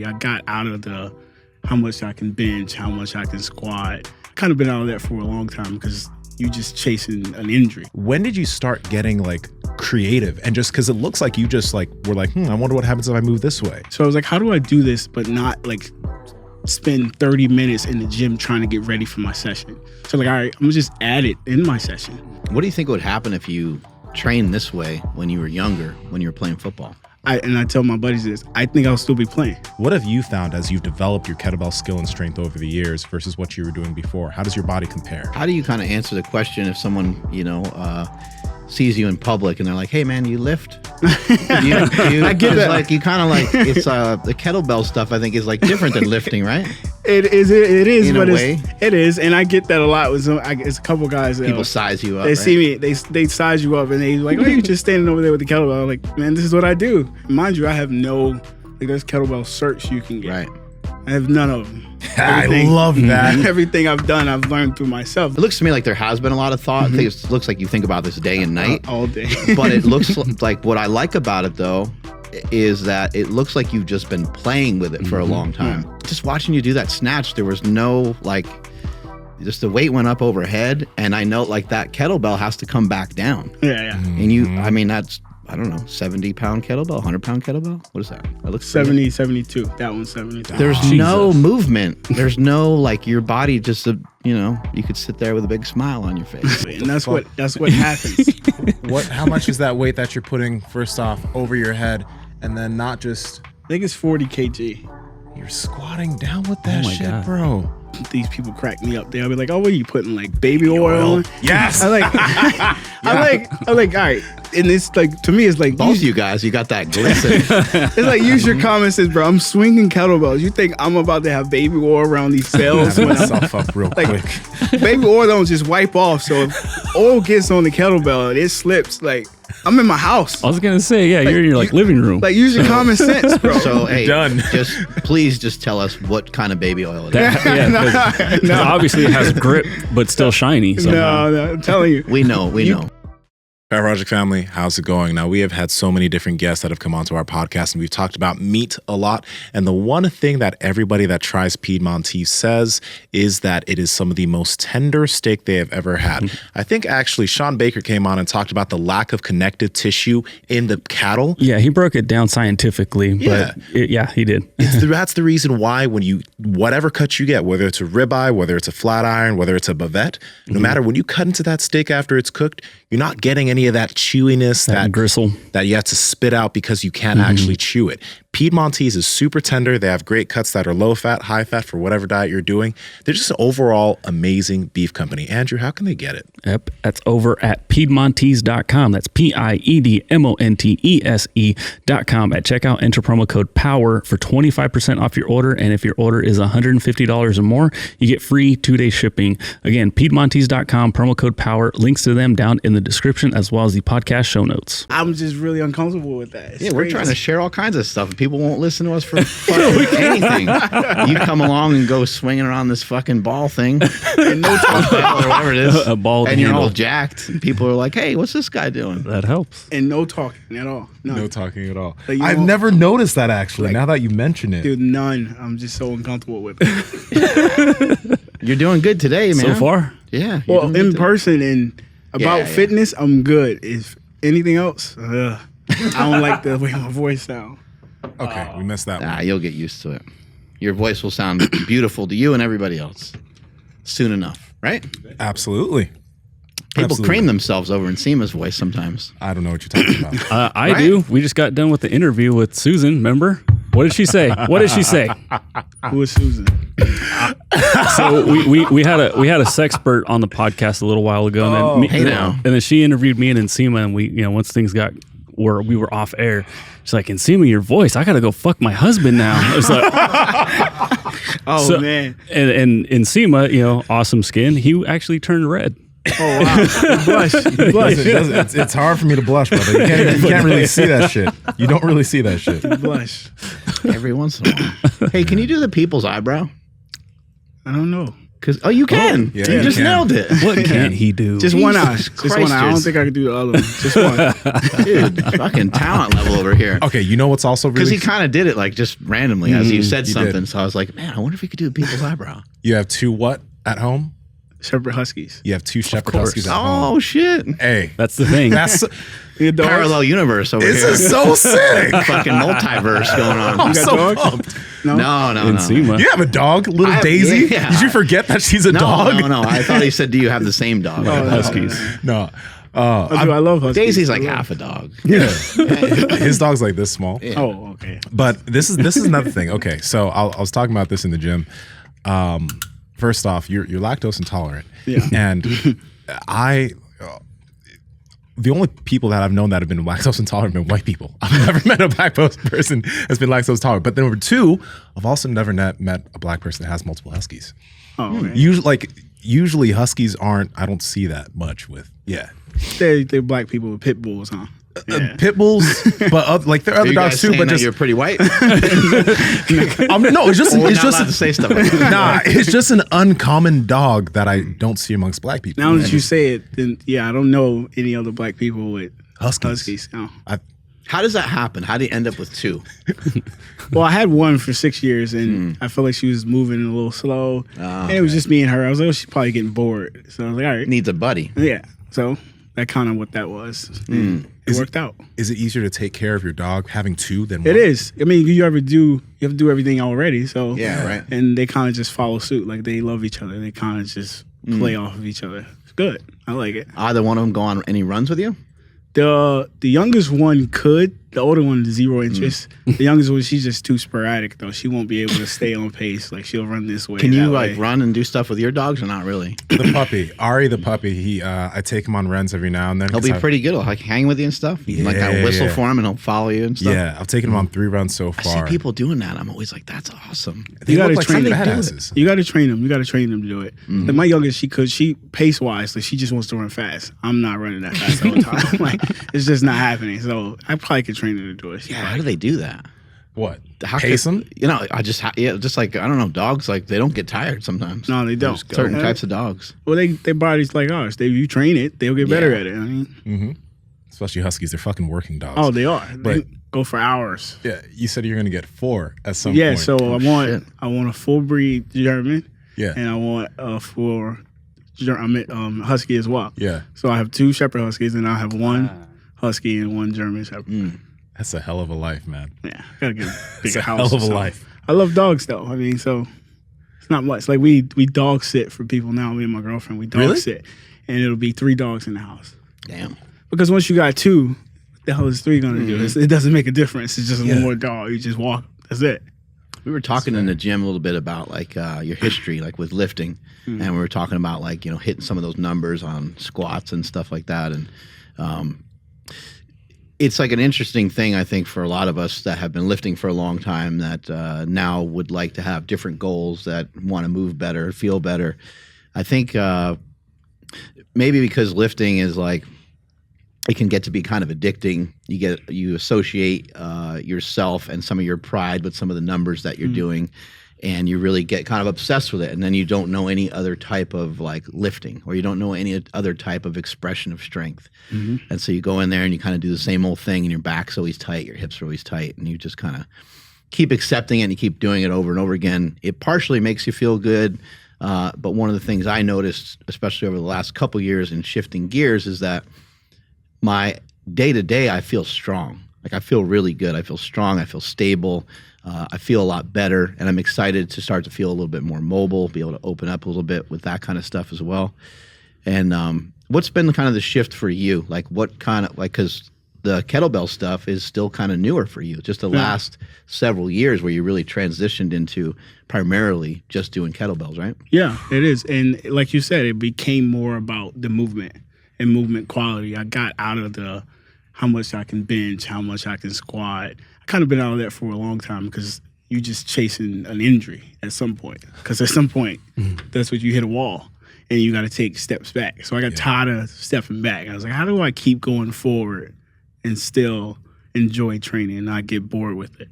I got out of the how much I can bench, how much I can squat. Kind of been out of that for a long time because you just chasing an injury. When did you start getting like creative? And just because it looks like you just like were like, I wonder what happens if I move this way. So I was like, how do I do this but not like spend 30 minutes in the gym trying to get ready for my session? So like, all right, I'm gonna just add it in my session. What do you think would happen if you trained this way when you were younger, when you were playing football? I tell my buddies this, I think I'll still be playing. What have you found as you've developed your kettlebell skill and strength over the years versus what you were doing before? How does your body compare? How do you kind of answer the question if someone, sees you in public and they're like, hey man, you lift? I get that. Like, you kind of like, it's the kettlebell stuff I think is like different than lifting, right? It is, in but a way. It is, and I get that a lot with some. It's a couple guys. People size you up. They right? see me, they size you up, and they like, oh, you're just standing over there with the kettlebell. I'm like, man, this is what I do. Mind you, I have no there's kettlebell certs you can get. Right. I have none of them. I love that. Everything I've done, I've learned through myself. It looks to me like there has been a lot of thought. It looks like you think about this day and night. All day. But it looks like what I like about it, though, is that it looks like you've just been playing with it for a long time. Yeah. Just watching you do that snatch, there was no, like, just the weight went up overhead. And I know, like, that kettlebell has to come back down. Yeah. And you, I mean, that's, I don't know, 70-pound kettlebell, 100-pound kettlebell? What is that? That looks 70, 72. That one's 72. There's no movement. There's no, like, your body just, you could sit there with a big smile on your face. And that's what happens. How much is that weight that you're putting first off over your head, and then not just? I think it's 40 kg. You're squatting down with that shit, bro. These people crack me up. They'll be like, "Oh, what are you putting like baby oil on?" Yes. I like. All right. And it's like, to me, it's like both you guys. You got that glisten. It's like, use your common sense, bro. I'm swinging kettlebells. You think I'm about to have baby oil around these cells? Myself up real quick. Baby oil don't just wipe off. So if oil gets on the kettlebell, it slips. Like, I'm in my house. I was gonna say, yeah, you're in your living room. Like, use your common sense, bro. So hey, done. Please tell us what kind of baby oil it is. No. Obviously it has grip, but still shiny. Somehow. No, I'm telling you. We know. Power Project family, how's it going? Now, we have had so many different guests that have come onto our podcast, and we've talked about meat a lot. And the one thing that everybody that tries Piedmontese says is that it is some of the most tender steak they have ever had. I think actually Sean Baker came on and talked about the lack of connective tissue in the cattle. Yeah, he broke it down scientifically, but he did. That's the reason why when whatever cut you get, whether it's a ribeye, whether it's a flat iron, whether it's a bavette, no matter when you cut into that steak after it's cooked, you're not getting any of that chewiness, that gristle that you have to spit out because you can't actually chew it. Piedmontese is super tender. They have great cuts that are low fat, high fat for whatever diet you're doing. They're just an overall amazing beef company. Andrew, how can they get it? Yep, that's over at Piedmontese.com. That's Piedmontese.com. At checkout, enter promo code POWER for 25% off your order. And if your order is $150 or more, you get free 2-day shipping. Again, Piedmontese.com, promo code POWER. Links to them down in the description as well as the podcast show notes. I'm just really uncomfortable with that. It's we're trying to share all kinds of stuff. People won't listen to us for fucking anything. You come along and go swinging around this fucking ball thing, and no talking or whatever it is, a ball, and you're all jacked. And people are like, "Hey, what's this guy doing?" That helps. And no talking at all. None. No talking at all. Like, I've never noticed that actually. Now that you mention it, dude, none. I'm just so uncomfortable with it. You're doing good today, man. So far, yeah. Well, in person and about fitness, I'm good. If anything else, I don't like the way my voice sounds. Okay, we missed that one. You'll get used to it. Your voice will sound beautiful to you and everybody else soon enough, right? Absolutely. People cream themselves over Nsima's voice sometimes. I don't know what you're talking about. I do. We just got done with the interview with Susan, remember? What did she say? Who is Susan? So we had a sexpert on the podcast a little while ago, and then she interviewed me and Nsima, and we, once things got where we were off air, she's like, Nsima, your voice, I gotta go fuck my husband now. It's like, man. And Nsima, awesome skin, he actually turned red. Oh wow! Blush. It's hard for me to blush, brother. You can't really see that shit. You don't really see that shit. Blush every once in a while. Hey, can you do the people's eyebrow? I don't know. You can. Yeah, you you just can. nailed it. What can't he do? Just one eye. Jesus Just one eye. I don't Christ, think I could do the other one. Just one. Dude, fucking talent level over here. Okay, you know what's also Because really he kind of did it like just randomly as you said He something. did. So I was like, man, I wonder if he could do people's eyebrow. you have two what at home? Shepherd Huskies. You have two Shepherd course. Huskies at home. Oh shit! Hey, That's the thing. that's You got dogs? Parallel universe over this here. is so sick. Fucking multiverse going on. I'm You got so dogs? pumped. No. No. Nsima. You have a dog, little I have- Daisy. yeah. Did you forget that she's a dog? No. I thought he said, "Do you have the same dog?" Oh, Huskies. No. I love Huskies. Daisy's like I love- half a dog. Yeah. His dog's like this small. Yeah. Oh, okay. But this is another thing. Okay, so I was talking about this in the gym. First off, you're lactose intolerant, Yeah. and the only people that I've known that have been lactose intolerant have been white people. I've never met a black person that's been lactose intolerant. But then number two, I've also never met a black person that has multiple huskies. Oh, okay. Usually huskies aren't. I don't see that much with. Yeah. They're black people with pit bulls, huh? Yeah. Pit bulls, but like there are Are other you dogs guys too. saying But that just you're pretty white? no, it's just We're it's not just allowed to say stuff like that. nah, it's just an uncommon dog that I don't see amongst black people. Now that you say it, then yeah, I don't know any other black people with Huskies. No. How does that happen? How do you end up with two? Well, I had one for 6 years, and I felt like she was moving a little slow. And it was just me and her. I was like, oh, she's probably getting bored. So I was like, all right. Needs a buddy. Yeah. So that kind of what that was. And it worked out. Is it easier to take care of your dog having two than one? It is. I mean, you have to do everything already. So Yeah, right. And they kind of just follow suit. Like they love each other. They kind of just play off of each other. It's good. I like it. Either one of them go on any runs with you? The youngest one could. The older one, 0 interest. The youngest one, she's just too sporadic though. She won't be able to stay on pace. Like she'll run this way. Can you that like way. run and do stuff with your dogs or not really? The puppy, Ari, the puppy. He, I take him on runs every now and then. He'll 'cause be I've- pretty good. He'll like hang with you and stuff. You can like kind of whistle Yeah. for him and he'll follow you and stuff. Yeah, I've taken him on 3 runs so I see far. people doing that. I'm always like, that's awesome. They You look gotta like train some them. badasses. You got to train them. You got to train them to do it. Like my youngest, she pace wise, like she just wants to run fast. I'm not running that fast all the time. Like it's just not happening. So I probably could train her to do it. Yeah, how do they do that? What? How Pace could- them? You know, just like I don't know, dogs like they don't get tired sometimes. No, they don't. Certain types of dogs. Well, their body's like ours. You train it, they'll get better at it. I mean, Especially huskies, they're fucking working dogs. oh, they are. They But- go for hours. yeah. You said you're gonna get 4 at some Yeah. point. So shit. I want a full breed German, yeah, and I want a full husky as well. yeah. So I have 2 Shepherd Huskies, and I have 1 husky and 1 German Shepherd. That's a hell of a life, man. Yeah, gotta get a It's bigger a house. hell or of a something. life. I love dogs though. I mean, so it's not much. Like we dog sit for people now. Me and my girlfriend, we dog Really? sit, and it'll be 3 dogs in the house. Damn. Because once you got 2, what the hell is 3 gonna do? It doesn't make a difference. It's just one more dog. You just walk. That's it. We were talking in the gym a little bit about like your history, like with lifting, and we were talking about like hitting some of those numbers on squats and stuff like that, and it's like an interesting thing I think for a lot of us that have been lifting for a long time that now would like to have different goals, that want to move better, feel better. I think maybe because lifting is like, it can get to be kind of addicting. You associate yourself and some of your pride with some of the numbers that you're doing, and you really get kind of obsessed with it. And then you don't know any other type of like lifting, or you don't know any other type of expression of strength. And so you go in there and you kind of do the same old thing, and your back's always tight, your hips are always tight, and you just kind of keep accepting it and you keep doing it over and over again. It partially makes you feel good. But one of the things I noticed, especially over the last couple years in shifting gears, is that my day-to-day, I feel strong. Like I feel really good. I feel strong. I feel stable. I feel a lot better. And I'm excited to start to feel a little bit more mobile, be able to open up a little bit with that kind of stuff as well. And what's been kind of the shift for you? Like what kind of, like, because the kettlebell stuff is still kind of newer for you. Just the last several years where you really transitioned into primarily just doing kettlebells, right? Yeah, it is. And like you said, it became more about the movement and movement quality. I got out of the how much I can bench, how much I can squat. I kind of been out of that for a long time because you just chasing an injury at some point. Because at some point, that's what you hit a wall and you got to take steps back. So I got tired of stepping back. I was like, how do I keep going forward and still enjoy training and not get bored with it?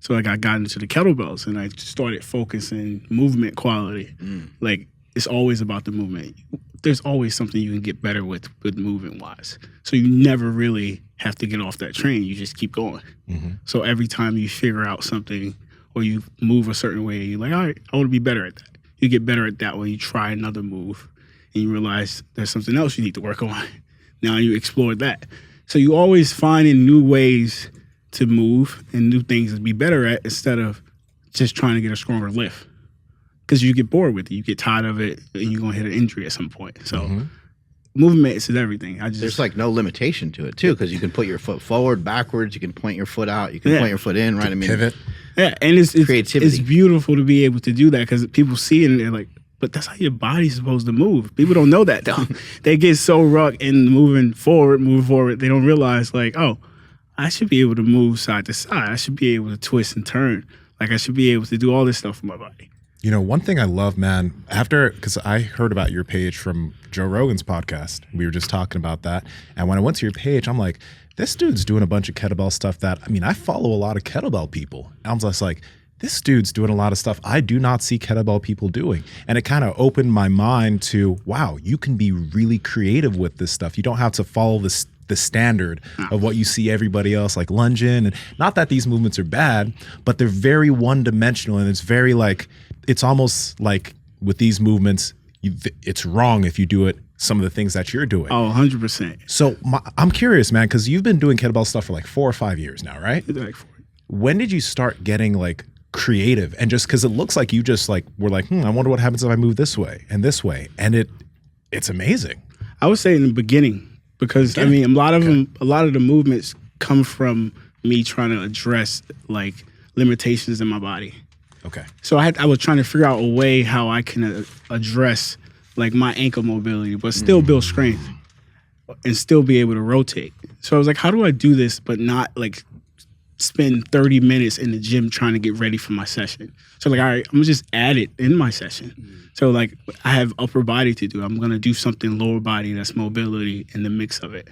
So like I got into the kettlebells and I started focusing movement quality. Like it's always about the movement. There's always something you can get better with movement wise. So you never really have to get off that train. You just keep going. So every time you figure out something or you move a certain way, you're like, all right, I want to be better at that. You get better at that when you try another move and you realize there's something else you need to work on. Now you explore that. So you always finding new ways to move and new things to be better at instead of just trying to get a stronger lift. Because you get bored with it. You get tired of it and you're going to hit an injury at some point. So movement is everything. There's like no limitation to it too, because you can put your foot forward, backwards, you can point your foot out, you can point your foot in, right? I mean, Pivot. Yeah, and it's creativity. It's beautiful to be able to do that because people see it and they're like, but that's how your body's supposed to move. People don't know that though. They get so ruck in moving forward. They don't realize like, oh, I should be able to move side to side. I should be able to twist and turn. Like I should be able to do all this stuff with my body. You know, one thing I love, man, because I heard about your page from Joe Rogan's podcast. We were just talking about that. And when I went to your page, I'm like, this dude's doing a bunch of kettlebell stuff that, I mean, I follow a lot of kettlebell people. And I was just like, this dude's doing a lot of stuff I do not see kettlebell people doing. And it kind of opened my mind to, wow, you can be really creative with this stuff. You don't have to follow the standard of what you see everybody else like lunging. And not that these movements are bad, but they're very one-dimensional. And it's very like, it's almost like with these movements, it's wrong if you do it, some of the things that you're doing. Oh, 100%. So I'm curious, man, because you've been doing kettlebell stuff for like 4 or 5 years now, right? Like When did you start getting like creative? And just because it looks like you just like were like, I wonder what happens if I move this way, and it's amazing. I would say in the beginning, because I mean, a lot of the movements come from me trying to address like limitations in my body. Okay. So I was trying to figure out a way how I can address like my ankle mobility, but still build strength and still be able to rotate. So I was like, how do I do this, but not like spend 30 minutes in the gym trying to get ready for my session? So like, all right, I'm gonna just add it in my session. So like I have upper body to do. I'm gonna do something lower body that's mobility in the mix of it.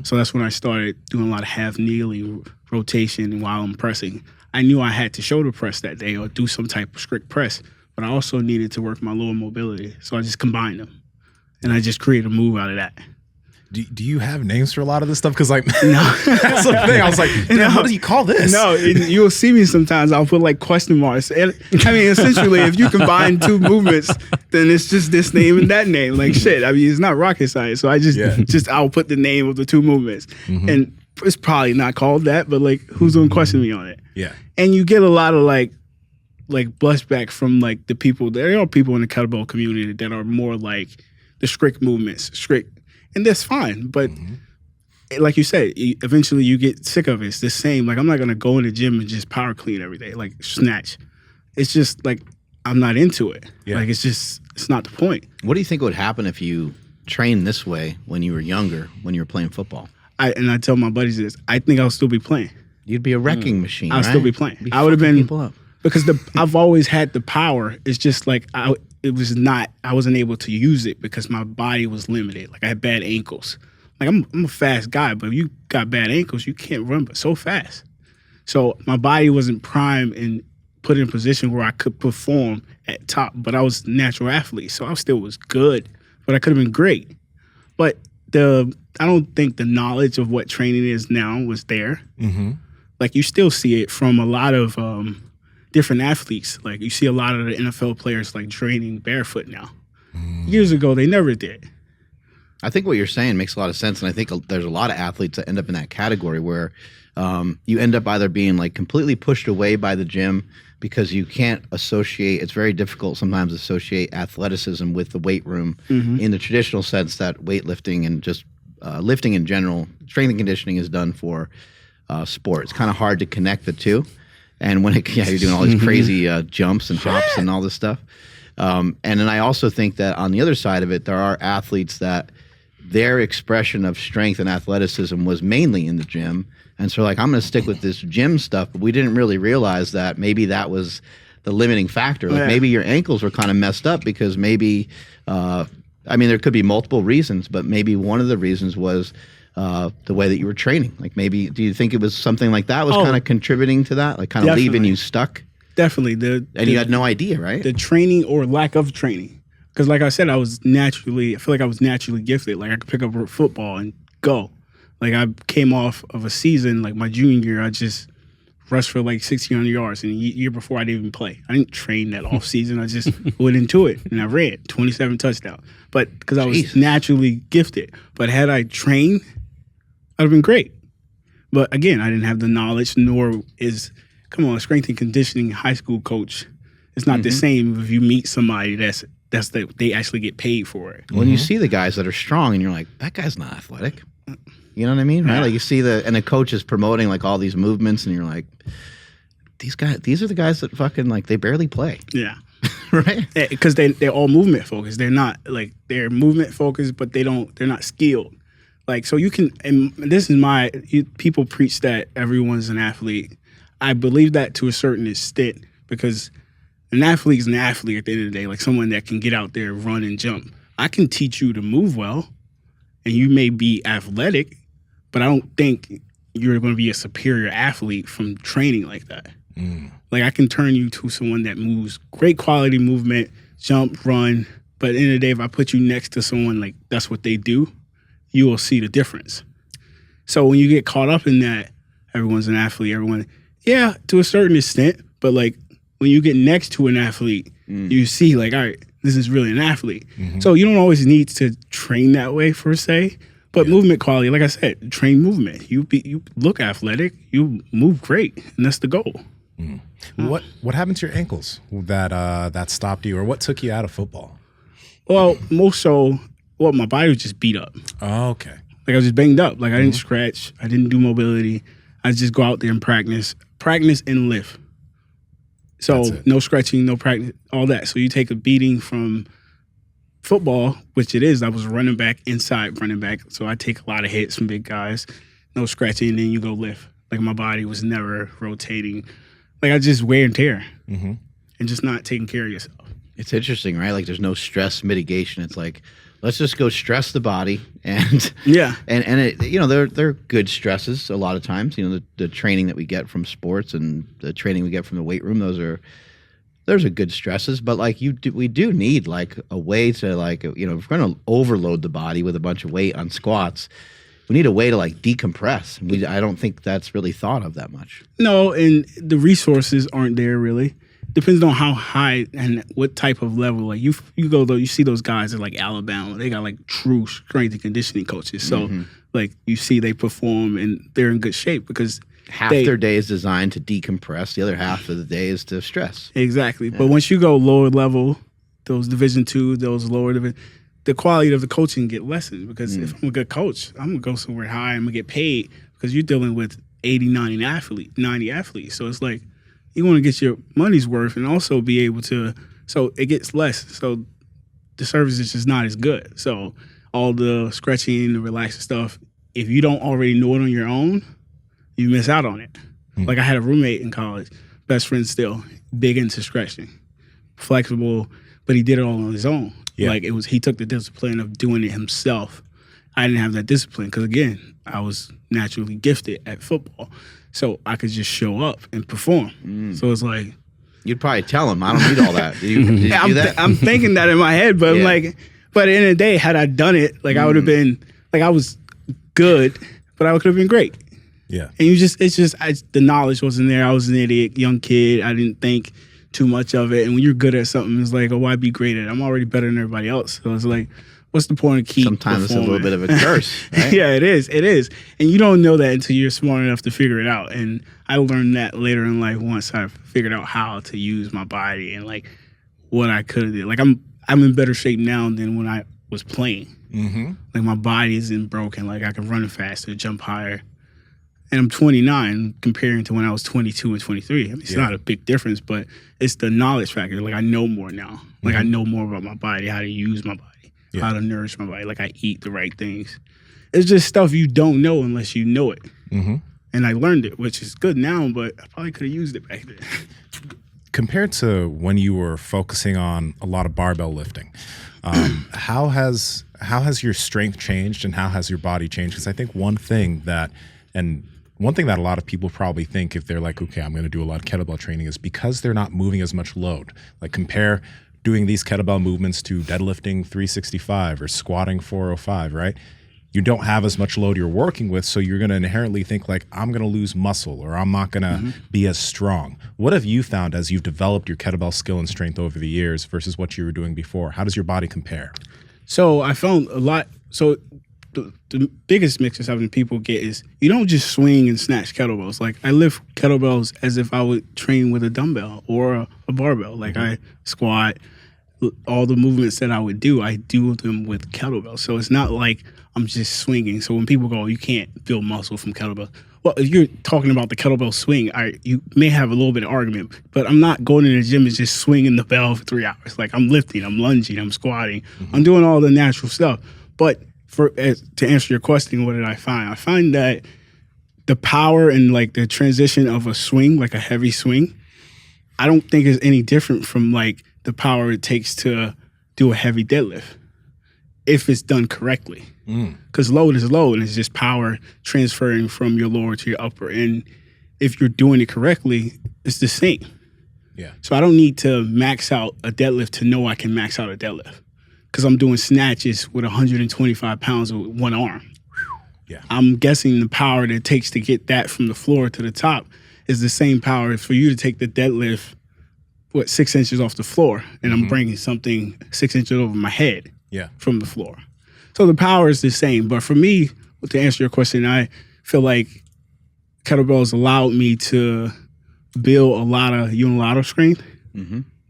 So that's when I started doing a lot of half kneeling rotation while I'm pressing. I knew I had to shoulder press that day or do some type of strict press, but I also needed to work my lower mobility. So I just combined them and I just created a move out of that. Do you have names for a lot of this stuff? Because like, no. That's the thing. I was like, what do you call this? No, you'll see me sometimes. I'll put like question marks. And, I mean, essentially, if you combine two movements, then it's just this name and that name. Like shit. I mean, it's not rocket science. So I just I'll put the name of the two movements, and it's probably not called that, but like, who's gonna question me on it? Yeah. And you get a lot of like blushback from like the people. There are people in the kettlebell community that are more like the strict movements, and that's fine. But like you said, eventually you get sick of it. It's the same. Like I'm not gonna go in the gym and just power clean every day, like snatch. It's just like I'm not into it. Yeah. Like it's not the point. What do you think would happen if you trained this way when you were younger, when you were playing football? I tell my buddies this. I think I'll still be playing. You'd be a wrecking machine. I'll still be playing. I would have been people up. Because I've always had the power. It's just like I wasn't able to use it because my body was limited. Like I had bad ankles. Like I'm a fast guy, but if you got bad ankles, you can't run but so fast. So my body wasn't primed and put in a position where I could perform at top. But I was a natural athlete, so I still was good. But I could have been great. But I don't think the knowledge of what training is now was there. Like you still see it from a lot of different athletes. Like you see a lot of the NFL players like training barefoot now. Years ago, they never did. I think what you're saying makes a lot of sense. And I think there's a lot of athletes that end up in that category where you end up either being like completely pushed away by the gym because you can't associate, it's very difficult sometimes to associate athleticism with the weight room in the traditional sense that weightlifting and just lifting in general, strength and conditioning is done for sport. It's kind of hard to connect the two. And when you're doing all these crazy jumps and hops and all this stuff. And then I also think that on the other side of it, there are athletes that their expression of strength and athleticism was mainly in the gym. And so like, I'm going to stick with this gym stuff, but we didn't really realize that maybe that was the limiting factor. Like maybe your ankles were kind of messed up because maybe, I mean, there could be multiple reasons, but maybe one of the reasons was the way that you were training. Like maybe, do you think it was something like that was kind of contributing to that? Like kind of leaving you stuck? Definitely. And you had no idea, right? The training or lack of training Because like I said, I feel like I was naturally gifted. Like I could pick up a football and go. Like I came off of a season, like my junior year, I just rushed for like 1,600 yards. And the year before, I didn't even play. I didn't train that off season. I just went into it and I ran 27 touchdowns. But because I was naturally gifted. But had I trained, I'd have been great. But again, I didn't have the knowledge, nor is, come on, a strength and conditioning high school coach. It's not the same if you meet somebody they actually get paid for it. When you see the guys that are strong and you're like, that guy's not athletic. You know what I mean? Right? Like you see and the coach is promoting like all these movements and you're like, these are the guys that fucking like, they barely play. Yeah. Right? Because they're all movement focused. They're not like, they're movement focused, but they're not skilled. Like, so you can, and this is people preach that everyone's an athlete. I believe that to a certain extent because an athlete is an athlete at the end of the day, like someone that can get out there, run and jump. I can teach you to move well, and you may be athletic, but I don't think you're going to be a superior athlete from training like that. Like I can turn you to someone that moves great quality movement, jump, run, but at the end of the day, if I put you next to someone like that's what they do, you will see the difference. So when you get caught up in that, everyone's an athlete, yeah, to a certain extent, but like when you get next to an athlete, you see like, all right, this is really an athlete. So you don't always need to train that way per se, but movement quality, like I said, train movement. You look athletic, you move great, and that's the goal. What happened to your ankles that stopped you, or what took you out of football? Well, my body was just beat up. Oh, okay. Like I was just banged up. Like I didn't scratch, I didn't do mobility. I just go out there and practice and lift. So no scratching, no practice, all that. So you take a beating from football, which it is. I was running back, inside running back. So I take a lot of hits from big guys, no scratching, and then you go lift. Like my body was never rotating. Like I just wear and tear and just not taking care of yourself. It's interesting, right? Like there's no stress mitigation. It's like, let's just go stress the body and and it, you know, they're good stresses a lot of times. You know, the training that we get from sports and the training we get from the weight room, those are good stresses. But like we do need like a way to like, you know, if we're going to overload the body with a bunch of weight on squats, we need a way to like decompress. I don't think that's really thought of that much. No, and the resources aren't there really. Depends on how high and what type of level. Like you go though, you see those guys at like Alabama. They got like true strength and conditioning coaches. So like you see they perform and they're in good shape because half their day is designed to decompress. The other half of the day is to stress. Exactly. Yeah. But once you go lower level, those Division II, those lower division, the quality of the coaching get lessened because if I'm a good coach, I'm gonna go somewhere high. I'm gonna get paid because you're dealing with 80, 90 athletes. So it's like, you want to get your money's worth and also be able to, so it gets less. So the service is just not as good. So all the stretching, the relaxing stuff, if you don't already know it on your own, you miss out on it. Like I had a roommate in college, best friend still, big into stretching, flexible, but he did it all on his own. Yeah. Like he took the discipline of doing it himself. I didn't have that discipline because again, I was naturally gifted at football. So I could just show up and perform. So it's like, you'd probably tell him, I don't need all that. Did you do that? I'm thinking that in my head, but I'm like, but at the end of the day, had I done it, like I would have been, like I was good, but I could have been great. Yeah. And the knowledge wasn't there. I was an idiot, young kid. I didn't think too much of it. And when you're good at something, it's like, oh, why be great at it? I'm already better than everybody else. So it's like, what's the point of Sometimes performing? It's a little bit of a curse, right? Yeah, it is. And you don't know that until you're smart enough to figure it out. And I learned that later in life once I figured out how to use my body and like what I could have did. Like I'm in better shape now than when I was playing. Like my body isn't broken. Like I can run faster, jump higher. And I'm 29 comparing to when I was 22 and 23. I mean, it's not a big difference, but it's the knowledge factor. Like I know more now. Like I know more about my body, how to use my body. How to nourish my body, like I eat the right things. It's just stuff you don't know unless you know it. And I learned it, which is good now, but I probably could have used it back then. Compared to when you were focusing on a lot of barbell lifting, how has your strength changed and how has your body changed? Because I think one thing that a lot of people probably think if they're like, okay, I'm going to do a lot of kettlebell training is because they're not moving as much load. Like compare doing these kettlebell movements to deadlifting 365 or squatting 405, right? You don't have as much load you're working with, so you're going to inherently think like, I'm going to lose muscle or I'm not going to be as strong. What have you found as you've developed your kettlebell skill and strength over the years versus what you were doing before? How does your body compare? So I found a lot. So the biggest misconception people get is you don't just swing and snatch kettlebells. Like I lift kettlebells as if I would train with a dumbbell or a barbell. Like I squat, all the movements that I would do, I do them with kettlebells. So it's not like I'm just swinging. So when people go, you can't build muscle from kettlebell. Well, if you're talking about the kettlebell swing, you may have a little bit of argument, but I'm not going to the gym and just swinging the bell for 3 hours. Like I'm lifting, I'm lunging, I'm squatting, I'm doing all the natural stuff. But to answer your question, what did I find? I find that the power and like the transition of a swing, like a heavy swing, I don't think is any different from like the power it takes to do a heavy deadlift if it's done correctly. Because load is load and it's just power transferring from your lower to your upper. And if you're doing it correctly, it's the same. Yeah. So I don't need to max out a deadlift to know I can max out a deadlift because I'm doing snatches with 125 pounds with one arm. Yeah. I'm guessing the power that it takes to get that from the floor to the top is the same power for you to take the deadlift, 6 inches off the floor, and I'm bringing something 6 inches over my head from the floor. So the power is the same. But for me, to answer your question, I feel like kettlebells allowed me to build a lot of unilateral strength,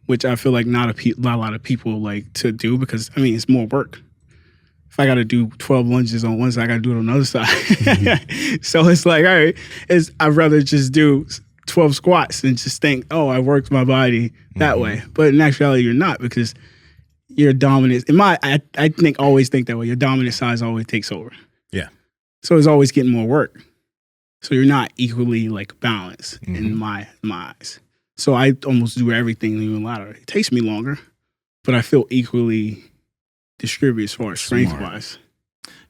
which I feel like not a lot of people like to do because, I mean, it's more work. If I got to do 12 lunges on one side, I got to do it on the other side. So it's like, all right, I'd rather just do 12 squats and just think, oh, I worked my body that way. But in actuality, you're not because your dominant, I always think that way. Your dominant size always takes over. Yeah. So it's always getting more work. So you're not equally like balanced in my eyes. So I almost do everything unilateral. It takes me longer, but I feel equally distributed as far as strength wise.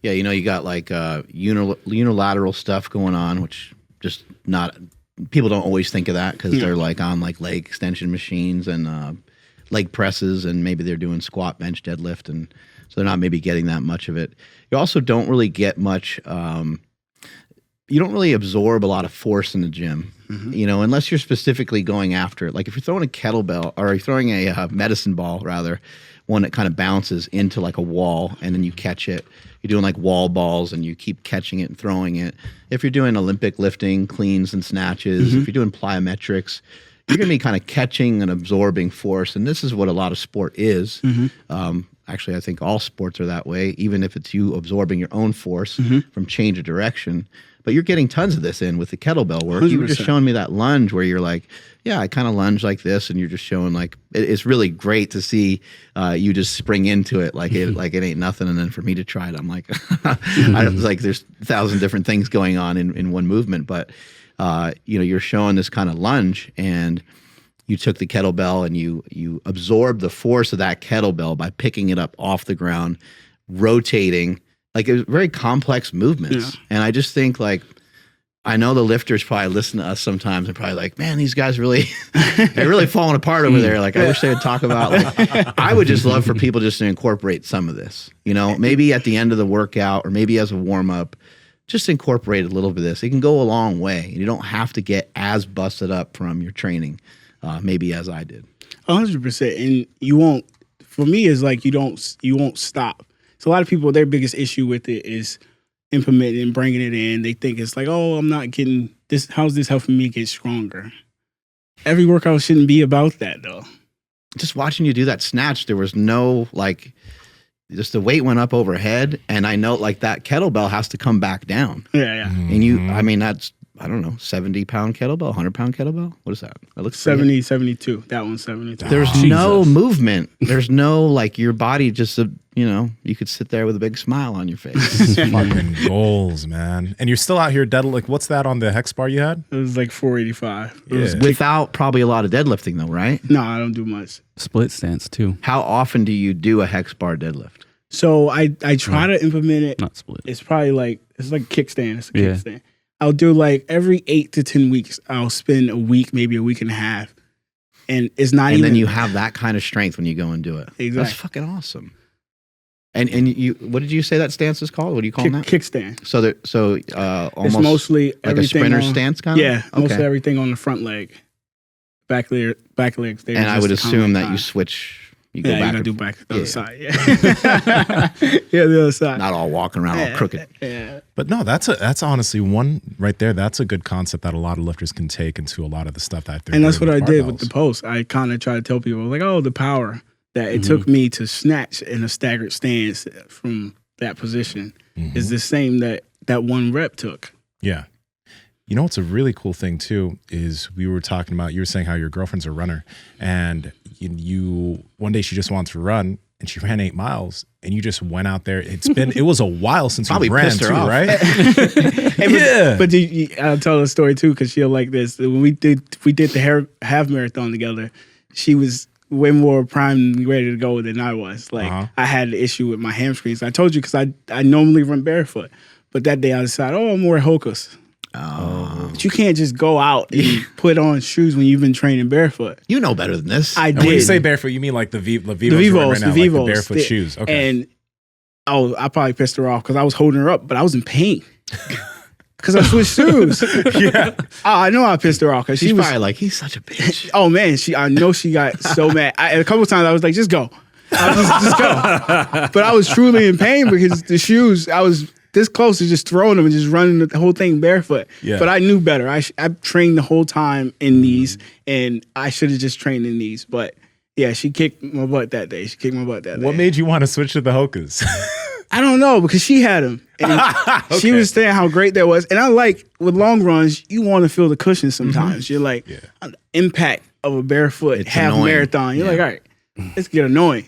Yeah, you got like unilateral stuff going on, which just not people don't always think of that because they're like on like leg extension machines and leg presses, and maybe they're doing squat, bench, deadlift, and so they're not maybe getting that much of it. You also don't really get much. You don't really absorb a lot of force in the gym, unless you're specifically going after it. Like if you're throwing a kettlebell or you're throwing a medicine ball, rather, one that kind of bounces into like a wall and then you catch it. You're doing like wall balls and you keep catching it and throwing it. If you're doing Olympic lifting, cleans and snatches, if you're doing plyometrics, you're going to be kind of catching and absorbing force. And this is what a lot of sport is. Actually, I think all sports are that way, even if it's you absorbing your own force from change of direction. But you're getting tons of this in with the kettlebell work. 100%. You were just showing me that lunge where you're like, yeah, I kind of lunge like this. And you're just showing like, it's really great to see you just spring into it like it ain't nothing. And then for me to try it, I'm like, there's 1,000 different things going on in one movement. But, you're showing this kind of lunge and you took the kettlebell and you absorbed the force of that kettlebell by picking it up off the ground, rotating. Like it was very complex movements. Yeah. And I just think like, I know the lifters probably listen to us sometimes and probably like, man, these guys they're really falling apart over there. Like I wish they would talk about, like, I would just love for people just to incorporate some of this, maybe at the end of the workout or maybe as a warm up, just incorporate a little bit of this. It can go a long way. You don't have to get as busted up from your training, maybe as I did. 100%. And you won't, for me, it's like you won't stop. So a lot of people, their biggest issue with it is implementing and bringing it in. They think it's like, oh, I'm not getting this. How's this helping me get stronger? Every workout shouldn't be about that, though. Just watching you do that snatch, there was no like, just the weight went up overhead. And I know like that kettlebell has to come back down. Yeah. And that's, I don't know, 70-pound kettlebell, 100-pound kettlebell? What is that? It looks 70, 72. That one's 72. There's no movement. There's no, like, your body just, you could sit there with a big smile on your face. Fucking goals, man. And you're still out here like, what's that on the hex bar you had? It was like 485. Yeah. It was without probably a lot of deadlifting, though, right? No, I don't do much. Split stance, too. How often do you do a hex bar deadlift? So I try to implement it. Not split. It's probably like, it's like kickstand. It's a kickstand. I'll do like every 8 to 10 weeks, I'll spend a week, maybe a week and a half, And it's not And even. then you have that kind of strength when you go and do it. Exactly. That's fucking awesome. And you, what did you say that stance is called? What do you call that? kickstand. So almost It's mostly like a everything sprinter on, stance kind of? Yeah, mostly everything on the front leg. Back legs. And I would assume that you switch. You go you back. gotta do back to the other side. Yeah, the other side. Not all walking around all crooked. Yeah. But no, that's honestly one right there. That's a good concept that a lot of lifters can take into a lot of the stuff that they're And that's what doing I did with barbells. the post. I kind of try to tell people, like, oh, the power that it took me to snatch in a staggered stance from that position is the same that one rep took. Yeah. You know what's a really cool thing too is we were talking about, you were saying how your girlfriend's a runner, and you one day she just wanted to run and she ran 8 miles and you just went out there. It was a while since Probably you ran pissed her too, off. right? Yeah. But I'll tell a story too, because she'll like this. When we did the half marathon together, she was way more primed and ready to go than I was. Like I had an issue with my hamstrings. I told you because I normally run barefoot, but that day I decided, I'm more hocus. But you can't just go out and put on shoes when you've been training barefoot. You know better than this. And when you say barefoot, you mean like the Vivos right now, like the barefoot shoes. Okay. And I probably pissed her off because I was holding her up, but I was in pain. Because I switched shoes. Yeah. I know I pissed her off because She's she was probably like, he's such a bitch. Oh man, I know she got so mad. A couple of times I was like, just go. Just go. But I was truly in pain because the shoes, I was this close to just throwing them and just running the whole thing barefoot. Yeah. But I knew better. I trained the whole time in these, and I should have just trained in these. But yeah, she kicked my butt that day. What made you want to switch to the hocus? I don't know, because she had them. And she was saying how great that was. And I like, with long runs, you want to feel the cushion sometimes. You're like, impact of a barefoot half marathon. You're like, all right, let's get annoying.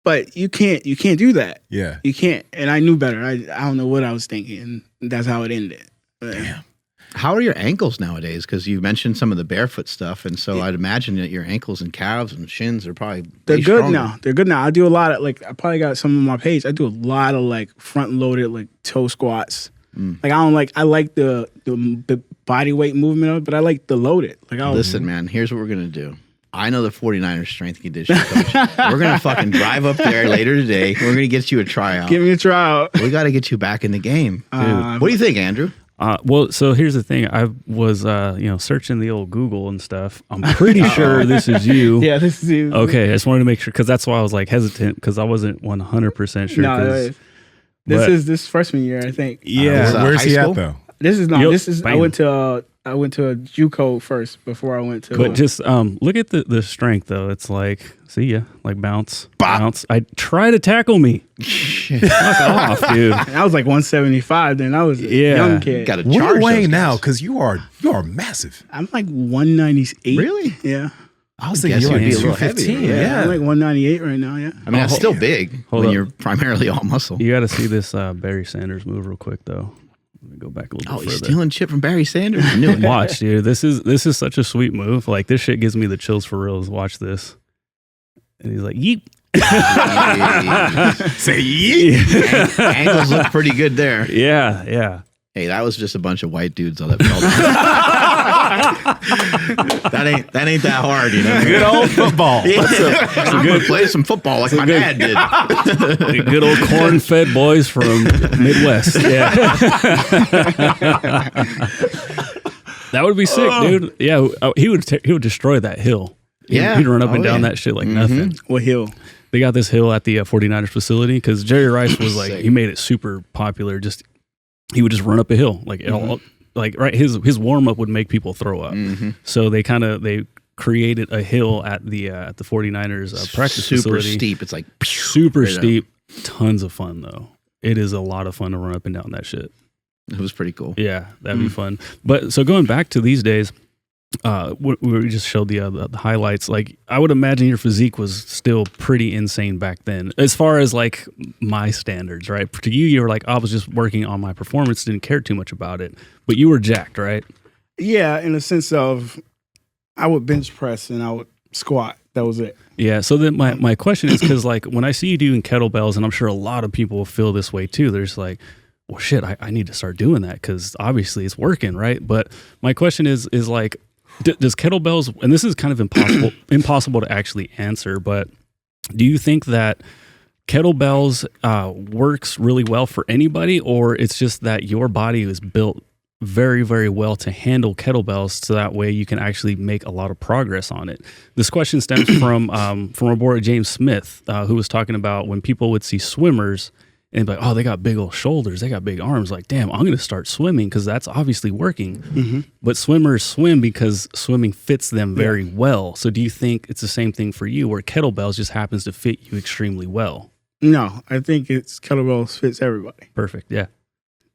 But you can't do that. Yeah. You can't. And I knew better. I don't know what I was thinking. And that's how it ended. Damn. How are your ankles nowadays? Because you mentioned some of the barefoot stuff. And so I'd imagine that your ankles and calves and shins are probably They're good stronger. now. They're good now. I do a lot of, like, I probably got some on my page. I do a lot of, like, front-loaded, like, toe squats. Like, I like the body weight movement of it, but I like the loaded. Like, Listen, man, here's what we're going to do. I know the 49ers strength and conditioning coach. We're going to fucking drive up there later today. We're going to get you a tryout. Give me a tryout. We got to get you back in the game. Dude. What do you think, Andrew? Well, so here's the thing. I was, searching the old Google and stuff. I'm pretty sure this is you. Yeah, this is you. Okay, I just wanted to make sure, because that's why I was like hesitant, because I wasn't 100% sure. No, this is freshman year, I think. Yeah. Where's high he school? at though? This is not. Yep, This is. bam. I went to a JUCO first before I went to. But just look at the strength, though. It's like, see ya, like bounce. I try to tackle me. Fuck off, dude. I was like 175 then. I was a young kid. Got to What are charge you weighing those now? guys. Because you are massive. I'm like 198. Really? Yeah. I was guess thinking you're you'd like be a little heavier. 215. Yeah. I'm like 198 right now. Yeah. I mean, that's still big Hold when up. you're primarily all muscle. You got to see this Barry Sanders move real quick, though. Let me go back a little Oh, bit he's further. stealing shit from Barry Sanders? I knew it. Watch, dude. This is such a sweet move. Like, this shit gives me the chills for reals. Watch this. And he's like, yeep. Say yeet. Angles look pretty good there. Yeah. Hey, that was just a bunch of white dudes on that fell down. that ain't that hard, you know. Good old football. Yeah. I'm gonna play some football like my dad did. The good old corn-fed boys from Midwest. Yeah. That would be sick, dude. Yeah, he would destroy that hill. Yeah. He'd run up and down yeah. that shit like nothing. What hill? They got this hill at the 49ers facility because Jerry Rice was like, Sick. he made it super popular. He would just run up a hill. Like, his warm-up would make people throw up. So they created a hill at the 49ers practice Super facility. steep. It's like Super right up. steep. Tons of fun, though. It is a lot of fun to run up and down that shit. It was pretty cool. Yeah, that'd be fun. But so going back to these days, we just showed the highlights. Like, I would imagine your physique was still pretty insane back then, as far as like my standards, right? To you were like, I was just working on my performance, didn't care too much about it. But you were jacked, right? Yeah, in the sense of I would bench press and I would squat. That was it. Yeah. So then my question is, because like when I see you doing kettlebells, and I'm sure a lot of people feel this way too. There's like, well, shit, I need to start doing that because obviously it's working, right? But my question is like, Does kettlebells, and this is kind of impossible to actually answer, but do you think that kettlebells works really well for anybody, or it's just that your body is built very, very well to handle kettlebells, so that way you can actually make a lot of progress on it? This question stems from our boy James Smith, who was talking about when people would see swimmers and be like, oh, they got big old shoulders, they got big arms. Like, damn, I'm going to start swimming because that's obviously working. Mm-hmm. But swimmers swim because swimming fits them very well. So do you think it's the same thing for you, where kettlebells just happens to fit you extremely well? No, I think it's kettlebells fits everybody. Perfect, yeah.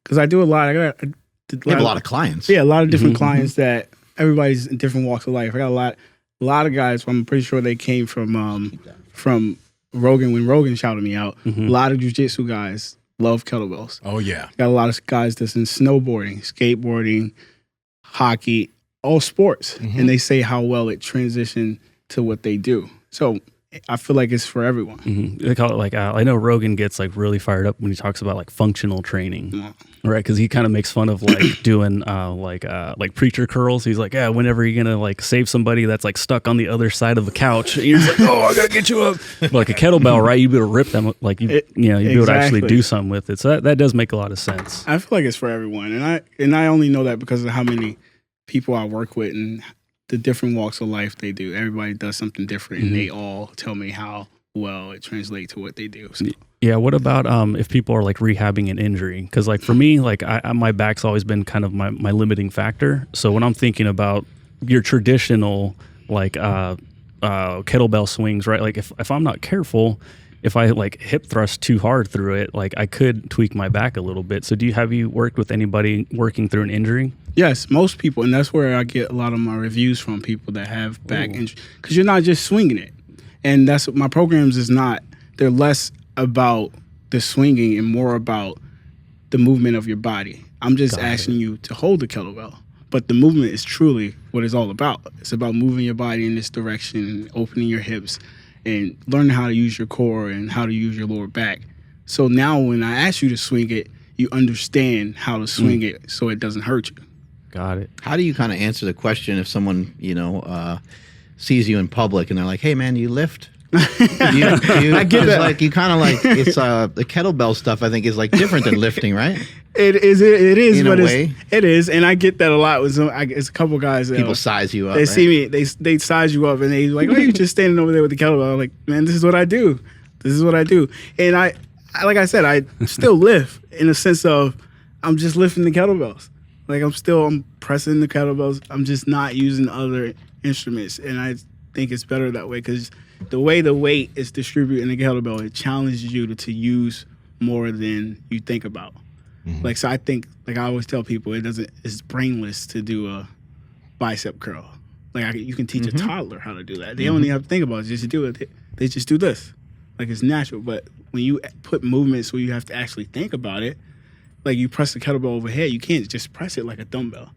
Because I do a lot. You have a lot of clients. Yeah, a lot of different clients that everybody's in different walks of life. I got a lot of guys. I'm pretty sure they came from Rogan when Rogan shouted me out. A lot of jiu-jitsu guys love kettlebells. Oh yeah, got a lot of guys that's in snowboarding, skateboarding, hockey, all sports, and they say how well it transitioned to what they do. So I feel like it's for everyone. They call it like I know Rogan gets like really fired up when he talks about like functional training, right? Because he kind of makes fun of like doing like preacher curls. He's like, yeah, whenever you're gonna like save somebody that's like stuck on the other side of the couch, and you're just like, oh, I gotta get you up. But like a kettlebell, right? You'd be able to rip them, like you'd be able to actually do something with it. So that does make a lot of sense. I feel like it's for everyone, and I only know that because of how many people I work with and the different walks of life they do. Everybody does something different, and they all tell me how well it translates to what they do. So. Yeah. What about if people are like rehabbing an injury? Because like for me, like my back's always been kind of my limiting factor. So when I'm thinking about your traditional like kettlebell swings, right? Like if I'm not careful, if I like hip thrust too hard through it, like I could tweak my back a little bit. So have you worked with anybody working through an injury? Yes, most people, and that's where I get a lot of my reviews from, people that have back injury, because you're not just swinging it. And that's what my programs is not. They're less about the swinging and more about the movement of your body. I'm just asking you to hold the kettlebell, but the movement is truly what it's all about. It's about moving your body in this direction, opening your hips, and learning how to use your core and how to use your lower back. So now when I ask you to swing it, you understand how to swing it so it doesn't hurt you. Got it. How do you kind of answer the question if someone, sees you in public and they're like, hey, man, you lift? I get that. Like, you kind of like, it's the kettlebell stuff, I think, is like different than lifting, right? It is, in but a way. It is. And I get that a lot with it's a couple guys. People size you up. They see me, they size you up and they like, oh, you just standing over there with the kettlebell. I'm like, man, this is what I do. And I like I said, I still lift in a sense of I'm just lifting the kettlebells. Like I'm pressing the kettlebells. I'm just not using other instruments. And I think it's better that way because the way the weight is distributed in the kettlebell, it challenges you to use more than you think about. Like, so I think, like I always tell people, it's brainless to do a bicep curl. Like you can teach a toddler how to do that. They don't even have to think about it. Just to do it. They just do this. Like it's natural. But when you put movements where you have to actually think about it, like you press the kettlebell overhead, you can't just press it like a dumbbell.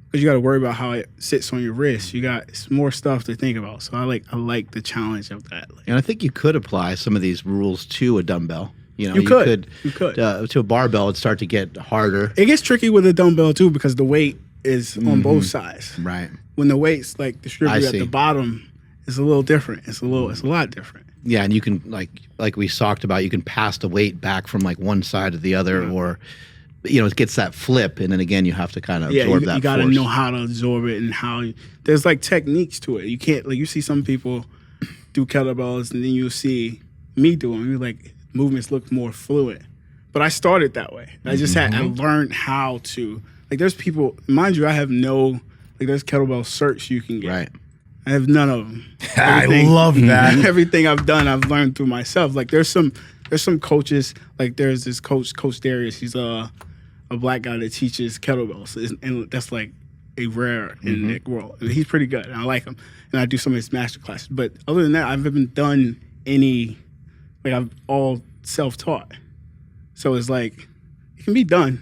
Because you got to worry about how it sits on your wrist. It's more stuff to think about. So I like the challenge of that. And I think you could apply some of these rules to a dumbbell. You could. To a barbell, it'd start to get harder. It gets tricky with a dumbbell too because the weight is on both sides. Right. When the weight's like distributed at the bottom, it's a little different. It's a lot different. Yeah, and you can like we talked about, you can pass the weight back from like one side to the other, or it gets that flip, and then again you have to kind of absorb that. You got to force. know how to absorb it and there's like techniques to it. You can't you see some people do kettlebells and then you'll see me do them. You're like movements look more fluid, but I started that way. I just I learned how to there's people, mind you, I have no there's kettlebell certs you can get. Right. I have none of them. I love that. Everything I've done, I've learned through myself. Like there's some coaches. Like there's this Coach Darius. He's a black guy that teaches kettlebells, and that's like a rare in the world. He's pretty good, and I like him. And I do some of his master classes. But other than that, I haven't done any. I've all self-taught. So it's like it can be done.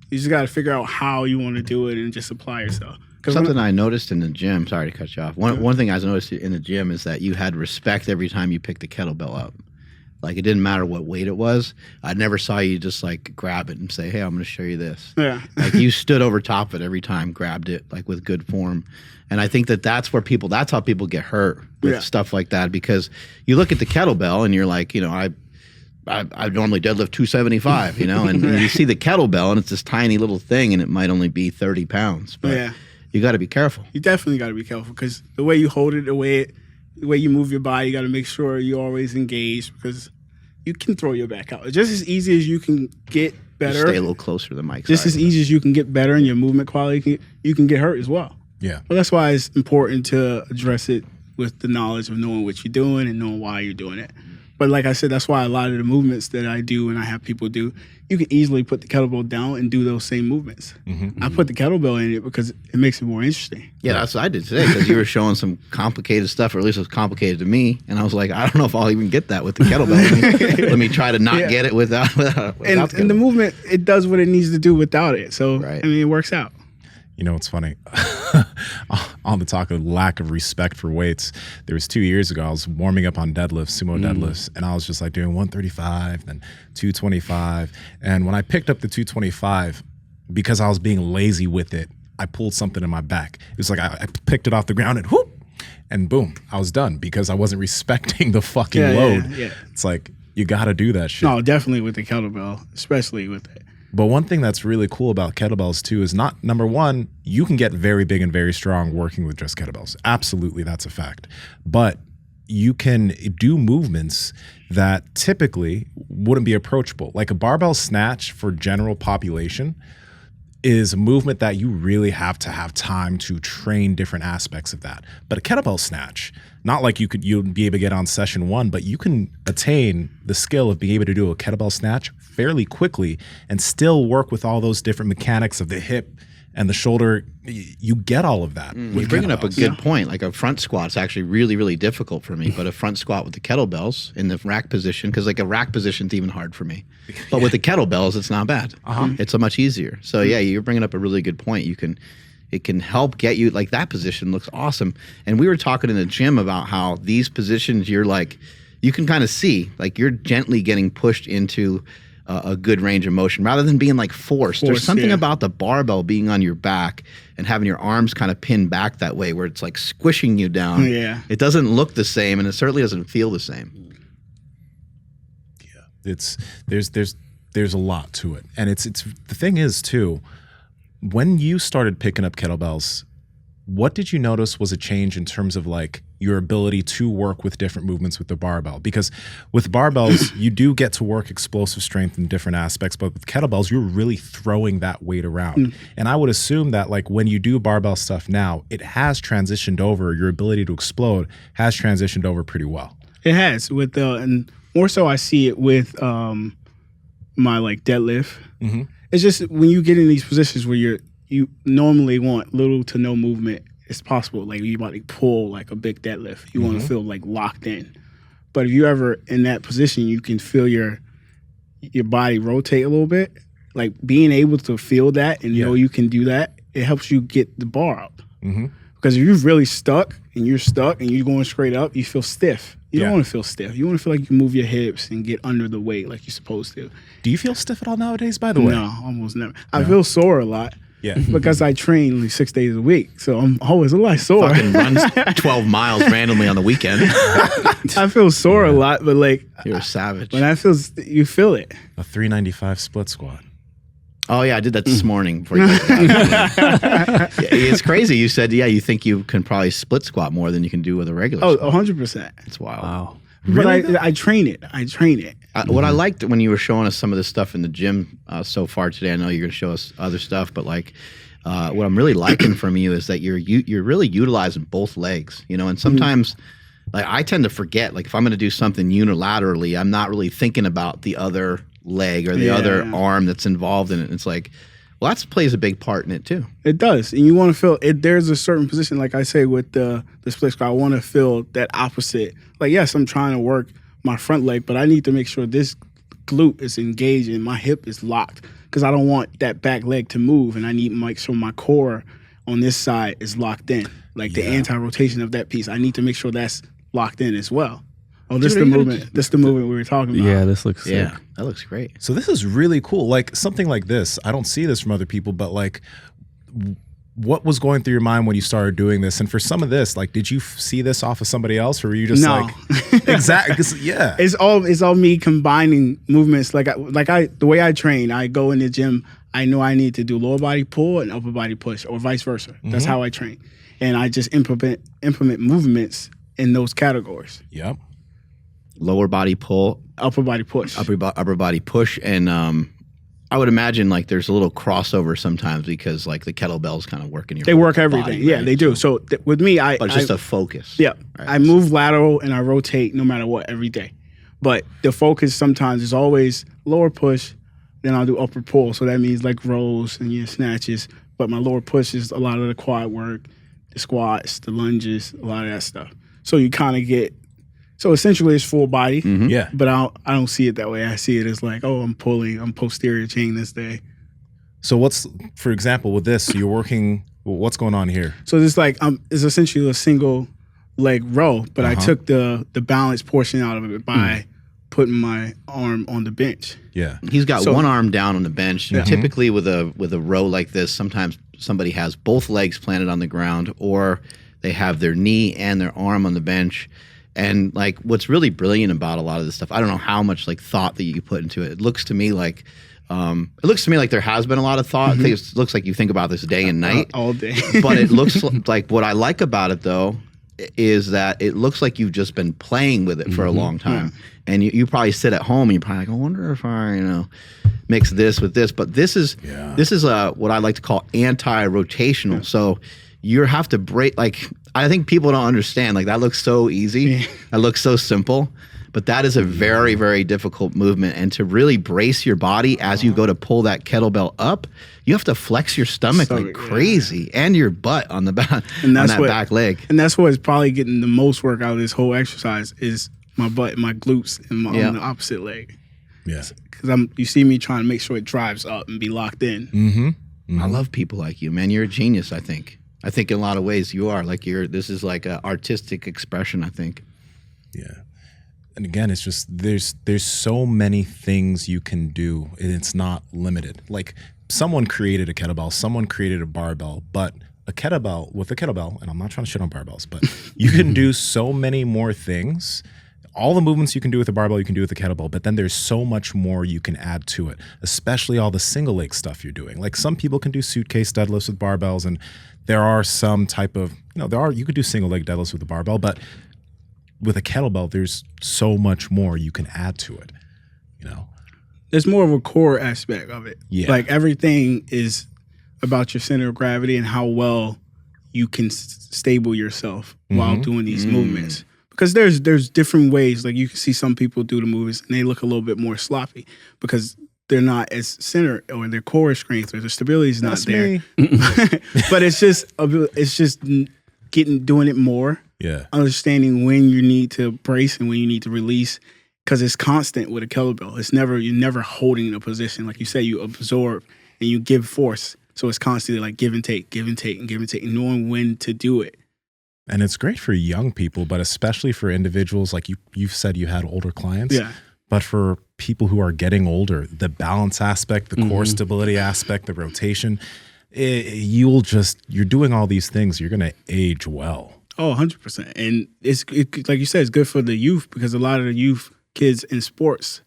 You just got to figure out how you want to do it and just apply yourself. Something I noticed in the gym, sorry to cut you off. One thing I noticed in the gym is that you had respect every time you picked the kettlebell up. Like it didn't matter what weight it was. I never saw you just like grab it and say, "Hey, I'm going to show you this." Yeah. Like you stood over top of it every time, grabbed it like with good form. And I think that's how people get hurt with stuff like that, because you look at the kettlebell and you're like, I normally deadlift 275, and you see the kettlebell and it's this tiny little thing and it might only be 30 pounds. But you got to be careful. You definitely got to be careful, because the way you hold it, the way you move your body, you got to make sure you're always engaged, because you can throw your back out. Just as easy as you can get better. Just stay a little closer to the mic. Just as easy as you can get better in your movement quality, you can get hurt as well. Yeah. Well, that's why it's important to address it with the knowledge of knowing what you're doing and knowing why you're doing it. But like I said, that's why a lot of the movements that I do and I have people do, you can easily put the kettlebell down and do those same movements. I put the kettlebell in it because it makes it more interesting. Yeah, that's what I did today, because you were showing some complicated stuff, or at least it was complicated to me. And I was like, I don't know if I'll even get that with the kettlebell. Let me try to not get it without and the movement, it does what it needs to do without it. So, I mean, it works out. You know, it's funny. On the talk of lack of respect for weights, there was 2 years ago, I was warming up on deadlifts, sumo deadlifts, and I was just like doing 135, then 225. And when I picked up the 225, because I was being lazy with it, I pulled something in my back. It was like I picked it off the ground and whoop, and boom, I was done, because I wasn't respecting the fucking load. It's like, you got to do that shit. No, definitely with the kettlebell, especially with it. But one thing that's really cool about kettlebells too is not, number one, you can get very big and very strong working with just kettlebells. Absolutely, that's a fact. But you can do movements that typically wouldn't be approachable. Like a barbell snatch for general population is a movement that you really have to have time to train different aspects of that. But a kettlebell snatch, not like you'd be able to get on session one, but you can attain the skill of being able to do a kettlebell snatch fairly quickly and still work with all those different mechanics of the hip and the shoulder. You get all of that. You're bringing up a good point. Like a front squat's actually really, really difficult for me, but a front squat with the kettlebells in the rack position, because like a rack position's even hard for me. But with the kettlebells, it's not bad. It's so much easier. So yeah, you're bringing up a really good point. It can help get you, like that position looks awesome. And we were talking in the gym about how these positions, you're like, you can kind of see, like you're gently getting pushed into a good range of motion rather than being like forced. There's something about the barbell being on your back and having your arms kind of pinned back that way, where it's like squishing you down. It doesn't look the same, and it certainly doesn't feel the same. Yeah, there's a lot to it. And it's the thing is too, when you started picking up kettlebells, what did you notice was a change in terms of like your ability to work with different movements with the barbell? Because with barbells, you do get to work explosive strength in different aspects, but with kettlebells, you're really throwing that weight around. And I would assume that like when you do barbell stuff now, it has transitioned over, your ability to explode has transitioned over pretty well. It has, with and more so I see it with my like deadlift. It's just when you get in these positions where you normally want little to no movement as possible. Like you about to pull like a big deadlift. You want to feel like locked in. But if you ever in that position, you can feel your body rotate a little bit. Like being able to feel that and know you can do that, it helps you get the bar up. Because if you're really stuck and you're going straight up, you feel stiff. You don't want to feel stiff. You want to feel like you can move your hips and get under the weight like you're supposed to. Do you feel stiff at all nowadays, by the way? No, almost never. I feel sore a lot. Because I train like 6 days a week. So I'm always a lot sore. Fucking runs 12 miles randomly on the weekend. I feel sore a lot, but like... You're a savage. When you feel it. A 395 split squat. Oh, yeah, I did that this morning. Before you it's crazy. You said, you think you can probably split squat more than you can do with a regular squat. 100%. It's wild. Wow. But I train it. What I liked when you were showing us some of this stuff in the gym so far today, I know you're going to show us other stuff, but like what I'm really liking from you is that you're really utilizing both legs, and sometimes like I tend to forget, like if I'm going to do something unilaterally, I'm not really thinking about the other leg or the other arm that's involved in it. And it's like, well, that plays a big part in it too. It does. And you want to feel it. There's a certain position, like I say with the split squat, I want to feel that opposite. Like, yes, I'm trying to work my front leg, but I need to make sure this glute is engaged and my hip is locked, because I don't want that back leg to move, and I need to make sure my core on this side is locked in. Like the anti-rotation of that piece, I need to make sure that's locked in as well. Oh, this is the movement. This is the movement we were talking about. Yeah, this looks sick. Yeah, that looks great. So this is really cool. Like something like this, I don't see this from other people, but like what was going through your mind when you started doing this? And for some of this, like, did you see this off of somebody else, or were you just No. like, exactly? Yeah, It's all me combining movements. The way I train, I go in the gym. I know I need to do lower body pull and upper body push, or vice versa. That's how I train, and I just implement movements in those categories. Yep. Lower body pull, Upper body push. upper body push, and I would imagine like there's a little crossover sometimes because like the kettlebells kind of work in your They work everything. body, Yeah, right? they do. So with me, But it's just a focus. Yeah, Right. I move lateral and I rotate no matter what every day. But the focus sometimes is always lower push, then I'll do upper pull. So that means like rows and your snatches. But my lower push is a lot of the quad work, the squats, the lunges, a lot of that stuff. So you kind of get, so essentially it's full body. Yeah. But I don't see it that way. I see it as like, oh, I'm posterior chain this day. So what's, for example, with this, you're working, what's going on here? So it's like it's essentially a single leg row, but I took the balance portion out of it by putting my arm on the bench. Yeah. He's got So- one arm down on the bench. Yeah. Typically with a row like this, sometimes somebody has both legs planted on the ground, or they have their knee and their arm on the bench. And like what's really brilliant about a lot of this stuff, I don't know how much like thought that you put into it. It looks to me like there has been a lot of thought. It looks like you think about this day and night. All day. But it looks like what I like about it though is that it looks like you've just been playing with it for a long time. And you probably sit at home and you're probably like, I wonder if I, mix this with this. But this is what I like to call anti-rotational. So you have to break, like, I think people don't understand, like that looks so easy. That looks so simple. But that is a very, very difficult movement. And to really brace your body as you go to pull that kettlebell up, you have to flex your stomach like crazy and your butt on the back, on that back leg. And that's what is probably getting the most work out of this whole exercise is my butt, my glutes, and on the opposite leg. Yeah. Because you see me trying to make sure it drives up and be locked in. I love people like you, man. You're a genius, I think. I think in a lot of ways you are. Like this is like an artistic expression, I think. Yeah. And again, it's just there's so many things you can do, and it's not limited. Like someone created a kettlebell, someone created a barbell, but with a kettlebell, and I'm not trying to shit on barbells, but you can do so many more things. All the movements you can do with a barbell, you can do with a kettlebell, but then there's so much more you can add to it, especially all the single leg stuff you're doing. Like some people can do suitcase deadlifts with barbells, and there are some type of, you could do single leg deadlifts with a barbell, but with a kettlebell, there's so much more you can add to it, There's more of a core aspect of it. Yeah. Like everything is about your center of gravity and how well you can stable yourself while doing these movements. Because there's different ways. Like you can see some people do the movements and they look a little bit more sloppy because they're not as centered, or their core strength or their stability is not there. But it's just doing it more. Yeah. Understanding when you need to brace and when you need to release, because it's constant with a kettlebell. You're never holding a position. Like you say, you absorb and you give force. So it's constantly like give and take, and knowing when to do it. And it's great for young people, but especially for individuals like you've said you had older clients. Yeah. But for people who are getting older, the balance aspect, the core stability aspect, the rotation, you're doing all these things. You're going to age well. Oh, 100%. And it's like you said, it's good for the youth, because a lot of the youth kids in sports,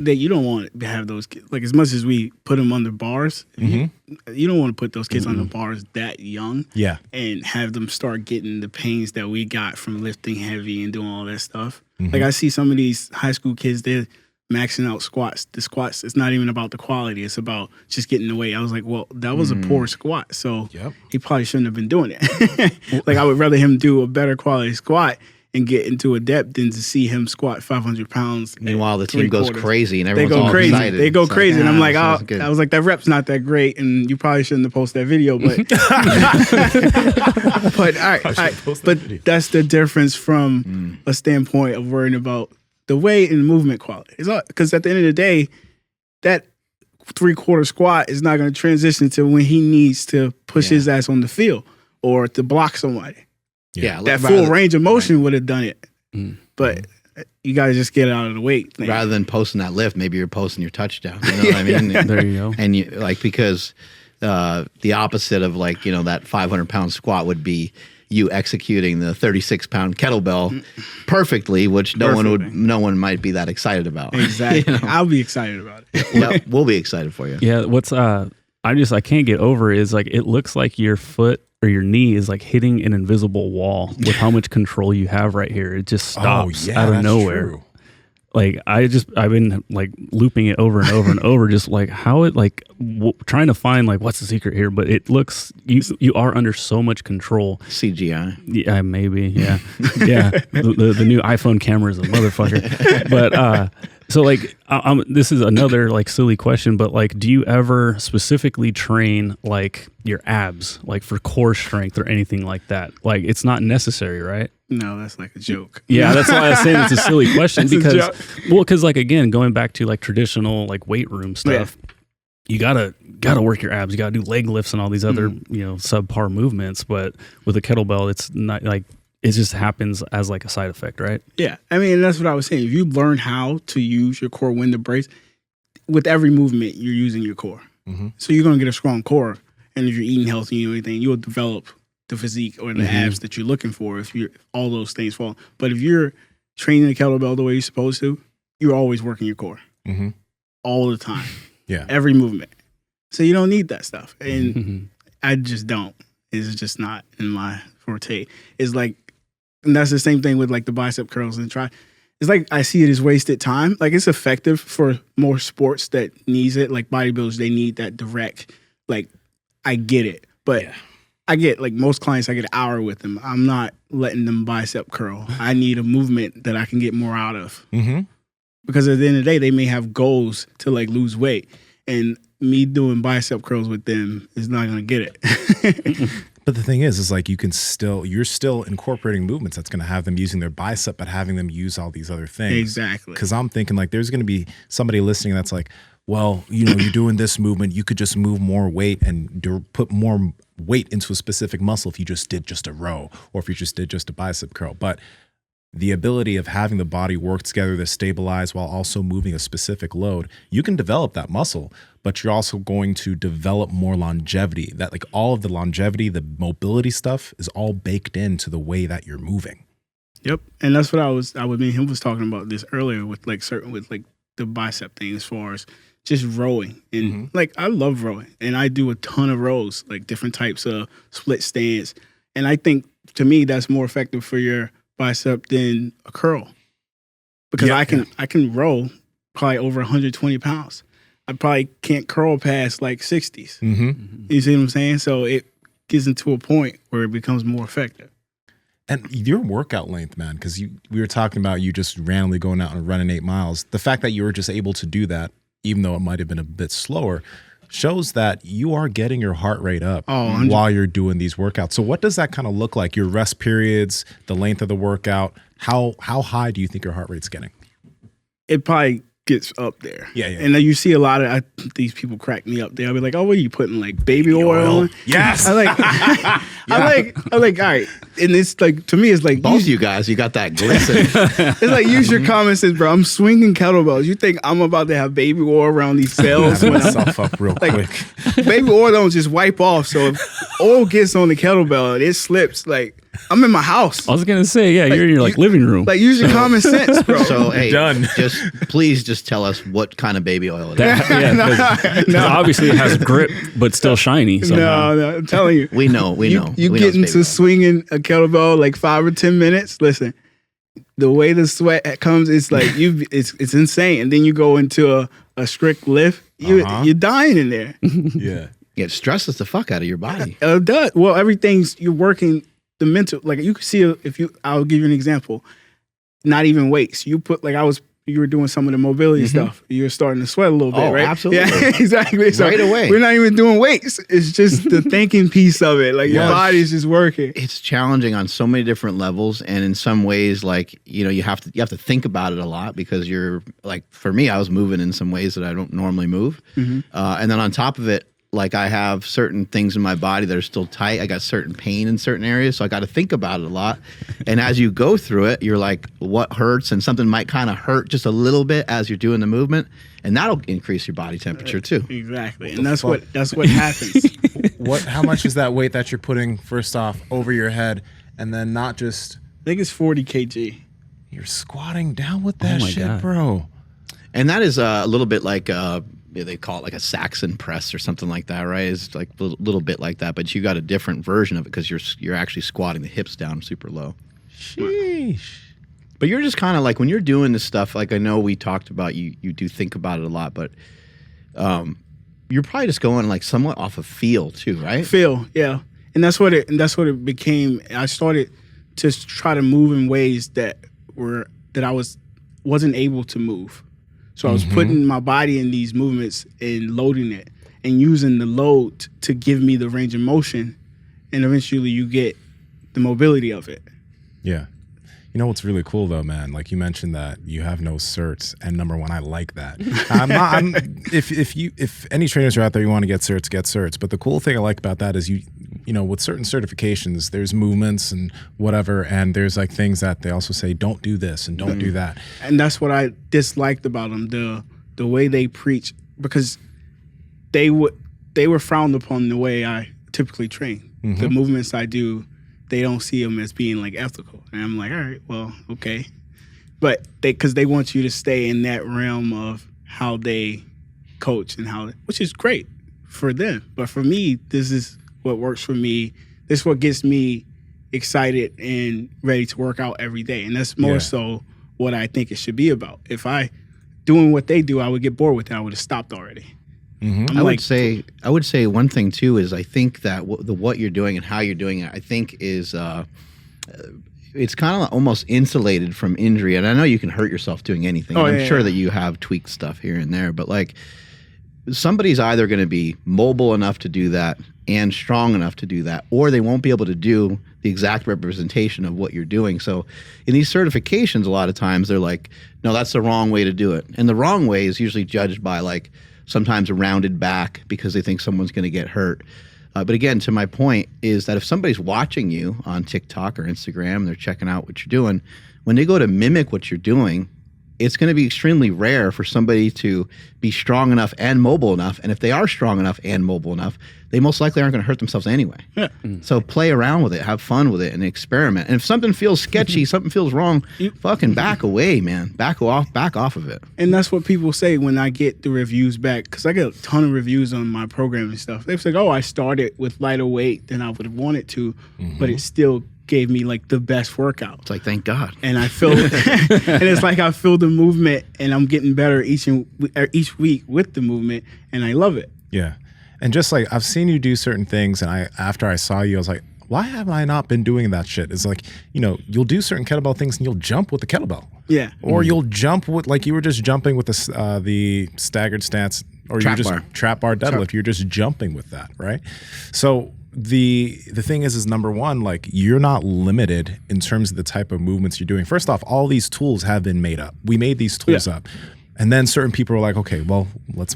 that you don't want to have those kids. Like as much as we put them under bars, you don't want to put those kids under bars that young. Yeah. And have them start getting the pains that we got from lifting heavy and doing all that stuff. Like I see some of these high school kids, they're maxing out squats. The squats, it's not even about the quality. It's about just getting the weight. I was like, well, that was a poor squat. So he probably shouldn't have been doing it. Like I would rather him do a better quality squat and get into a depth than to see him squat 500 pounds. Meanwhile, the team goes crazy and They everyone's go all crazy. excited. They go It's crazy. And I'm like, this oh, is good. I was like, that rep's not that great. And you probably shouldn't have posted that video. But but all right. But that's the difference from a standpoint of worrying about the weight and movement quality. Because at the end of the day, that 3/4 squat is not going to transition to when he needs to push his ass on the field or to block somebody. Yeah, That full range of motion would have done it. But You got to just get out of the weight thing. Rather than posting that lift, maybe you're posting your touchdown. You know what I mean? There you go. And you like, because the opposite of like, that 500-pound squat would be you executing the 36-pound kettlebell perfectly, which no one might be that excited about. Exactly. I'll be excited about it. Yeah, we'll be excited for you. Yeah. What's I can't get over is like it looks like your foot or your knee is like hitting an invisible wall with how much control you have right here. It just stops out of nowhere. True. Like I've been like looping it over and over and over, just like how it like trying to find like what's the secret here. But it looks you are under so much control. CGI. Yeah, maybe. Yeah, yeah. The new iPhone camera is a motherfucker. But so like this is another like silly question, but like, do you ever specifically train like your abs, like for core strength or anything like that? Like it's not necessary, right? No, that's like a joke. Yeah, that's why I was saying it's a silly question because like again, going back to like traditional like weight room stuff, you gotta work your abs. You gotta do leg lifts and all these other subpar movements. But with a kettlebell, it's not like it just happens as like a side effect, right? Yeah, I mean that's what I was saying. If you learn how to use your core when to brace, with every movement you're using your core, so you're gonna get a strong core. And if you're eating healthy and everything, you'll develop the physique or the abs that you're looking for if you're all those things fall. But if you're training the kettlebell the way you're supposed to, you're always working your core all the time. Yeah. Every movement. So you don't need that stuff. And I just don't. It's just not in my forte. It's like, and that's the same thing with like the bicep curls and try. It's like I see it as wasted time. Like it's effective for more sports that needs it. Like bodybuilders, they need that direct, like I get it. But I get like most clients, I get an hour with them. I'm not letting them bicep curl. I need a movement that I can get more out of. Because at the end of the day, they may have goals to like lose weight, and me doing bicep curls with them is not going to get it. But the thing is like you're still incorporating movements that's going to have them using their bicep, but having them use all these other things. Exactly. Because I'm thinking like there's going to be somebody listening that's like, well, you're doing this movement, you could just move more weight and put more weight into a specific muscle if you just did just a row or if you just did just a bicep curl. But the ability of having the body work together to stabilize while also moving a specific load, you can develop that muscle, but you're also going to develop more longevity. That like all of the longevity, the mobility stuff is all baked into the way that you're moving. Yep. And that's what me and him was talking about this earlier with like the bicep thing as far as just rowing. And like I love rowing and I do a ton of rows, like different types of split stands. And I think to me that's more effective for your bicep than a curl. Because I can row probably over 120 pounds. I probably can't curl past like 60s. You see what I'm saying? So it gets into a point where it becomes more effective. And your workout length, man, because we were talking about you just randomly going out and running 8 miles. The fact that you were just able to do that, even though it might have been a bit slower, shows that you are getting your heart rate up while you're doing these workouts. So what does that kind of look like? Your rest periods, the length of the workout, how high do you think your heart rate's getting? It probably gets up there. Yeah. And then you see a lot of these people crack me up there. I'll be like, oh, what are you putting like baby oil on? Yes. I'm like, all right. And it's like, to me, it's like Both you guys, you got that glisten. it's like use your common sense, bro. I'm swinging kettlebells. You think I'm about to have baby oil around these cells? Have myself up real quick. Baby oil don't just wipe off. So if oil gets on the kettlebell and it slips, like I'm in my house. I was gonna say, yeah, you're in your like living room. Like use your common sense, bro. So hey, Done. Please tell us what kind of baby oil it is. Because obviously it has grip, but still shiny. Somehow. No, I'm telling you. We know. You get into swinging a kettlebell like 5 or 10 minutes. Listen, the way the sweat comes, it's like it's insane. And then you go into a strict lift, you're dying in there. Yeah. It stresses the fuck out of your body. It does. Well, you're working the mental. Like you can see I'll give you an example. Not even weights. You were doing some of the mobility stuff. You're starting to sweat a little bit, right? Absolutely. Yeah, exactly. So right away. We're not even doing weights. It's just the thinking piece of it. Like your body's just working. It's challenging on so many different levels, and in some ways, like you have to think about it a lot because you're like, for me, I was moving in some ways that I don't normally move, and then on top of it, like I have certain things in my body that are still tight. I got certain pain in certain areas, so I got to think about it a lot. And as you go through it, you're like, what hurts? And something might kind of hurt just a little bit as you're doing the movement, and that'll increase your body temperature too. Exactly, and that's what happens. How much is that weight that you're putting first off over your head, and then not just? I think it's 40 kg. You're squatting down with that my shit, God. bro. And that is a little bit like they call it like a Saxon press or something like that, right? It's like a little bit like that, but you got a different version of it because you're actually squatting the hips down super low. Sheesh. But you're just kind of like when you're doing this stuff. Like I know we talked about you do think about it a lot, but you're probably just going like somewhat off of feel too, right? Feel, yeah, and that's what it became. I started to try to move in ways that I wasn't able to move. So I was putting my body in these movements and loading it and using the load to give me the range of motion, and eventually you get the mobility of it. Yeah. You know what's really cool though, man? Like you mentioned that you have no certs, and number one, I like that. If any trainers are out there, you want to get certs. But the cool thing I like about that is you know, with certain certifications, there's movements and whatever, and there's like things that they also say, don't do this and don't do that. And that's what I disliked about them, the way they preach, because they were frowned upon the way I typically train. The movements I do, they don't see them as being like ethical. And I'm like, all right, well, okay. But because they want you to stay in that realm of how they coach and which is great for them. But for me, this is what works for me. This is what gets me excited and ready to work out every day. And that's more so what I think it should be about. If I doing what they do, I would get bored with it. I would have stopped already. I would say one thing too is I think that what you're doing and how you're doing it, I think is it's kind of almost insulated from injury. And I know you can hurt yourself doing anything. I'm sure that you have tweaked stuff here and there, but like somebody's either going to be mobile enough to do that and strong enough to do that, or they won't be able to do the exact representation of what you're doing. So in these certifications, a lot of times they're like, no, that's the wrong way to do it. And the wrong way is usually judged by like sometimes a rounded back because they think someone's going to get hurt. But again, to my point is that if somebody's watching you on TikTok or Instagram, they're checking out what you're doing, when they go to mimic what you're doing, it's going to be extremely rare for somebody to be strong enough and mobile enough. And if they are strong enough and mobile enough, they most likely aren't going to hurt themselves anyway. Yeah. So play around with it, have fun with it, and experiment. And if something feels sketchy, something feels wrong, fucking back away, man. Back off of it. And that's what people say when I get the reviews back, because I get a ton of reviews on my program and stuff. They say, oh, I started with lighter weight than I would have wanted to, but it still gave me like the best workout. It's like, thank God. And I feel, and it's like I feel the movement, and I'm getting better each week with the movement, and I love it. Yeah, and just like I've seen you do certain things, and after I saw you, I was like, why have I not been doing that shit? It's like, you know, you'll do certain kettlebell things, and you'll jump with the kettlebell. Yeah. Or you'll jump with, like you were just jumping with the staggered stance, or you're just trap bar deadlift. You're just jumping with that, right? So the thing is number one, like you're not limited in terms of the type of movements you're doing. First off, all these tools have been made up. We made these tools up. And then certain people are like, okay, well,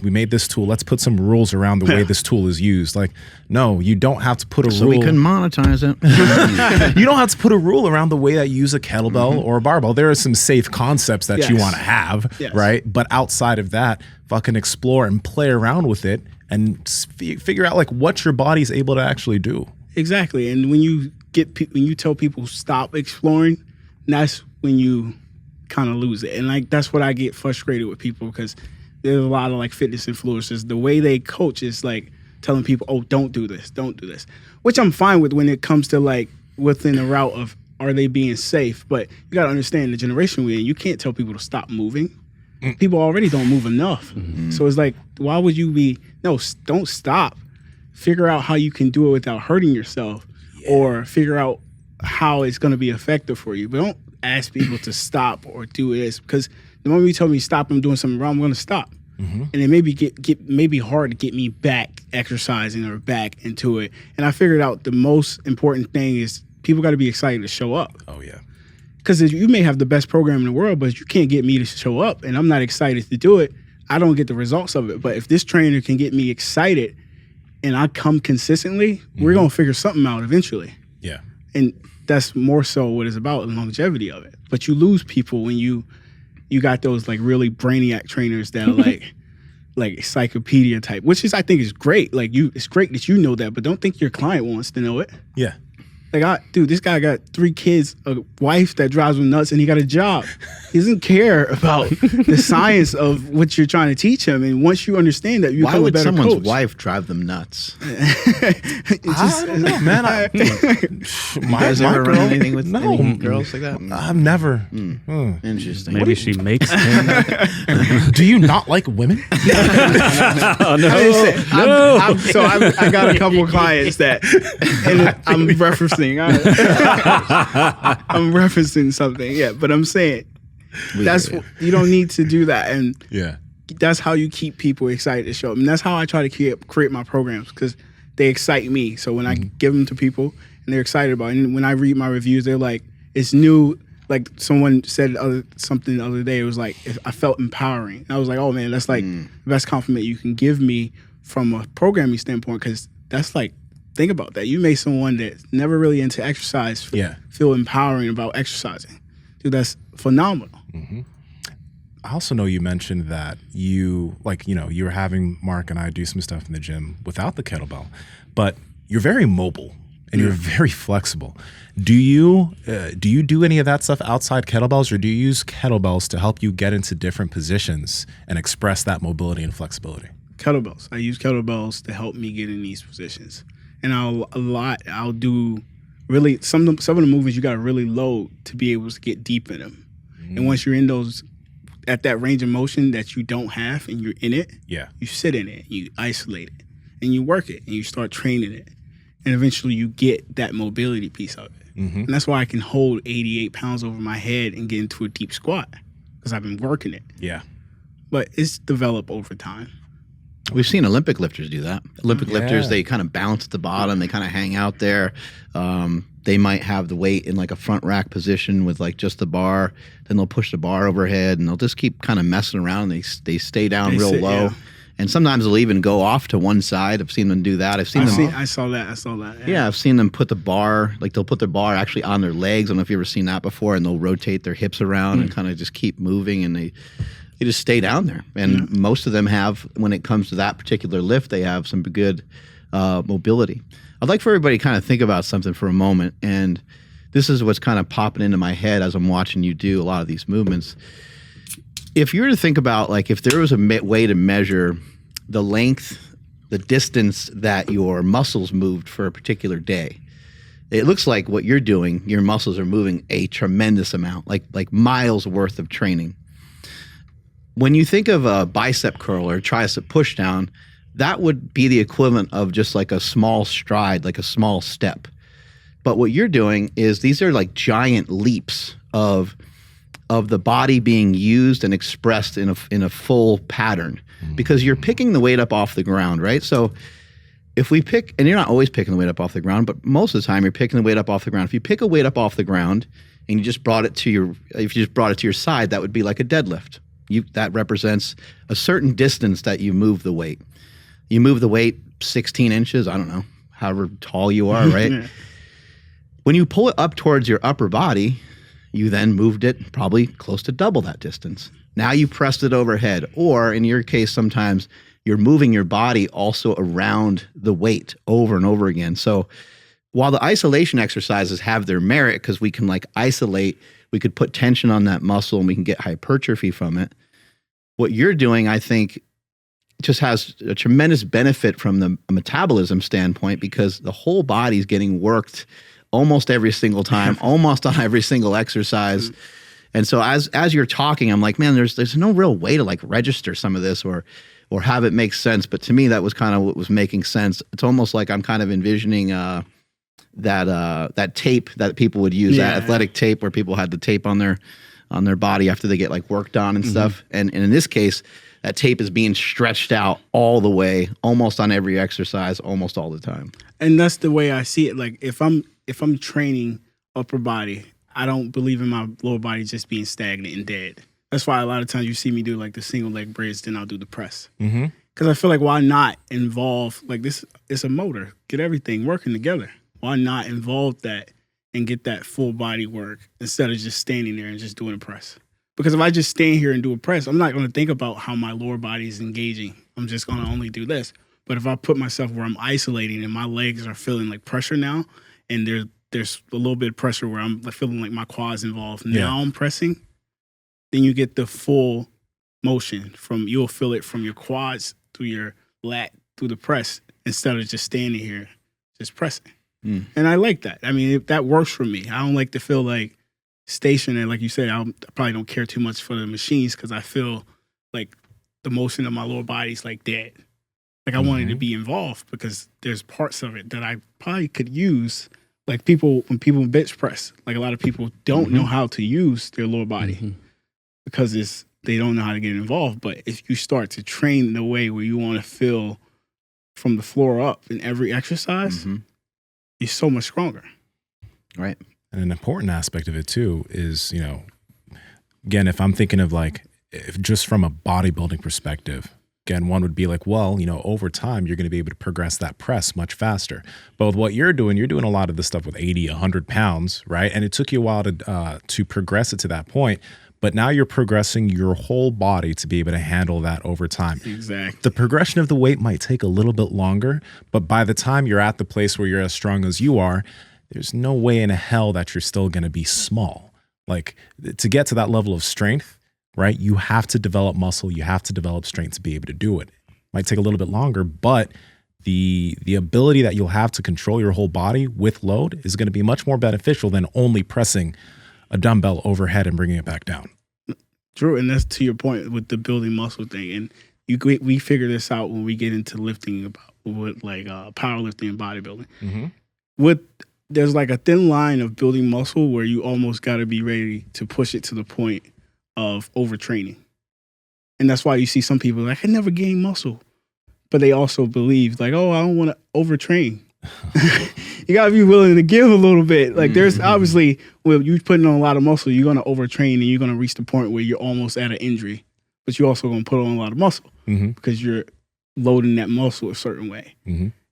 we made this tool. Let's put some rules around the way this tool is used. Like, no, you don't have to put a rule. So we couldn't monetize it. You don't have to put a rule around the way that you use a kettlebell or a barbell. There are some safe concepts that you want to have, right? But outside of that, fucking explore and play around with it and figure out like what your body's able to actually do. Exactly. And when you tell people stop exploring, that's when you kind of lose it. And like that's what I get frustrated with people, because there's a lot of like fitness influencers. The way they coach is like telling people, oh, don't do this, which I'm fine with when it comes to like within the route of are they being safe. But you got to understand the generation we're in. You can't tell people to stop moving. People already don't move enough. So it's like, why would you don't stop. Figure out how you can do it without hurting yourself, or figure out how it's going to be effective for you. But don't ask people to stop or do this, because the moment you tell me stop, I'm doing something wrong, I'm going to stop. And it may be hard to get me back exercising or back into it. And I figured out the most important thing is people got to be excited to show up. Oh, yeah. Because you may have the best program in the world, but you can't get me to show up, and I'm not excited to do it, I don't get the results of it. But if this trainer can get me excited and I come consistently, we're gonna figure something out eventually. Yeah. And that's more so what it's about, the longevity of it. But you lose people when you got those like really brainiac trainers that are like encyclopedia type, which is I think is great. Like it's great that you know that, but don't think your client wants to know it. Yeah. Like, dude, this guy got 3 kids, a wife that drives him nuts, and he got a job. He doesn't care about the science of what you're trying to teach him. And once you understand that, you become a better coach. Why would someone's wife drive them nuts? I don't know, man. You guys ever run anything with any girls like that? I've never. Interesting. Maybe she makes him. Do you not like women? I got a couple of clients that, and I'm referencing. I'm referencing something, yeah. But I'm saying you don't need to do that, and that's how you keep people excited to show up. And that's how I try to create my programs, because they excite me. So when I give them to people and they're excited about it, and when I read my reviews, they're like, it's new. Like someone said something the other day, it was like, I felt empowering. And I was like, oh man, that's like the best compliment you can give me from a programming standpoint, because that's like, think about that. You made someone that's never really into exercise feel empowering about exercising. Dude, that's phenomenal. I also know you mentioned that you were having Mark and I do some stuff in the gym without the kettlebell, but you're very mobile and you're very flexible. Do you do any of that stuff outside kettlebells, or do you use kettlebells to help you get into different positions and express that mobility and flexibility? Kettlebells. I use kettlebells to help me get in these positions. And I'll do really some of the movements you got to really load to be able to get deep in them. And once you're in those, at that range of motion that you don't have and you're in it, you sit in it, you isolate it, and you work it, and you start training it. And eventually you get that mobility piece of it. And that's why I can hold 88 pounds over my head and get into a deep squat, because I've been working it. Yeah. But it's developed over time. We've seen Olympic lifters do that. Olympic lifters, they kind of bounce at the bottom. They kind of hang out there. They might have the weight in like a front rack position with like just the bar. Then they'll push the bar overhead, and they'll just keep kind of messing around. They stay down real low. Yeah. And sometimes they'll even go off to one side. I've seen them do that. I saw that. Yeah, I've seen them put the bar, like they'll put their bar actually on their legs. I don't know if you've ever seen that before. And they'll rotate their hips around and kind of just keep moving, and they just stay down there. And most of them have, when it comes to that particular lift, they have some good mobility. I'd like for everybody to kind of think about something for a moment. And this is what's kind of popping into my head as I'm watching you do a lot of these movements. If you were to think about, like, if there was a way to measure the length, the distance that your muscles moved for a particular day, it looks like what you're doing, your muscles are moving a tremendous amount, like miles worth of training. When you think of a bicep curl or tricep push down, that would be the equivalent of just like a small stride, like a small step. But what you're doing is these are like giant leaps of the body being used and expressed in a full pattern, because you're picking the weight up off the ground, right? So if we pick, and you're not always picking the weight up off the ground, but most of the time you're picking the weight up off the ground. If you pick a weight up off the ground and you just brought it to your side, that would be like a deadlift. That represents a certain distance that you move the weight. You move the weight 16 inches, I don't know, however tall you are, right? When you pull it up towards your upper body, you then moved it probably close to double that distance. Now you pressed it overhead, or in your case, sometimes you're moving your body also around the weight over and over again. So while the isolation exercises have their merit, because we can like isolate, we could put tension on that muscle and we can get hypertrophy from it. What you're doing, I think, just has a tremendous benefit from the metabolism standpoint, because the whole body's getting worked almost every single time, almost on every single exercise. And so as you're talking, I'm like, man, there's no real way to like register some of this or have it make sense. But to me, that was kind of what was making sense. It's almost like I'm kind of envisioning that tape that people would use, that athletic tape where people had the tape on their body after they get like worked on and stuff. And in this case, that tape is being stretched out all the way, almost on every exercise, almost all the time. And that's the way I see it. Like if I'm training upper body, I don't believe in my lower body just being stagnant and dead. That's why a lot of times you see me do like the single leg bridge, then I'll do the press. Because I feel like why not involve, like this, it's a motor, get everything working together. Why not involve that and get that full body work instead of just standing there and just doing a press? Because if I just stand here and do a press, I'm not going to think about how my lower body is engaging. I'm just going to only do this. But if I put myself where I'm isolating and my legs are feeling like pressure now, and there's a little bit of pressure where I'm feeling like my quads involved. Now I'm pressing, then you get the full motion you'll feel it from your quads through your lat through the press instead of just standing here just pressing. And I like that. I mean, that works for me. I don't like to feel like stationary. Like you said, I probably don't care too much for the machines because I feel like the motion of my lower body's like dead. Like I wanted to be involved because there's parts of it that I probably could use. Like when people bench press, like a lot of people don't know how to use their lower body because they don't know how to get involved. But if you start to train the way where you want to feel from the floor up in every exercise, you're so much stronger. Right. And an important aspect of it too is, again, if I'm thinking of if just from a bodybuilding perspective, again, one would be like, well, over time, you're going to be able to progress that press much faster. But with what you're doing a lot of this stuff with 80, 100 pounds, right? And it took you a while to progress it to that point. But now you're progressing your whole body to be able to handle that over time. Exactly. The progression of the weight might take a little bit longer, but by the time you're at the place where you're as strong as you are, there's no way in hell that you're still going to be small. Like to get to that level of strength, right? You have to develop muscle. You have to develop strength to be able to do it. Might take a little bit longer, but the ability that you'll have to control your whole body with load is going to be much more beneficial than only pressing a dumbbell overhead and bringing it back down. True, and that's to your point with the building muscle thing. And we figure this out when we get into lifting with powerlifting and bodybuilding. There's like a thin line of building muscle where you almost got to be ready to push it to the point of overtraining. And that's why you see some people like, I never gain muscle. But they also believe like, oh, I don't want to overtrain. You got to be willing to give a little bit. Like there's obviously, when you're putting on a lot of muscle, you're going to overtrain and you're going to reach the point where you're almost at an injury. But you're also going to put on a lot of muscle because you're loading that muscle a certain way.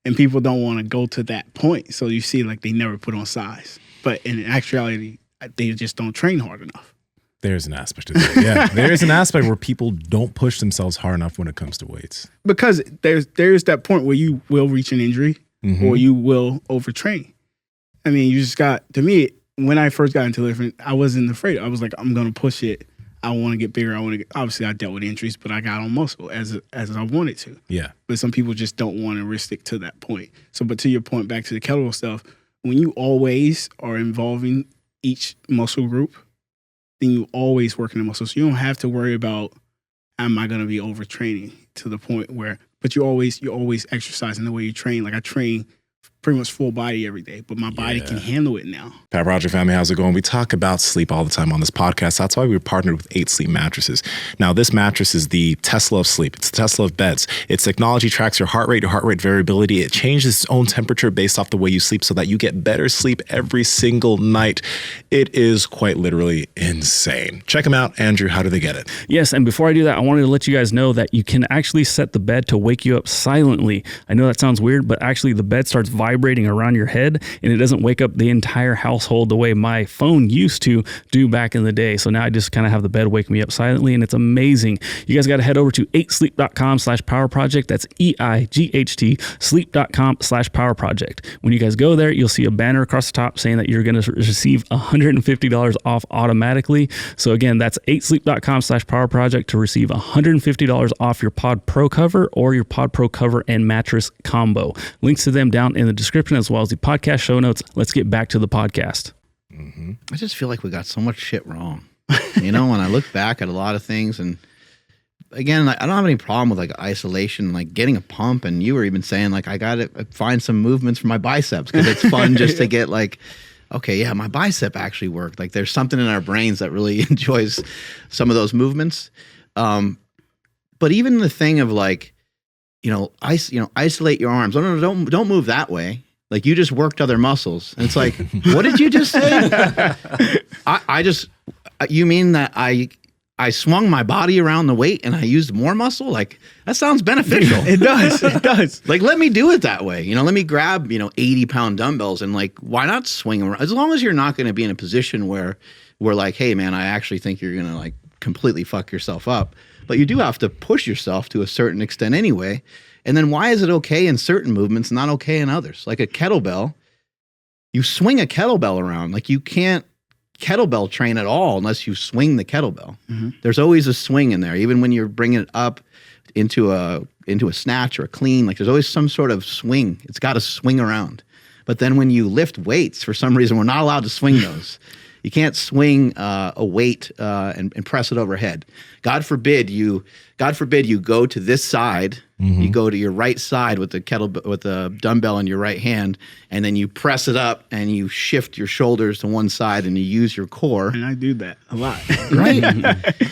And people don't want to go to that point. So you see like they never put on size. But in actuality, they just don't train hard enough. There's an aspect of that. Yeah, there's an aspect where people don't push themselves hard enough when it comes to weights. Because there's that point where you will reach an injury or you will overtrain. I mean, you just got, to me, when I first got into lifting, I wasn't afraid. I was like, I'm going to push it. I want to get bigger. Obviously, I dealt with injuries, but I got on muscle as I wanted to. Yeah. But some people just don't want to risk it to that point. So, but to your point, back to the kettlebell stuff, when you always are involving each muscle group, then you always working the muscle. So you don't have to worry about, am I going to be overtraining to the point where, but you're always exercising the way you train. Like I train pretty much full body every day, but my body can handle it now. Pat Project family, how's it going? We talk about sleep all the time on this podcast. That's why we partnered with 8 Sleep mattresses. Now, this mattress is the Tesla of sleep. It's the Tesla of beds. Its technology tracks your heart rate variability. It changes its own temperature based off the way you sleep so that you get better sleep every single night. It is quite literally insane. Check them out. Andrew, how do they get it? Yes, and before I do that, I wanted to let you guys know that you can actually set the bed to wake you up silently. I know that sounds weird, but actually the bed starts vibrating around your head and it doesn't wake up the entire household the way my phone used to do back in the day. So now I just kind of have the bed wake me up silently and it's amazing. You guys got to head over to 8sleep.com/power project. That's EIGHT sleep.com/power project. When you guys go there, you'll see a banner across the top saying that you're going to receive $150 off automatically. So again, that's 8sleep.com/power project to receive $150 off your Pod Pro cover or your Pod Pro cover and mattress combo. Links to them down in the description as well as the podcast show notes. Let's get back to the podcast. I just feel like we got so much shit wrong. When I look back at a lot of things, and again, I don't have any problem with like isolation, like getting a pump. And you were even saying like, I got to find some movements for my biceps because it's fun just to get like, okay, yeah, my bicep actually worked. Like there's something in our brains that really enjoys some of those movements. But even the thing of like, isolate your arms. No, don't move that way. Like you just worked other muscles. And it's like, what did you just say? You mean that I I swung my body around the weight and I used more muscle. Like, that sounds beneficial. It does. It does. Like, let me do it that way. You know, let me grab, 80-pound dumbbells and like, why not swing around? As long as you're not going to be in a position where we're like, hey man, I actually think you're going to like completely fuck yourself up. But you do have to push yourself to a certain extent anyway. And then why is it okay in certain movements, not okay in others? Like a kettlebell, you swing a kettlebell around. Like, you can't kettlebell train at all unless you swing the kettlebell. Mm-hmm. There's always a swing in there, even when you're bringing it up into a snatch or a clean. Like, there's always some sort of swing. It's got to swing around. But then when you lift weights, for some reason, we're not allowed to swing those. You can't swing a weight and press it overhead. God forbid you go to this side. Mm-hmm. You go to your right side with the dumbbell in your right hand, and then you press it up and you shift your shoulders to one side and you use your core. And I do that a lot. Right.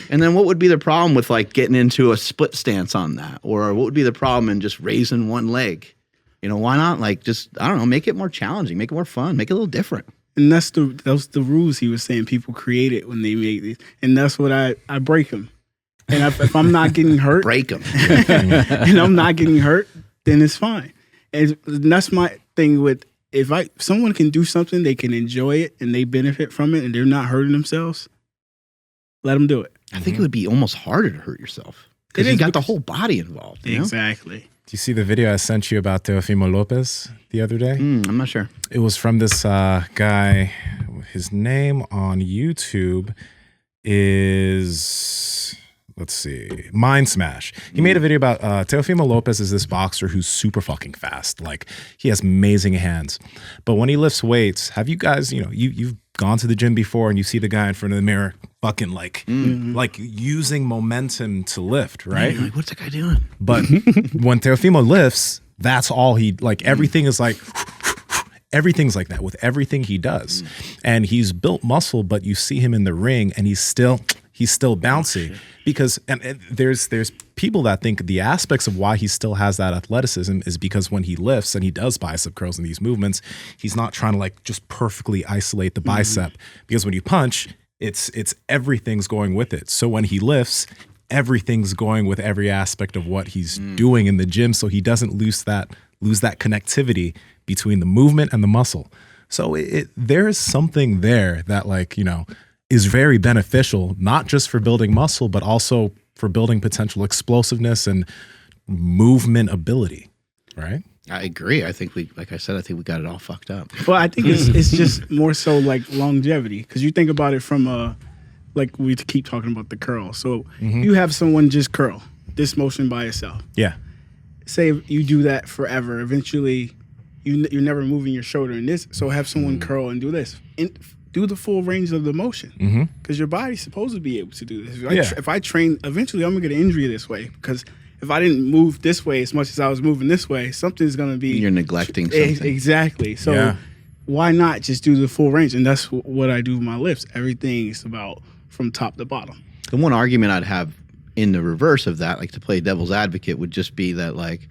And then what would be the problem with like getting into a split stance on that? Or what would be the problem in just raising one leg? Why not like just, I don't know, make it more challenging, make it more fun, make it a little different. And that's the rules he was saying people created when they made these. And that's what I break them. And if I'm not getting hurt, break them. And I'm not getting hurt, then it's fine. And that's my thing with, if someone can do something, they can enjoy it and they benefit from it and they're not hurting themselves, let them do it. I think it would be almost harder to hurt yourself because you got the whole body involved. Exactly. Do you see the video I sent you about Teofimo Lopez the other day? I'm not sure. It was from this guy. His name on YouTube is, let's see, Mind Smash. He made a video about Teofimo Lopez is this boxer who's super fucking fast. Like, he has amazing hands. But when he lifts weights, have you guys, you've gone to the gym before and you see the guy in front of the mirror fucking like using momentum to lift, right? Like, what's that guy doing? But when Teofimo lifts, that's all everything is like, everything's like that with everything he does. And he's built muscle, but you see him in the ring and he's still bouncy because and there's people that think the aspects of why he still has that athleticism is because when he lifts and he does bicep curls in these movements, he's not trying to like just perfectly isolate the bicep because when you punch, it's everything's going with it. So when he lifts, everything's going with every aspect of what he's doing in the gym, so he doesn't lose that connectivity between the movement and the muscle. So there is something there that is very beneficial, not just for building muscle, but also for building potential explosiveness and movement ability, right? I agree. I think we got it all fucked up. Well, I think it's just more so like longevity, because you think about it from like we keep talking about the curl. So you have someone just curl this motion by itself. Yeah. Say if you do that forever, eventually you're never moving your shoulder in this. So have someone curl and do this. Do the full range of the motion, because your body's supposed to be able to do this. If I train, eventually I'm gonna get an injury this way, because if I didn't move this way as much as I was moving this way, something's gonna be. You're neglecting something. Exactly. So why not just do the full range? And that's what I do with my lifts. Everything is about from top to bottom. The one argument I'd have in the reverse of that, like to play devil's advocate, would just be that like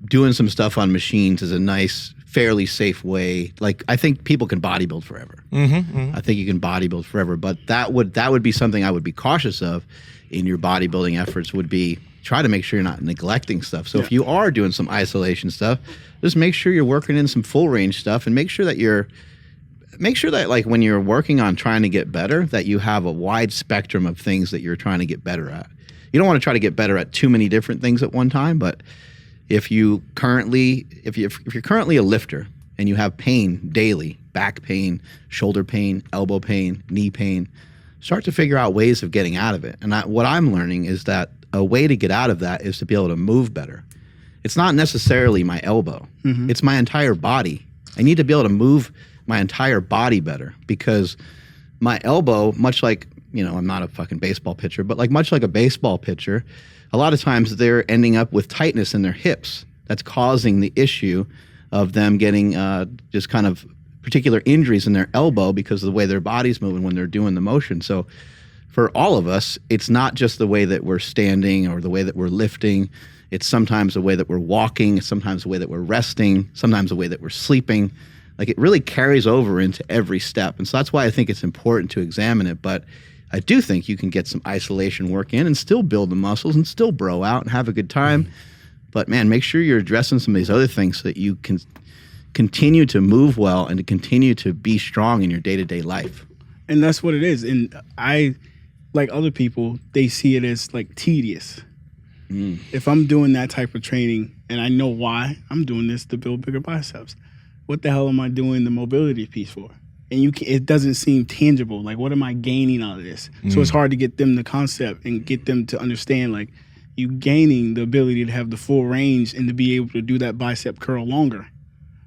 doing some stuff on machines is a nice, fairly safe way. Like, I think people can bodybuild forever. I think you can bodybuild forever, but that would be something I would be cautious of in your bodybuilding efforts, would be try to make sure you're not neglecting stuff. So if you are doing some isolation stuff, just make sure you're working in some full range stuff, and make sure that like when you're working on trying to get better, that you have a wide spectrum of things that you're trying to get better at. You don't want to try to get better at too many different things at one time, but if you're currently a lifter and you have pain daily, back pain, shoulder pain, elbow pain, knee pain, start to figure out ways of getting out of it. And what I'm learning is that a way to get out of that is to be able to move better. It's not necessarily my elbow. It's my entire body. I need to be able to move my entire body better, because my elbow, much like, I'm not a fucking baseball pitcher, but like much like a baseball pitcher, a lot of times they're ending up with tightness in their hips. That's causing the issue of them getting just kind of particular injuries in their elbow because of the way their body's moving when they're doing the motion. So for all of us, it's not just the way that we're standing or the way that we're lifting. It's sometimes the way that we're walking, it's sometimes the way that we're resting, sometimes the way that we're sleeping. Like, it really carries over into every step. And so that's why I think it's important to examine it. But I do think you can get some isolation work in and still build the muscles and still bro out and have a good time. But man, make sure you're addressing some of these other things so that you can continue to move well and to continue to be strong in your day-to-day life. And that's what it is. And I, like other people, they see it as like tedious. If I'm doing that type of training and I know why I'm doing this to build bigger biceps, what the hell am I doing the mobility piece for? And it doesn't seem tangible. Like, what am I gaining out of this? So it's hard to get them the concept and get them to understand, like, you gaining the ability to have the full range and to be able to do that bicep curl longer.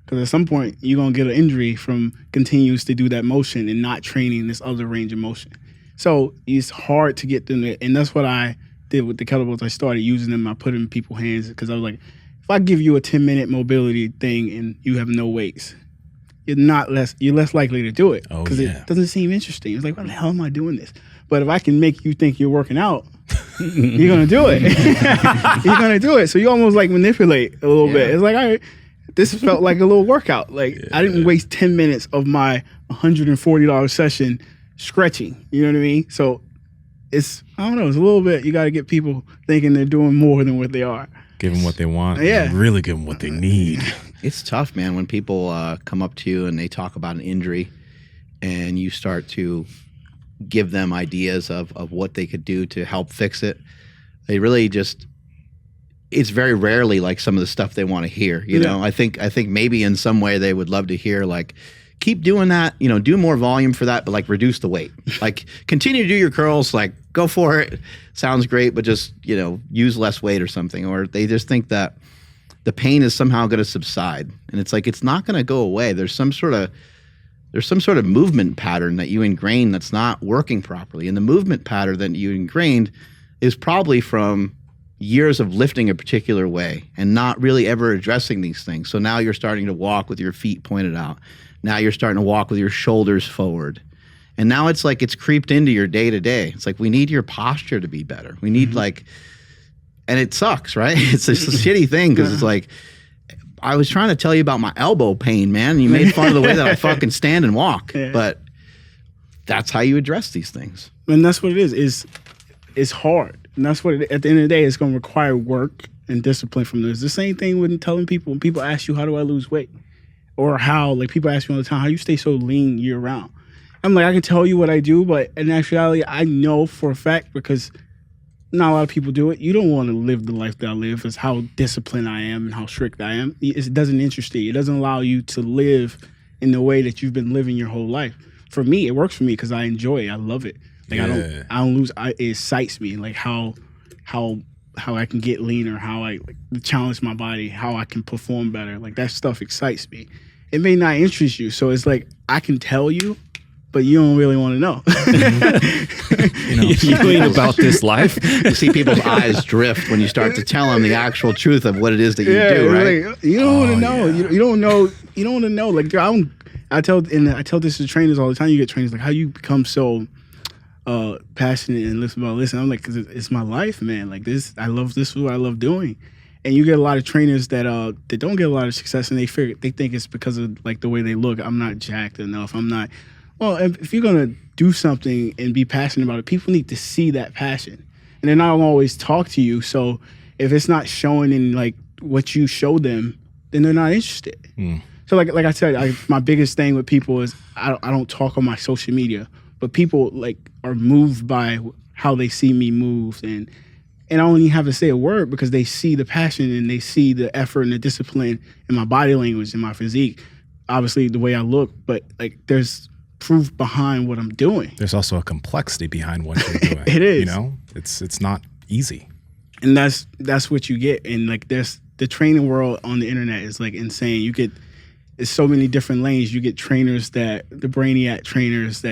Because at some point, you're going to get an injury from continues to do that motion and not training this other range of motion. So it's hard to get them there. And that's what I did with the kettlebells. I started using them. I put them in people's hands because I was like, if I give you a 10-minute mobility thing and you have no weights, you're less likely to do it because it doesn't seem interesting. It's like, why the hell am I doing this? But if I can make you think you're working out, you're going to do it. You're going to do it. So you almost like manipulate a little bit. It's like, all right, this felt like a little workout. Like I didn't waste 10 minutes of my $140 session stretching. You know what I mean? So it's a little bit, you got to get people thinking they're doing more than what they are. Give them what they want. Yeah. And really give them what they need. It's tough, man, when people come up to you and they talk about an injury and you start to give them ideas of what they could do to help fix it. They really just, it's very rarely like some of the stuff they want to hear. You know, I think maybe in some way they would love to hear like, keep doing that, you know, do more volume for that, but like reduce the weight. Like continue to do your curls, like go for it. Sounds great, but just, you know, use less weight or something. Or they just think that the pain is somehow going to subside. And it's like, it's not going to go away. There's some sort of movement pattern that you ingrain that's not working properly. And the movement pattern that you ingrained is probably from years of lifting a particular way and not really ever addressing these things. So now you're starting to walk with your feet pointed out. Now you're starting to walk with your shoulders forward. And now it's like it's creeped into your day-to-day. It's like we need your posture to be better. We need like, and it sucks, right? It's just a shitty thing because it's like, I was trying to tell you about my elbow pain, man. And you made fun of the way that I fucking stand and walk. Yeah. But that's how you address these things. And that's what it is. It's hard. And that's what, at the end of the day, it's going to require work and discipline from this. The same thing with telling people, when people ask you, how do I lose weight? Or how, like people ask me all the time, how you stay so lean year round? I'm like, I can tell you what I do, but in actuality, I know for a fact because not a lot of people do it. You don't want to live the life that I live. It's how disciplined I am and how strict I am. It doesn't interest you. It doesn't allow you to live in the way that you've been living your whole life. For me, it works for me because I enjoy it. I love it. Like I don't lose. It excites me. Like how I can get leaner, how I challenge my body, how I can perform better. Like that stuff excites me. It may not interest you, so it's like I can tell you, but you don't really want to know. You ain't about this life. You see people's eyes drift when you start to tell them the actual truth of what it is that you do, right? Like, you don't want to know. Yeah. You don't know. You don't want to know. Like I tell this to trainers all the time. You get trainers like, how you become so passionate and listen about listen. I'm like, because it's my life, man. Like this, I love this. Is what I love doing. And you get a lot of trainers that don't get a lot of success, and they think it's because of like the way they look. I'm not jacked enough. I'm not. Well, if you're gonna do something and be passionate about it, people need to see that passion, and they're not gonna always talk to you. So if it's not showing in like what you show them, then they're not interested. So like I said, my biggest thing with people is I don't talk on my social media, but people like are moved by how they see me move, and I don't even have to say a word because they see the passion and they see the effort and the discipline in my body language and my physique. Obviously, the way I look, but like there's proof behind what I'm doing. There's also a complexity behind what you're doing. It is. You know, it's not easy. And that's what you get. And like there's the training world on the internet is like insane. It's so many different lanes. You get trainers the brainiac trainers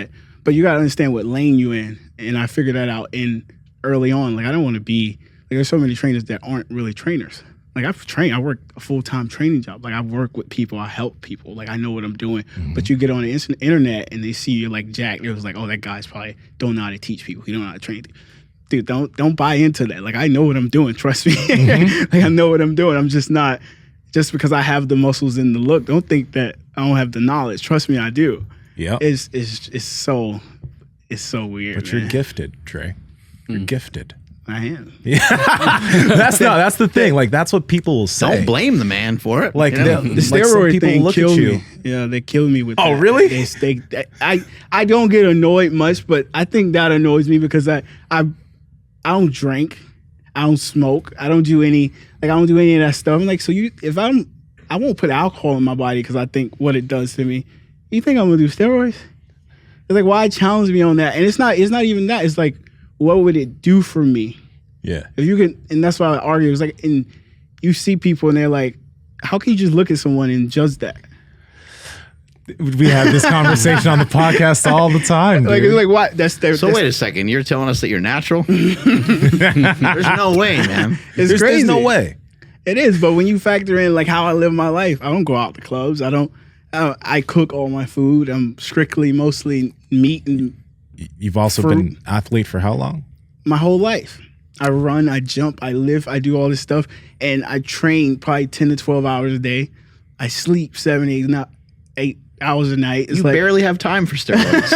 but you got to understand what lane you in. And I figured that out early on. Like I don't want to be, like there's so many trainers that aren't really trainers. Like I work a full-time training job. Like I work with people, I help people. Like I know what I'm doing. But you get on the internet and they see you like Jack. It was like, oh, that guy's probably don't know how to teach people. He don't know how to train. Dude, don't buy into that. Like I know what I'm doing. Trust me. Like I know what I'm doing. I'm just not, just because I have the muscles and the look, don't think that I don't have the knowledge. Trust me, I do. Yeah. It's so, it's so weird. But you're gifted, Dre. You're gifted. I am. Yeah. That's the thing. Like, that's what people will say. Don't blame the man for it. Like, you know? The steroid thing killed me. Yeah, they killed me with that. Oh, really? I don't get annoyed much, but I think that annoys me because I don't drink, I don't smoke, I don't do any of that stuff. I'm like, so I won't put alcohol in my body because I think what it does to me. You think I'm gonna do steroids? It's like, why challenge me on that? And it's not even that. It's like, what would it do for me? Yeah. If you can, and that's why I argue. It's like, and you see people and they're like, how can you just look at someone and judge that? We have this conversation on the podcast all the time, dude. Like, it's like, what? So wait a second. You're telling us that you're natural? There's no way, man. It's crazy. There's no way. It is, but when you factor in like how I live my life, I don't go out to clubs. I cook all my food. I'm mostly meat and You've also fruit. been athlete for how long? My whole life. I run, I jump, I lift, I do all this stuff, and I train probably 10 to 12 hours a day. I sleep 8 hours a night. It's You like, barely have time for steroids.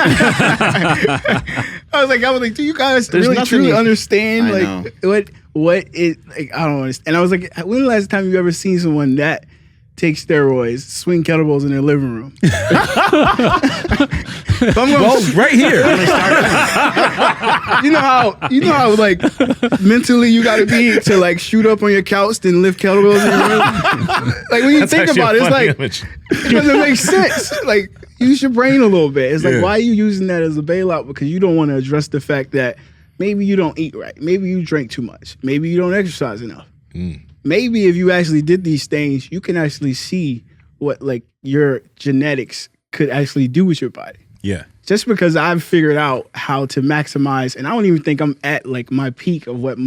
I was like, do you guys There's really nothing truly you- understand I like what it like? I don't understand. And I was like, when the last time you ever seen someone that takes steroids, swing kettlebells in their living room? Right here. you know how like mentally you got to be to like shoot up on your couch and lift kettlebells in your room. Like when you That's think actually about a it, it's funny like image. it doesn't make sense. Like use your brain a little bit. It's like, Yeah. why are you using that as a bailout? Because you don't want to address the fact that maybe you don't eat right, maybe you drink too much, maybe you don't exercise enough. Maybe if you actually did these things, you can actually see what like your genetics could actually do with your body. Yeah. Just because I've figured out how to maximize, and I don't even think I'm at like my peak of what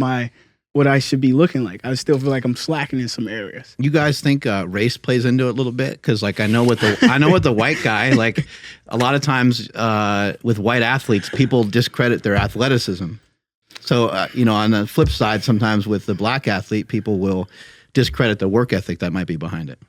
I should be looking like. I still feel like I'm slacking in some areas. You guys think race plays into it a little bit? Because like I know with the white guy, like a lot of times with white athletes, people discredit their athleticism. So on the flip side, sometimes with the black athlete, people will discredit the work ethic that might be behind it.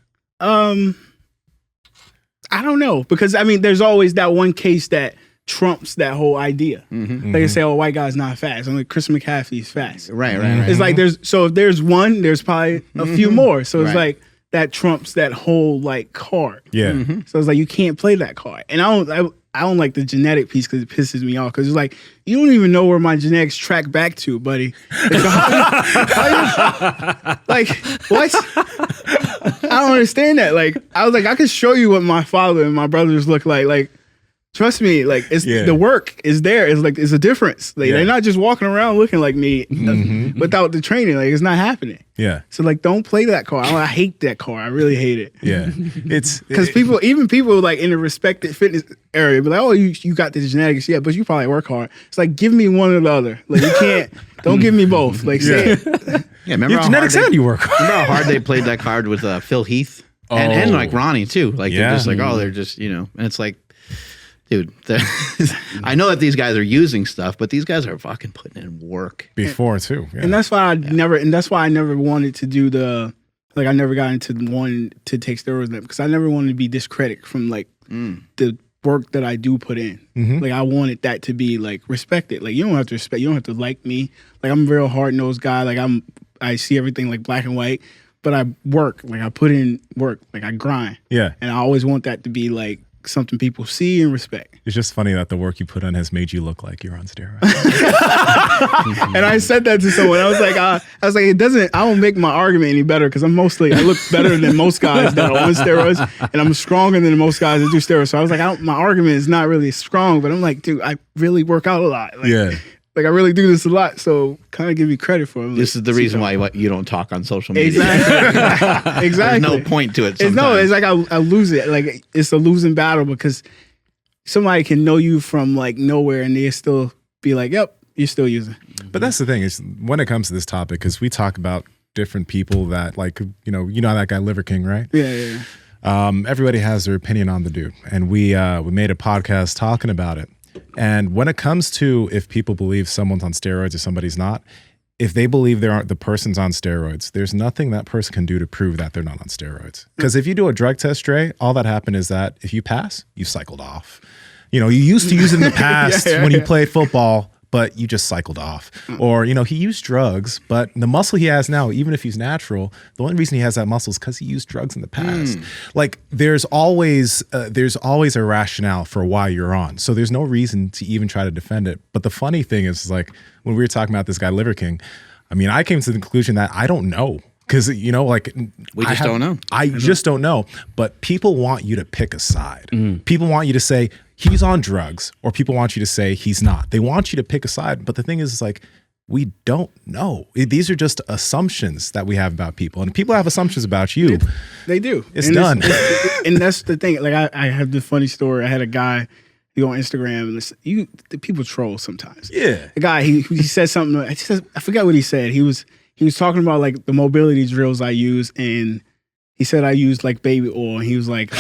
I don't know, because I mean, there's always that one case that trumps that whole idea. They say, "Oh, white guy's not fast." I'm like, Chris McCaffrey's fast. Right. It's like if there's one, there's probably a few more. So it's Right. like that trumps that whole like card. Yeah. So it's like you can't play that card. And I don't like the genetic piece because it pisses me off. Because it's like you don't even know where my genetics track back to, buddy. Like what? I don't understand that. Like I was like, I could show you what my father and my brothers look like. Like trust me, like it's the work is there. It's like it's a difference. Like they're not just walking around looking like me without the training. Like it's not happening. Yeah. So like, don't play that card. I hate that card. I really hate it. Yeah. It's Because people like in the respected fitness area, be like, oh, you got the genetics, yeah, but you probably work hard. It's like, give me one or the other. Like you can't. Don't give me both. Like say it. Yeah, remember your how genetics hard and you work. remember how hard they played that card with Phil Heath and like Ronnie too. Like they're just like, oh, they're just and it's like, dude, I know that these guys are using stuff, but these guys are fucking putting in work Before too. Yeah. And that's why I never wanted to do I never got into wanting to take steroids because I never wanted to be discredited from like the work that I do put in. Like I wanted that to be like respected. Like you don't have to respect, you don't have to like me. Like I'm a real hard-nosed guy. Like I see everything like black and white, but I work. Like I put in work. Like I grind. Yeah. And I always want that to be like something people see and respect. It's just funny that the work you put on has made you look like you're on steroids. And I said that to someone. I was like, it doesn't. I don't make my argument any better because I look better than most guys that are on steroids, and I'm stronger than most guys that do steroids. So I was like, my argument is not really strong, but I'm like, dude, I really work out a lot. Like, Yeah. Like I really do this a lot, so kind of give me credit for it. This is the reason why you don't talk on social media. Exactly. Exactly. There's no point to it. It's Sometimes. like I lose it. Like it's a losing battle because somebody can know you from like nowhere and they still be like, "Yep, you're still using." But that's the thing is when it comes to this topic, because we talk about different people that like, you know that guy Liver King, right? Yeah. Everybody has their opinion on the dude. And we made a podcast talking about it. And when it comes to if people believe someone's on steroids or somebody's not, if they believe the person's on steroids, there's nothing that person can do to prove that they're not on steroids. Because if you do a drug test, Dre, all that happened is that if you pass, you cycled off. You used to use it in the past when you yeah. played football, but you just cycled off. Or, he used drugs, but the muscle he has now, even if he's natural, the only reason he has that muscle is because he used drugs in the past. Like there's always a rationale for why you're on. So there's no reason to even try to defend it. But the funny thing is like when we were talking about this guy, Liver King, I mean, I came to the conclusion that I don't know. Because, like... We just don't know. I just don't know. But people want you to pick a side. People want you to say, he's on drugs, or people want you to say he's not. They want you to pick a side. But the thing is, like, we don't know. These are just assumptions that we have about people. And people have assumptions about you. They do. It's done. And that's the thing. Like, I have this funny story. I had a guy... You go on Instagram, and the people troll sometimes. Yeah. The guy, he said something. I forgot what he said. He was talking about like the mobility drills I use, and he said I use like baby oil. And he was like,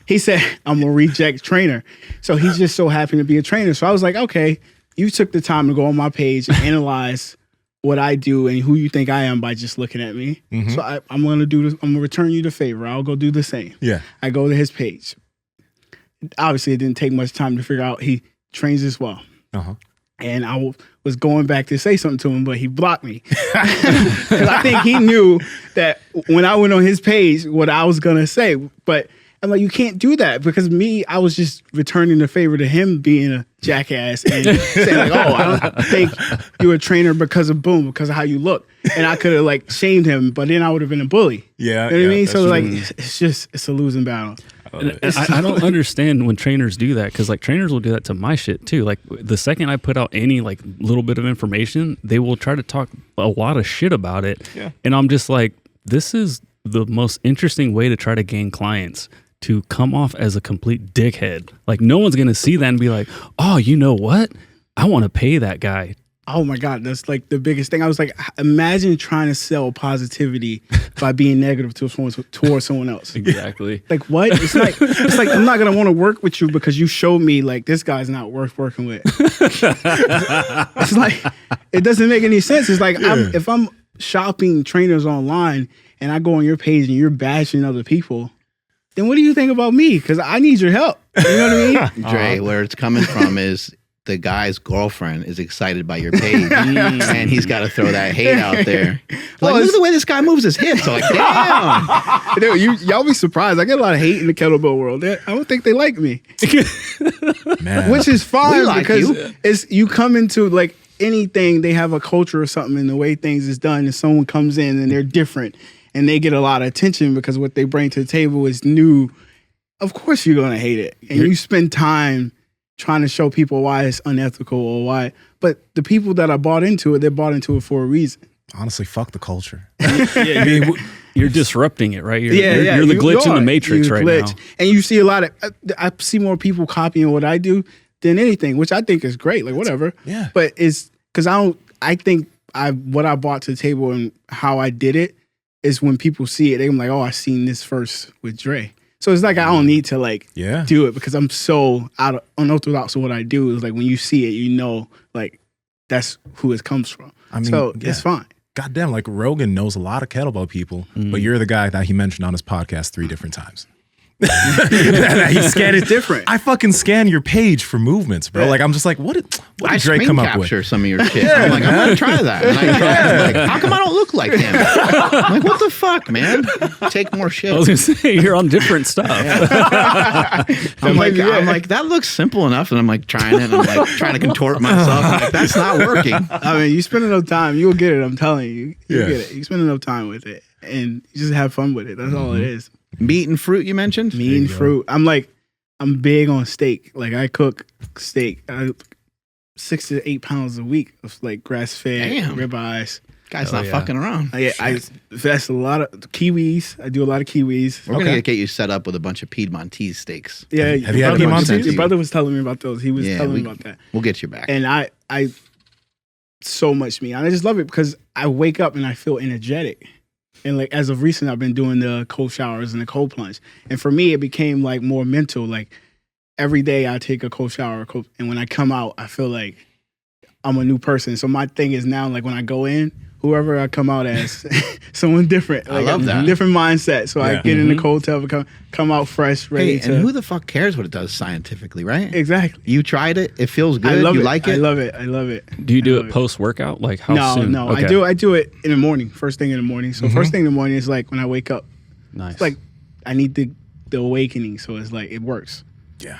he said I'm a reject trainer. So he's just so happy to be a trainer. So I was like, okay, you took the time to go on my page and analyze what I do and who you think I am by just looking at me. So I'm gonna do this. I'm gonna return you the favor. I'll go do the same. Yeah. I go to his page. Obviously, it didn't take much time to figure out he trains as well. And I was going back to say something to him, but he blocked me. Because I think he knew that when I went on his page, what I was going to say. But I'm like, you can't do that. Because I was just returning the favor to him being a jackass and saying like, oh, I don't think you're a trainer because of how you look. And I could have like shamed him, but then I would have been a bully. Yeah. You know what I mean? So like, true. it's a losing battle. I don't understand when trainers do that, because like trainers will do that to my shit too. Like the second I put out any like little bit of information, they will try to talk a lot of shit about it. Yeah. And I'm just like, this is the most interesting way to try to gain clients, to come off as a complete dickhead. Like no one's going to see that and be like, oh, you know what? I want to pay that guy. Oh my God, that's like the biggest thing. I was like, imagine trying to sell positivity by being negative towards someone else. Exactly. Like what? It's like I'm not gonna want to work with you because you showed me like this guy's not worth working with. It's like it doesn't make any sense. It's like if I'm shopping trainers online and I go on your page and you're bashing other people, then what do you think about me? Because I need your help. You know what I mean? Dre, where it's coming from is the guy's girlfriend is excited by your page and he's got to throw that hate out there. Like, look at the way this guy moves his hips. I'm like, damn. Dude, y'all be surprised. I get a lot of hate in the kettlebell world. I don't think they like me. Man. Which is fine like because you come into like anything, they have a culture or something in the way things is done, and someone comes in and they're different and they get a lot of attention because what they bring to the table is new. Of course you're going to hate it. And you spend time trying to show people why it's unethical or why. But the people that are bought into it, they're bought into it for a reason. Honestly, fuck the culture. You're disrupting it, right? You're the you glitch in are. the matrix You're right glitch. now. And you see a lot of, I see more people copying what I do than anything, which I think is great. Like whatever. Yeah. But it's because I think what I brought to the table and how I did it is when people see it, they're like, oh, I seen this first with Dre. So it's like I don't need to like do it because I'm so unorthodox of what I do. It's like when you see it, you know, like that's who it comes from. I mean, so it's fine. Goddamn, like Rogan knows a lot of kettlebell people, but you're the guy that he mentioned on his podcast 3 different times. He scanned it different. I fucking scan your page for movements, bro. Like I'm just like, what did Dre come up with? I some of your shit. I'm like, I'm gonna try that. And I try it. I'm like, how come I don't look like him? I'm like, what the fuck, man? Take more shit. I was gonna say you're on different stuff. I'm like, that looks simple enough, and I'm like trying it. And I'm like trying to contort myself. I'm like, that's not working. I mean, you spend enough time, you'll get it. I'm telling you, you'll get it. You spend enough time with it, and you just have fun with it. That's all it is. Meat and fruit, you mentioned? Meat and fruit. I'm big on steak. Like I cook steak. 6 to 8 pounds a week of like grass fed ribeyes. Guy's not fucking around. That's a lot of kiwis. I do a lot of kiwis. We're gonna get you set up with a bunch of Piedmontese steaks. Yeah, have you had Piedmontese? Your brother was telling me about those. He was telling me about that. We'll get you back. And I so much meat. I just love it because I wake up and I feel energetic. And like as of recent, I've been doing the cold showers and the cold plunge. And for me, it became like more mental. Like every day I take a cold shower, and when I come out, I feel like I'm a new person. So my thing is now, like when I go in, whoever I come out as, someone different. I love that. Different mindset. So I get in the cold tub and come out fresh, ready Hey, and who the fuck cares what it does scientifically, right? Exactly. You tried it. It feels good. I love you it. like it. I love it. I love it. Do you do it it post workout? Like how soon? No. Okay. I do it in the morning, first thing in the morning. So first thing in the morning is like when I wake up. Nice. It's like I need the awakening. So it's like it works. Yeah.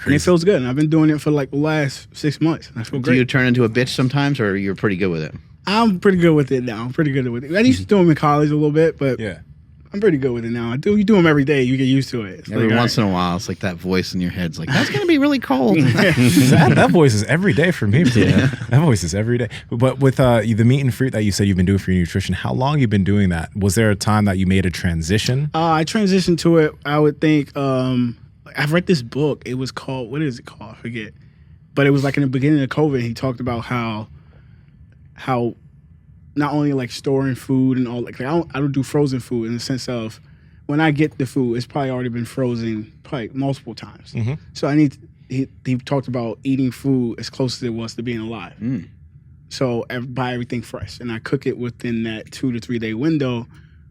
And it feels good. And I've been doing it for like the last 6 months. And I feel Do great. you turn into a bitch sometimes, or you're pretty good with it? I'm pretty good with it now. I'm pretty good with it. I used to do them in college a little bit, but Yeah. I'm pretty good with it now. You do them every day. You get used to it. It's Every like, once in a while, it's like that voice in your head's like, that's gonna be really cold. that voice is every day for me. Bro. That voice is every day. But with the meat and fruit that you said you've been doing for your nutrition, how long you been doing that? Was there a time that you made a transition? I transitioned to it. I would think. I've read this book. It was called. What is it called? I forget. But it was like in the beginning of COVID. He talked about how not only like storing food and all. Like I don't do frozen food in the sense of when I get the food, it's probably already been frozen probably multiple times. So I need. He talked about eating food as close as it was to being alive. So I buy everything fresh, and I cook it within that 2 to 3 day window,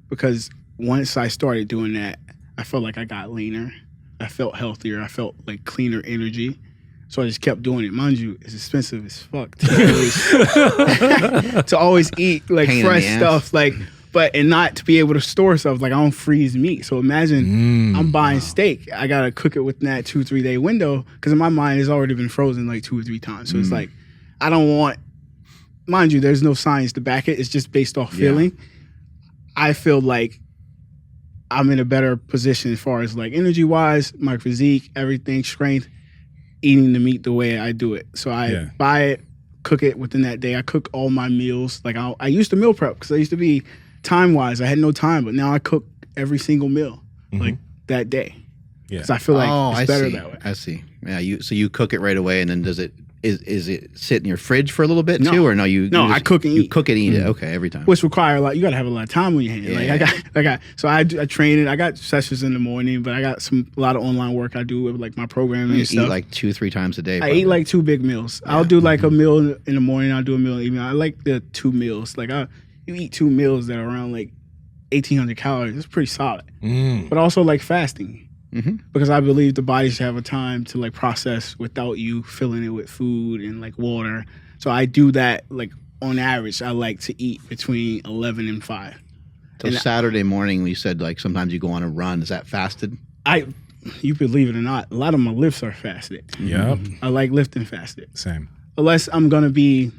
because once I started doing that, I felt like I got leaner. I felt healthier. I felt like cleaner energy. So I just kept doing it. Mind you, it's expensive as fuck to always eat like Pain in fresh the ass. stuff, like, and not to be able to store stuff. Like I don't freeze meat. So imagine I'm buying steak. I gotta cook it within that 2 3 day window, because in my mind it's already been frozen like 2 or 3 times. So it's like I don't want. Mind you, there's no science to back it. It's just based off feeling. I feel like I'm in a better position as far as like energy wise, my physique, everything, strength, eating the meat the way I do it. So I buy it, cook it within that day. I cook all my meals. Like I used to meal prep because I used to be time wise. I had no time, but now I cook every single meal like that day. Yeah. Because I feel like it's better that way. I see. Yeah. So you cook it right away, and then does it? Is it sit in your fridge for a little bit too, or no? I cook and eat. You cook and eat it. Okay, every time. Which require a lot. You got to have a lot of time on your hand. I train it. I got sessions in the morning, but I got a lot of online work I do with like my programming and stuff. Eat like 2-3 times a day. I eat like 2 big meals. I'll do like a meal in the morning. I'll do a meal in the evening. I like the 2 meals. Like you eat 2 meals that are around like 1,800 calories. It's pretty solid. But also like fasting. Because I believe the body should have a time to like process without you filling it with food and like water. So I do that like on average. I like to eat between 11 and 5. So Saturday morning, when you said like sometimes you go on a run, is that fasted? You believe it or not, a lot of my lifts are fasted. Yep. I like lifting fasted. Same. Unless I'm gonna be.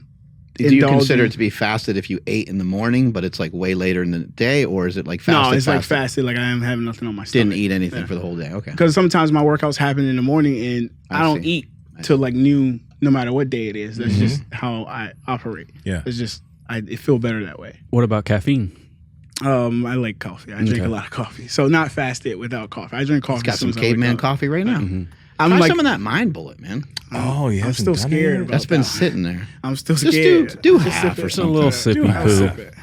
Do you consider it to be fasted if you ate in the morning, but it's like way later in the day, or is it like fasted? No, it's like fasted. Like I am having nothing on my stomach. Didn't eat anything for the whole day. Okay. Because sometimes my workouts happen in the morning, and I don't eat till like noon, no matter what day it is. That's just how I operate. Yeah. It's just it feel better that way. What about caffeine? I like coffee. I drink a lot of coffee. So not fasted without coffee. I drink coffee. It's got some caveman coffee right now. I'm Try some of that Mind Bullet, man. Oh, yeah. I'm still scared about That's been that. sitting there. I'm still Just scared. do Just half sip or it. something. A little sippy Sip poo. it.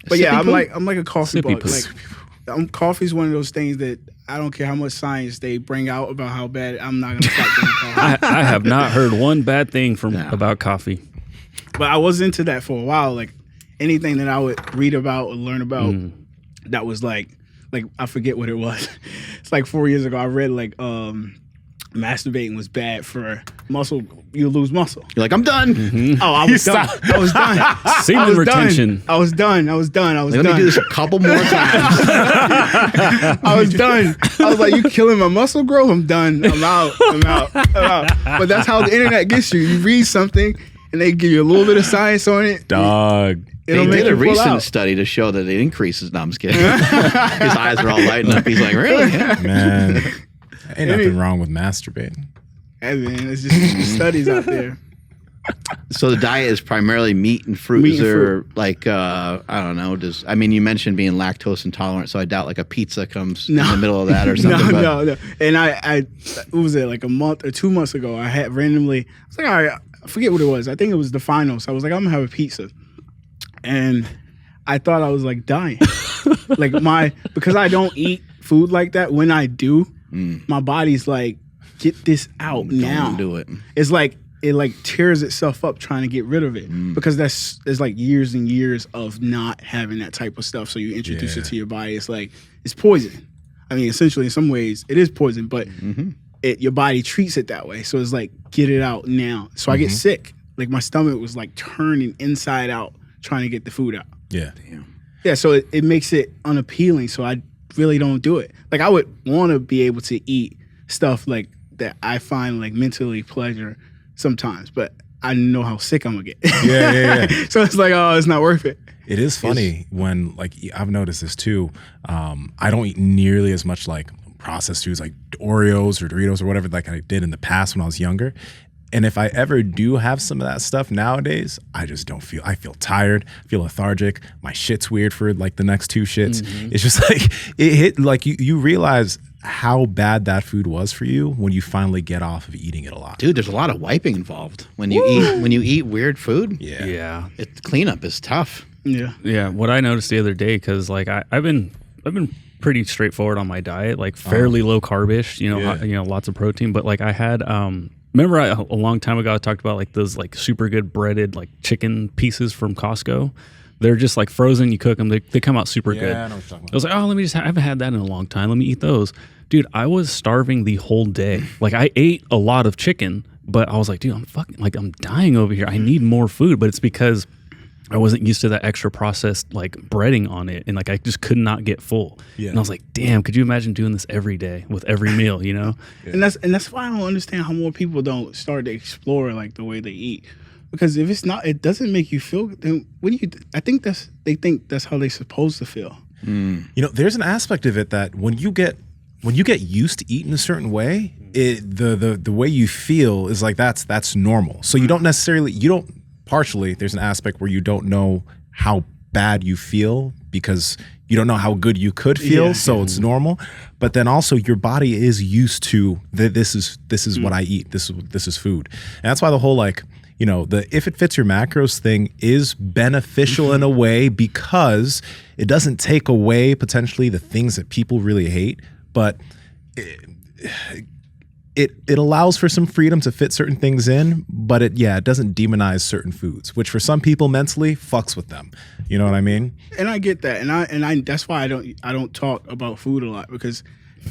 But yeah, Sippy I'm like a coffee Sippy bug. poo. Like, coffee's one of those things that I don't care how much science they bring out about how bad. I'm not gonna stop drinking coffee. I have not heard one bad thing about coffee. But I was into that for a while. Like anything that I would read about or learn about, that was like I forget what it was. It's like 4 years ago. I read like masturbating was bad for muscle. You lose muscle. You're like, I'm done. Oh, I was done. I was done. Semen retention. I was done. Let me do this a couple more times. I was done. I was like, you killing my muscle growth? I'm done. I'm out. But that's how the internet gets you. You read something and they give you a little bit of science on it. Dog. It'll They make did a you pull recent out. study to show that it increases. No, I'm just kidding. His eyes are all lighting up. He's like, really? Man. Ain't nothing wrong with masturbating. Hey man, it's just studies out there. So the diet is primarily meat and fruit. Meat Is and there like I don't know? You mentioned being lactose intolerant, so I doubt like a pizza comes in the middle of that or something. No. And I what was it, like a month or 2 months ago? I had randomly. I was like, all right, I forget what it was. I think it was the finals. I was like, I'm gonna have a pizza, and I thought I was like dying, because I don't eat food like that. When I do, my body's like, get this out now. Don't do it. It's like it like tears itself up trying to get rid of it because there's like years and years of not having that type of stuff. So you introduce it to your body. It's like, it's poison. I mean, essentially in some ways it is poison, but your body treats it that way. So it's like, get it out now. So I get sick. Like my stomach was like turning inside out trying to get the food out. Yeah. Damn. Yeah, so it makes it unappealing. So I really don't do it. Like I would want to be able to eat stuff like that I find like mentally pleasure sometimes, but I know how sick I'm gonna get. Yeah. So it's like, oh, it's not worth it. It is funny when, like, I've noticed this too. I don't eat nearly as much like processed foods like Oreos or Doritos or whatever like I did in the past when I was younger. And if I ever do have some of that stuff nowadays, I just don't feel, I feel tired, I feel lethargic. My shit's weird for like the next 2 shits. It's just like, it hit, like you realize how bad that food was for you when you finally get off of eating it a lot. Dude, there's a lot of wiping involved when you eat weird food. Yeah. Cleanup is tough. Yeah. What I noticed the other day, because like I've been pretty straightforward on my diet, like fairly low carbish, you know, lots of protein. But like I had, remember a long time ago I talked about like those like super good breaded like chicken pieces from Costco. They're just like frozen. You cook them, they come out super good. I know what you're talking about. I was like, oh, let me just, I haven't had that in a long time. Let me eat those. Dude, I was starving the whole day. Like I ate a lot of chicken, but I was like, dude, I'm dying over here. I need more food. But it's because I wasn't used to that extra processed like breading on it. And like, I just could not get full. Yeah. And I was like, damn, could you imagine doing this every day with every meal, you know? And that's why I don't understand how more people don't start to explore like the way they eat. Because if it's not, it doesn't make you feel. Then what do you? I think they think that's how they're supposed to feel. You know, there's an aspect of it that when you get used to eating a certain way, the way you feel is like that's normal. So you don't necessarily partially. There's an aspect where you don't know how bad you feel because you don't know how good you could feel. So it's normal. But then also your body is used to this is what I eat. This is food, and that's why the whole like. You know, the if it fits your macros thing is beneficial in a way because it doesn't take away potentially the things that people really hate, but it allows for some freedom to fit certain things in, but it doesn't demonize certain foods, which for some people mentally fucks with them. You know what I mean? And I get that, and I that's why I don't talk about food a lot, because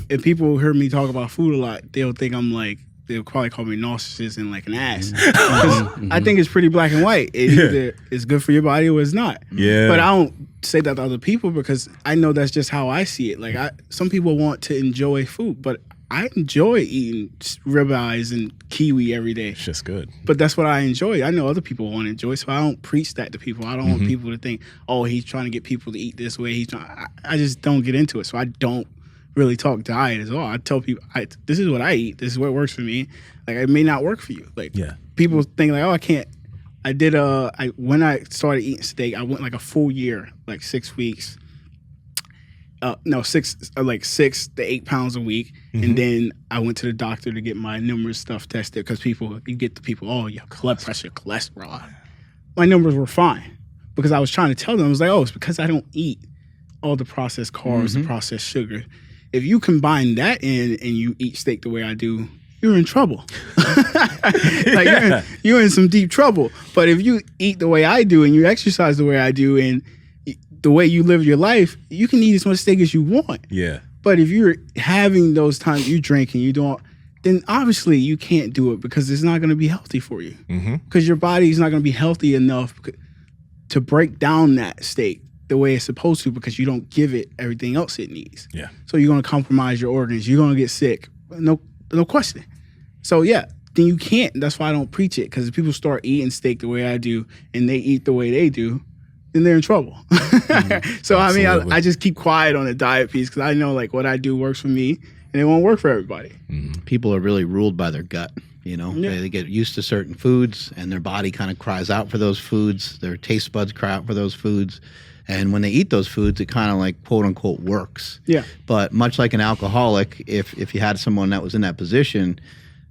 if people hear me talk about food a lot, they'll think I'm like. They'll probably call me narcissist and like an ass. Because I think it's pretty black and white. It either is good for your body or it's not. Yeah. But I don't say that to other people because I know that's just how I see it. Like some people want to enjoy food, but I enjoy eating ribeyes and kiwi every day. It's just good. But that's what I enjoy. I know other people want to enjoy, so I don't preach that to people. I don't want people to think, oh, he's trying to get people to eat this way. I just don't get into it. So I don't really talk diet as well. I tell people, this is what I eat. This is what works for me. Like it may not work for you. Like people think like, oh, I can't. I did when I started eating steak, I went like a full year, like 6 weeks. 6 to 8 pounds a week, and then I went to the doctor to get my numbers stuff tested because you get the people, oh, your blood pressure, cholesterol. My numbers were fine because I was trying to tell them, I was like, oh, it's because I don't eat all the processed carbs, the processed sugar. If you combine that in and you eat steak the way I do, you're in trouble. Like you're in some deep trouble. But if you eat the way I do and you exercise the way I do and the way you live your life, you can eat as much steak as you want. Yeah. But if you're having those times you drink and you don't, then obviously you can't do it because it's not going to be healthy for you. Because your body is not going to be healthy enough to break down that steak the way it's supposed to because you don't give it everything else it needs. Yeah. So you're going to compromise your organs. You're going to get sick. No question. So yeah, then you can't. That's why I don't preach it, because if people start eating steak the way I do and they eat the way they do, then they're in trouble. So I mean, I just keep quiet on the diet piece because I know like what I do works for me and it won't work for everybody. People are really ruled by their gut. You know, they get used to certain foods and their body kind of cries out for those foods. Their taste buds cry out for those foods. And when they eat those foods, it kind of like quote unquote works. Yeah. But much like an alcoholic, if you had someone that was in that position,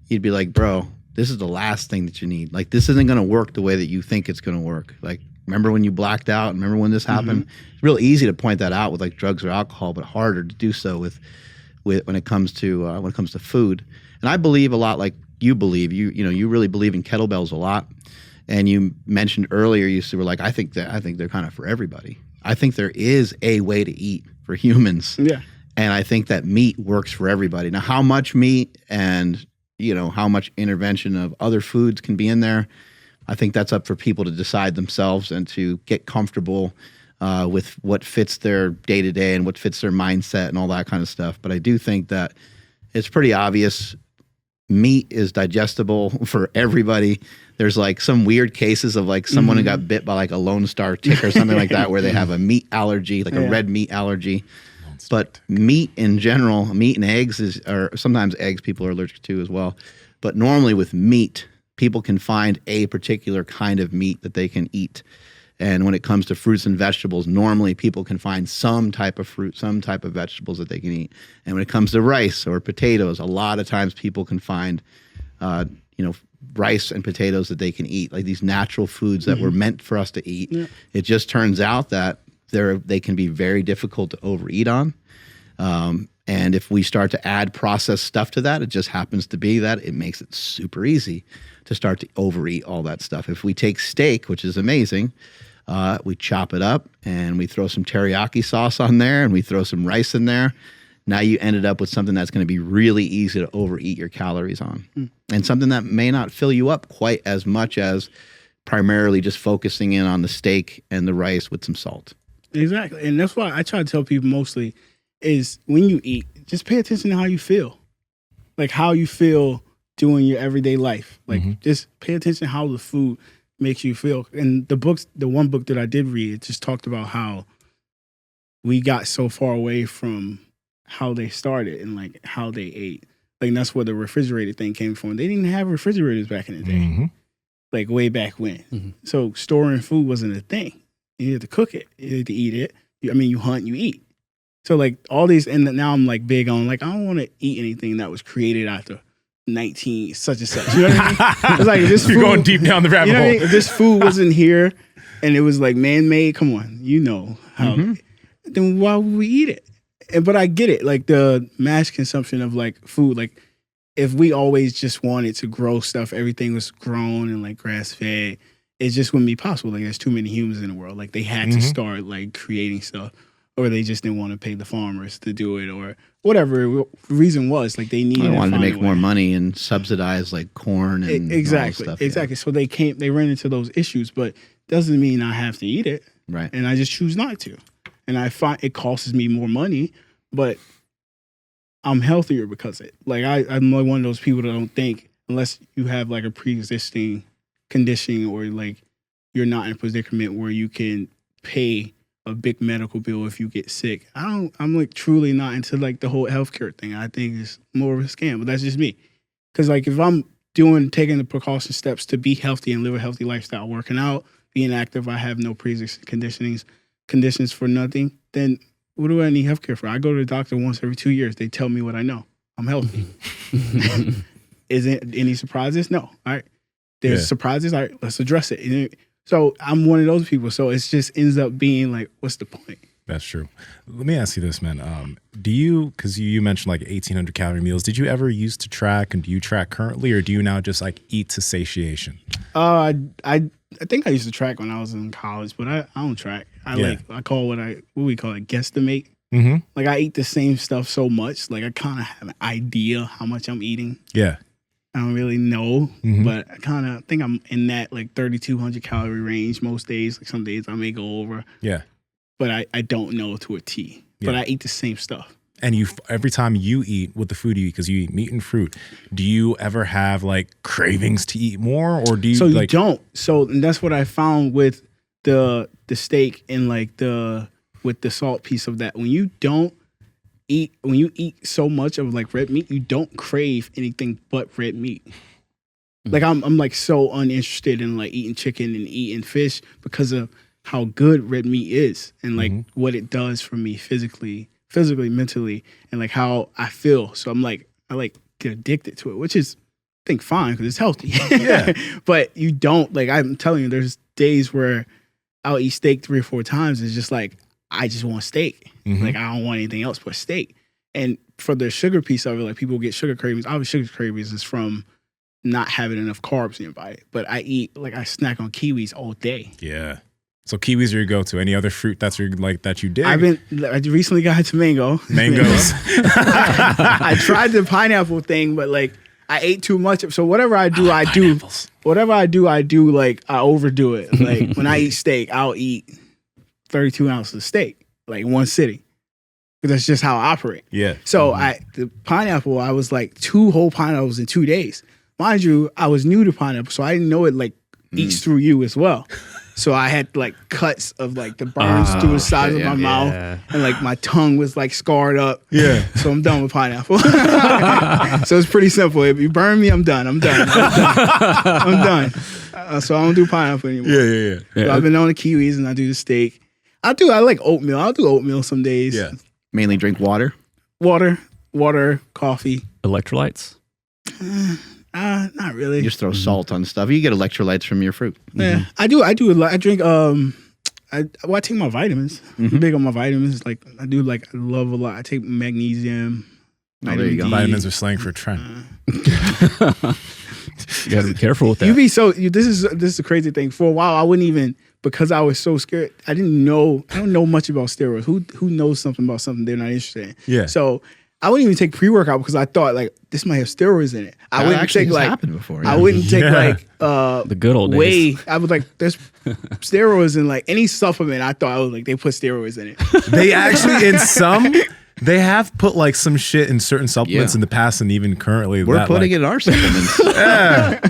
you'd be like, bro, this is the last thing that you need. Like, this isn't going to work the way that you think it's going to work. Like, remember when you blacked out? Remember when this happened? It's real easy to point that out with like drugs or alcohol, but harder to do so with when it comes to food. And I believe a lot like you believe. You really believe in kettlebells a lot. And you mentioned earlier, you were like, I think they're kind of for everybody. I think there is a way to eat for humans. Yeah. And I think that meat works for everybody. Now, how much meat and, how much intervention of other foods can be in there, I think that's up for people to decide themselves and to get comfortable with what fits their day-to-day and what fits their mindset and all that kind of stuff. But I do think that it's pretty obvious meat is digestible for everybody. There's like some weird cases of like someone who got bit by like a Lone Star tick or something like that, where they have a meat allergy, like a red meat allergy. But meat in general, meat and eggs or sometimes eggs people are allergic to as well. But normally with meat, people can find a particular kind of meat that they can eat. And when it comes to fruits and vegetables, normally people can find some type of fruit, some type of vegetables that they can eat. And when it comes to rice or potatoes, a lot of times people can find, rice and potatoes that they can eat, like these natural foods that were meant for us to eat. Yeah. It just turns out that they can be very difficult to overeat on. And if we start to add processed stuff to that, it just happens to be that it makes it super easy to start to overeat all that stuff. If we take steak, which is amazing, we chop it up and we throw some teriyaki sauce on there and we throw some rice in there. Now you ended up with something that's going to be really easy to overeat your calories on. And something that may not fill you up quite as much as primarily just focusing in on the steak and the rice with some salt. Exactly. And that's why I try to tell people mostly is when you eat, just pay attention to how you feel. Like how you feel doing your everyday life. Like just pay attention to how the food makes you feel. And the one book that I did read, it just talked about how we got so far away from how they started and like how they ate. Like that's where the refrigerator thing came from. They didn't have refrigerators back in the day. Like way back when. So storing food wasn't a thing. You had to cook it. You had to eat it. You hunt, you eat. So like all these, and now I'm like big on like, I don't want to eat anything that was created after 19 such and such. You know what I mean? It's like this You're going deep down the rabbit hole. If this food wasn't here and it was like man-made, come on, how, then why would we eat it? But I get it, like the mass consumption of like food, like if we always just wanted to grow stuff, everything was grown and like grass-fed, it just wouldn't be possible. Like there's too many humans in the world. Like they had to start like creating stuff, or they just didn't want to pay the farmers to do it, or whatever the reason was. Like they needed. They wanted to make more money and subsidize like corn and exactly, all that stuff. Exactly. So they ran into those issues, but doesn't mean I have to eat it. Right. And I just choose not to. And I find it costs me more money, but I'm healthier because of it. Like I'm like one of those people that don't think unless you have like a pre-existing condition or like you're not in a predicament where you can pay a big medical bill if you get sick. I'm like truly not into like the whole healthcare thing. I think it's more of a scam, but that's just me. Because like if I'm taking the precaution steps to be healthy and live a healthy lifestyle, working out, being active, I have no pre-existing conditions for nothing, then what do I need healthcare for? I go to the doctor once every 2 years. They tell me what I know. I'm healthy. Is it any surprises? No. All right. There's surprises. All right, let's address it. So I'm one of those people. So it just ends up being like, what's the point? That's true. Let me ask you this, man. Because you mentioned like 1,800 calorie meals. Did you ever used to track, and do you track currently, or do you now just like eat to satiation? I think I used to track when I was in college, but I don't track. I call what we call it, guesstimate. Like I eat the same stuff so much, like I kind of have an idea how much I'm eating. Yeah. I don't really know, but I kind of think I'm in that like 3,200 calorie range most days. Like some days I may go over. Yeah. But I don't know to a T. But I eat the same stuff. And every time you eat with the food you eat, because you eat meat and fruit, do you ever have like cravings to eat more, or do you? So you don't. So and that's what I found with the steak and like with the salt piece of that. When you eat so much of like red meat, you don't crave anything but red meat. Like I'm like so uninterested in like eating chicken and eating fish because of how good red meat is and like what it does for me physically, mentally, and like how I feel. So I get addicted to it, which is I think fine because it's healthy. Yeah. But you don't, like I'm telling you, there's days where I'll eat steak 3 or 4 times. It's just like I just want steak. Like I don't want anything else but steak. And for the sugar piece of it, like people get sugar cravings. Obviously, sugar cravings is from not having enough carbs in your body. But I snack on kiwis all day. Yeah. So kiwis are your go-to. Any other fruit that you dig? I recently got into mangoes. I tried the pineapple thing, but like I ate too much. So whatever I do, I do. Whatever I do, like I overdo it. Like when I eat steak, I'll eat 32 ounces of steak, like in one sitting. Because that's just how I operate. Yeah. So the pineapple, I was like 2 whole pineapples in 2 days. Mind you, I was new to pineapple, so I didn't know it like eats through you as well. So I had like cuts of like the burns through the sides of my mouth, and like my tongue was like scarred up. Yeah. So I'm done with pineapple. So it's pretty simple. If you burn me, I'm done. I'm done. So I don't do pineapple anymore. Yeah. So I've been on the kiwis and I do the steak. I like oatmeal. I'll do oatmeal some days. Yeah. Mainly drink water. Water, coffee. Electrolytes? Not really. You just throw salt on stuff. You get electrolytes from your fruit. Yeah, I do a lot. I drink. I take my vitamins. I'm big on my vitamins. Like I love a lot. I take magnesium. There you go. Vitamins are slang for Trent. You gotta be careful with that. This is the crazy thing. For a while, I wouldn't even, because I was so scared. I don't know much about steroids. Who knows something about something they're not interested in? Yeah. So I wouldn't even take pre-workout because I thought like this might have steroids in it. I wouldn't take like happened before. I wouldn't take like the good old whey. days. I was like, there's steroids in like any supplement. I thought I was like they put steroids in it. They actually in some. They have put like some shit in certain supplements in the past and even currently. We're putting it in our supplements.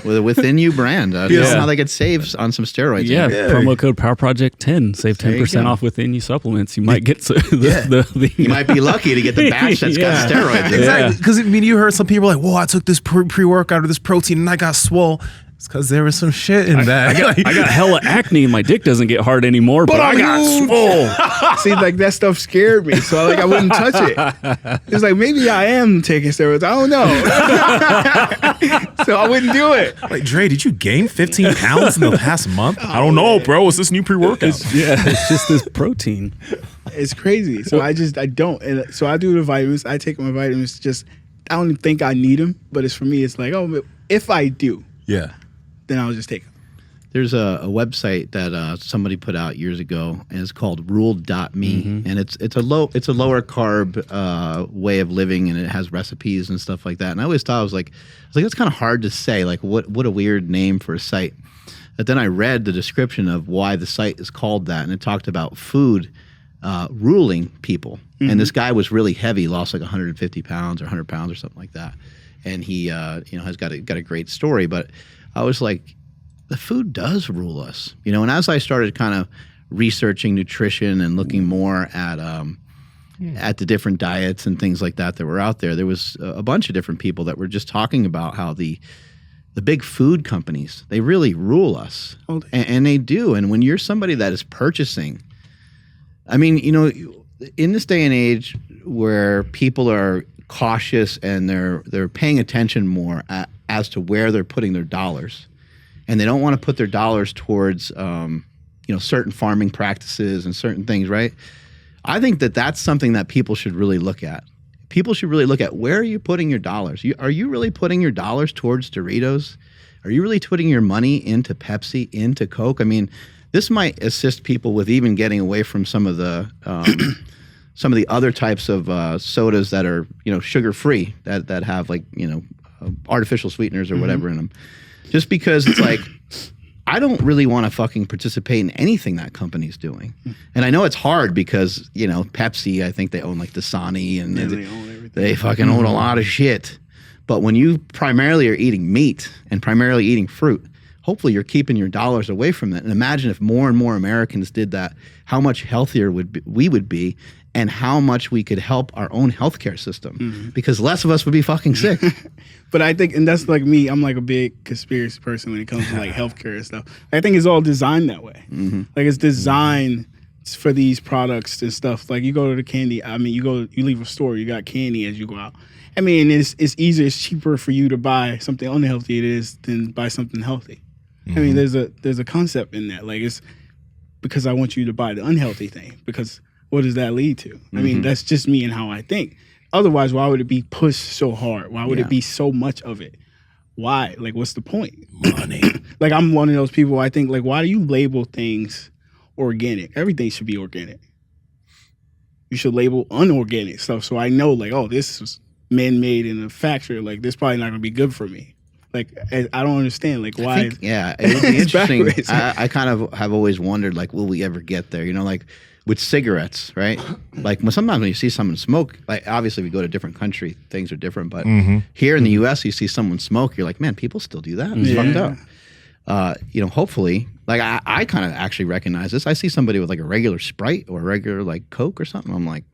With a Within You brand. You know how they get saves on some steroids. Yeah, promo code Power Project 10. Save 10% off Within You supplements. You might get You might be lucky to get the batch that's got steroids. Exactly. Because you heard some people like, whoa, I took this pre-workout or this protein and I got swole. It's because there was some shit in that. I got hella acne and my dick doesn't get hard anymore, but I got swole. See, like that stuff scared me, so like I wouldn't touch it. It's like maybe I am taking steroids. I don't know. So I wouldn't do it. Like, Dre, did you gain 15 pounds in the past month? I don't know, bro. What's this new pre-workout? It's just this protein. It's crazy. So I don't. And so I do the vitamins. I take my vitamins. I don't even think I need them, but it's for me. It's like, oh, if I do, then I'll just take them. There's a website that somebody put out years ago, and it's called Ruled.me, and it's a lower carb way of living, and it has recipes and stuff like that. And I always thought I was like that's kind of hard to say. Like what a weird name for a site. But then I read the description of why the site is called that, and it talked about food ruling people. And this guy was really heavy, lost like 150 pounds or 100 pounds or something like that, and he has got a great story. But I was like, the food does rule us, and as I started kind of researching nutrition and looking more at the different diets and things like that were out there, there was a bunch of different people that were just talking about how the big food companies, they really rule us. And they do. And when you're somebody that is purchasing, I mean, in this day and age where people are cautious and they're paying attention more as to where they're putting their dollars, and they don't want to put their dollars towards certain farming practices and certain things, right? I think that's something that people should really look at. People should really look at, where are you putting your dollars? Are you really putting your dollars towards Doritos? Are you really putting your money into Pepsi, into Coke? I mean, this might assist people with even getting away from some of the other types of sodas that are sugar-free, that have like artificial sweeteners or whatever in them. Just because it's like, I don't really want to fucking participate in anything that company's doing. And I know it's hard because, Pepsi, I think they own like Dasani and they own everything. They fucking own a lot of shit. But when you primarily are eating meat and primarily eating fruit, hopefully you're keeping your dollars away from that. And imagine if more and more Americans did that, how much healthier we would be, and how much we could help our own healthcare system, because less of us would be fucking sick. But I think, and that's like me, I'm like a big conspiracy person when it comes to like healthcare and stuff. I think it's all designed that way. Like it's designed for these products and stuff. Like you go to the candy, I mean, you leave a store, you got candy as you go out. I mean, it's easier, it's cheaper for you to buy something unhealthy than buy something healthy. I mean, there's a concept in that. Like it's because I want you to buy the unhealthy thing, because what does that lead to? I mean, that's just me and how I think. Otherwise, why would it be pushed so hard? Why would it be so much of it? why? Like, what's the point? Money. Like, I'm one of those people, I think, like, why do you label things organic? Everything should be organic. You should label unorganic stuff so I know, like, oh, this is man-made in a factory. Like, this probably not going to be good for me. Like, I don't understand, like, why. It would be It's interesting. backwards. I kind of have always wondered, like, will we ever get there? You know, like with cigarettes, right? Like sometimes when you see someone smoke, like obviously we go to a different country, things are different. But here in the U.S., you see someone smoke, you're like, man, people still do that. It's fucked up. You know, hopefully, like I kind of actually recognize this. I see somebody with like a regular Sprite or a regular like Coke or something. I'm like,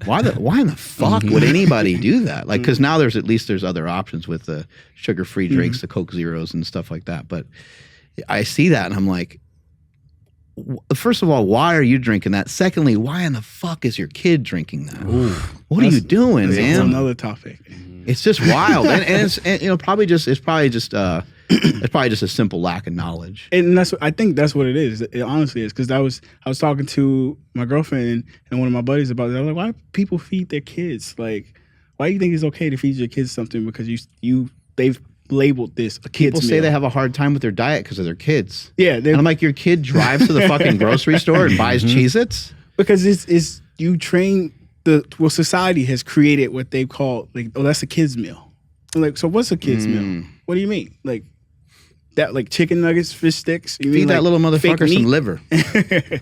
why in the fuck would anybody do that? Like, because now there's other options with the sugar-free drinks, the Coke Zeros and stuff like that. But I see that and I'm like, first of all, why are you drinking that? Secondly, why in the fuck is your kid drinking that? What are you doing, man? That's another topic. It's just wild, and it's you know it's probably just a simple lack of knowledge. And I think that's what it is. It honestly is, because I was talking to my girlfriend and one of my buddies about it. I was like, why do people feed their kids? Like, why do you think it's okay to feed your kids something because they've labeled this a kid's People say meal? they have a hard time with their diet because of their kids. Yeah, and I'm like, your kid drives to the fucking grocery store and buys Cheez-Its? Because it's you train society has created what they call like, oh, that's a kid's meal. I'm like, so what's a kid's meal? What do you mean? Like that, like chicken nuggets, fish sticks? You Feed mean that like little motherfucker some liver. I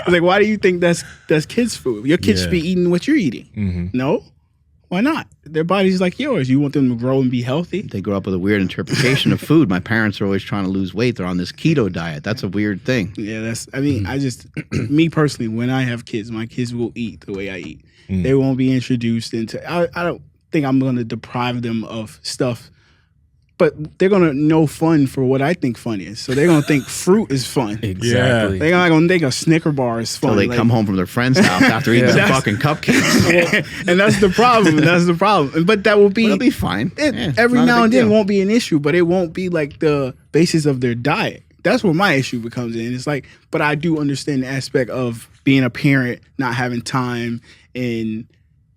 was like, why do you think that's kids' food? Your kids should be eating what you're eating. No? Why not? Their body's like yours. You want them to grow and be healthy? They grow up with a weird interpretation of food. My parents are always trying to lose weight. They're on this keto diet. That's a weird thing. Yeah, I just, me personally, when I have kids, my kids will eat the way I eat. They won't be introduced into, I don't think I'm going to deprive them of stuff, but they're going to know fun for what I think fun is. So they're going to think fruit is fun. Exactly. They're not going to think a Snicker bar is fun. So they come home from their friend's house after eating some fucking cupcakes. And that's the problem. But that will be... It'll be fine. Every now and then won't be an issue, but it won't be like the basis of their diet. That's where my issue becomes in. It's like, but I do understand the aspect of being a parent, not having time, and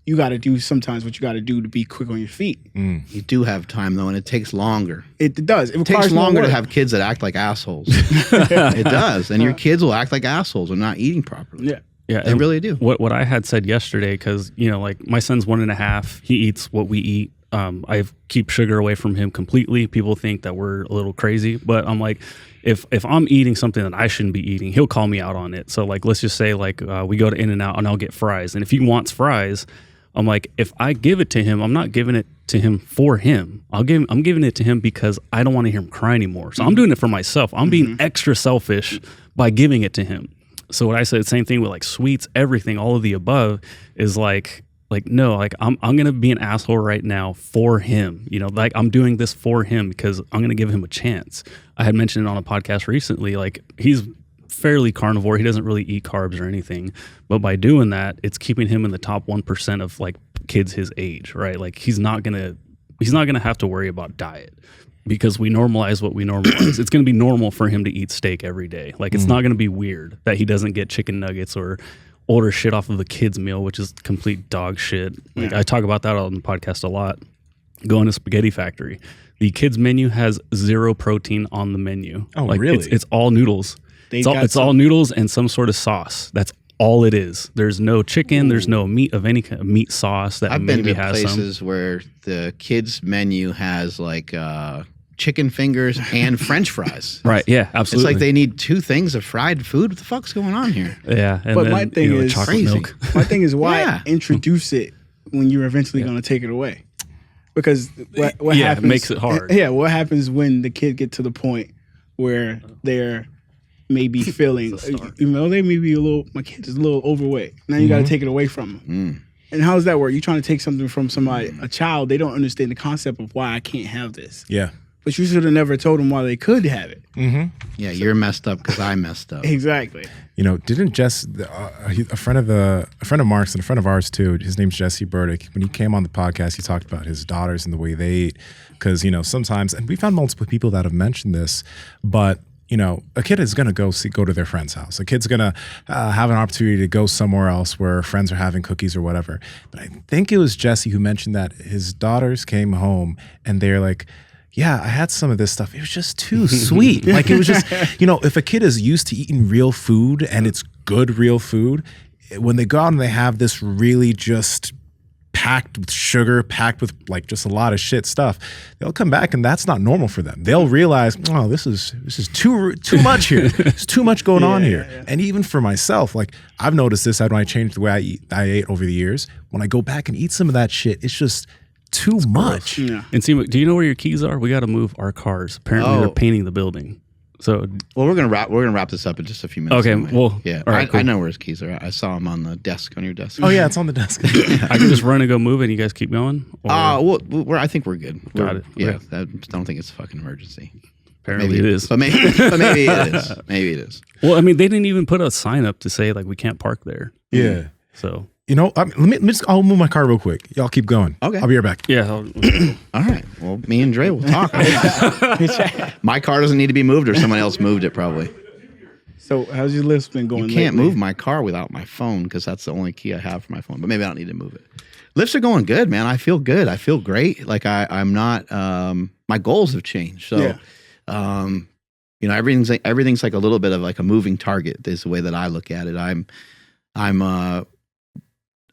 you got to do sometimes what you got to do to be quick on your feet. You do have time though, and it takes longer. It does. It takes longer to have kids that act like assholes. It does, and your kids will act like assholes and not eating properly. Yeah, they really do. What I had said yesterday, because you know, like my son's 1.5, he eats what we eat. I keep sugar away from him completely. People think that we're a little crazy, but I'm like, if I'm eating something that I shouldn't be eating, he'll call me out on it. So like, let's just say like we go to In-N-Out and I'll get fries, and if he wants fries, I'm like, if I give it to him, I'm not giving it to him for him. I'm giving it to him because I don't want to hear him cry anymore. So I'm doing it for myself. I'm being extra selfish by giving it to him. So what I said, same thing with like sweets, everything, all of the above is like no, like I'm gonna be an asshole right now for him. You know, like I'm doing this for him because I'm gonna give him a chance. I had mentioned it on a podcast recently, like he's fairly carnivore. He doesn't really eat carbs or anything, but by doing that, it's keeping him in the top 1% of like kids his age, right? Like he's not gonna have to worry about diet because we normalize what we normalize. It's gonna be normal for him to eat steak every day. Like it's not gonna be weird that he doesn't get chicken nuggets or order shit off of the kids' meal, which is complete dog shit. Like I talk about that on the podcast a lot. Going to Spaghetti Factory, the kids' menu has 0 protein on the menu. Oh, like, really? It's all noodles. It's all noodles and some sort of sauce. That's all it is. There's no chicken. There's no meat of any kind of meat sauce that I've maybe been to has places where the kids' menu has like chicken fingers and French fries. Right? Yeah, absolutely. It's like they need 2 things of fried food. What the fuck's going on here? Yeah, and But then, my thing is chocolate crazy. milk. My thing is why introduce it when you're eventually going to take it away? Because what happens? It makes it hard. Yeah, what happens when the kid get to the point where they're maybe feeling, you know, they may be my kid is a little overweight. Now you got to take it away from them. And how does that work? You're trying to take something from somebody, a child, they don't understand the concept of why I can't have this. Yeah. But you should have never told them why they could have it. Yeah, you're messed up because I messed up. Exactly. You know, didn't Jess, a friend of Mark's and a friend of ours too, his name's Jesse Burdick. When he came on the podcast, he talked about his daughters and the way they eat. Because, you know, sometimes, and we found multiple people that have mentioned this, but you know, a kid is going to go to their friend's house. A kid's going to have an opportunity to go somewhere else where friends are having cookies or whatever. But I think it was Jesse who mentioned that his daughters came home and they're like, yeah, I had some of this stuff. It was just too sweet. Like, it was just, if a kid is used to eating real food and it's good real food, when they go out and they have this really just packed with sugar, packed with like just a lot of shit stuff, they'll come back and that's not normal for them. They'll realize, oh, this is too much here. There's too much going on here. Yeah. And even for myself, like I've noticed this when I changed the way I ate over the years. When I go back and eat some of that shit, it's just too much. Yeah. And Nsima, do you know where your keys are? We got to move our cars. Apparently they're painting the building. So we're gonna wrap this up in just a few minutes. Okay. Anyway. Well, yeah, right, cool. I know where his keys are. I saw them on the desk on your desk. Oh yeah, it's on the desk. I can just run and go move it and you guys keep going? I think we're good. Got it. Yeah, Okay. I don't think it's a fucking emergency. Apparently it is. But maybe it is. Maybe it is. Well, I mean, they didn't even put a sign up to say like we can't park there. Yeah. So I'll move my car real quick. Y'all keep going. Okay. I'll be right back. yeah. All right. Well, me and Dre will talk. My car doesn't need to be moved, or someone else moved it probably. So how's your list been going? You can't lately? move my car without my phone because that's the only key I have for my phone. But maybe I don't need to move it. Lifts are going good, man. I feel good. I feel great. Like I'm not. My goals have changed. So, everything's like a little bit of like a moving target. Is the way that I look at it.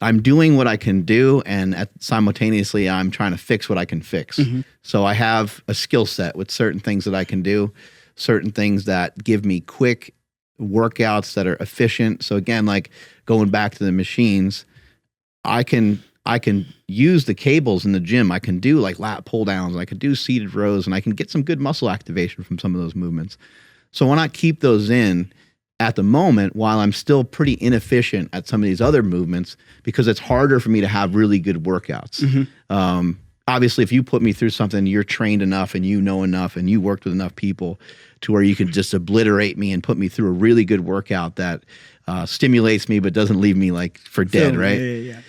I'm doing what I can do, and simultaneously I'm trying to fix what I can fix. Mm-hmm. So I have a skill set with certain things that I can do, certain things that give me quick workouts that are efficient. So again, like going back to the machines, I can use the cables in the gym. I can do like lat pull downs, I can do seated rows, and I can get some good muscle activation from some of those movements. So why not keep those in at the moment while I'm still pretty inefficient at some of these other movements, because it's harder for me to have really good workouts. Mm-hmm. Obviously, if you put me through something, you're trained enough and you know enough and you worked with enough people to where you can just obliterate me and put me through a really good workout that stimulates me but doesn't leave me like for dead, right? Yeah.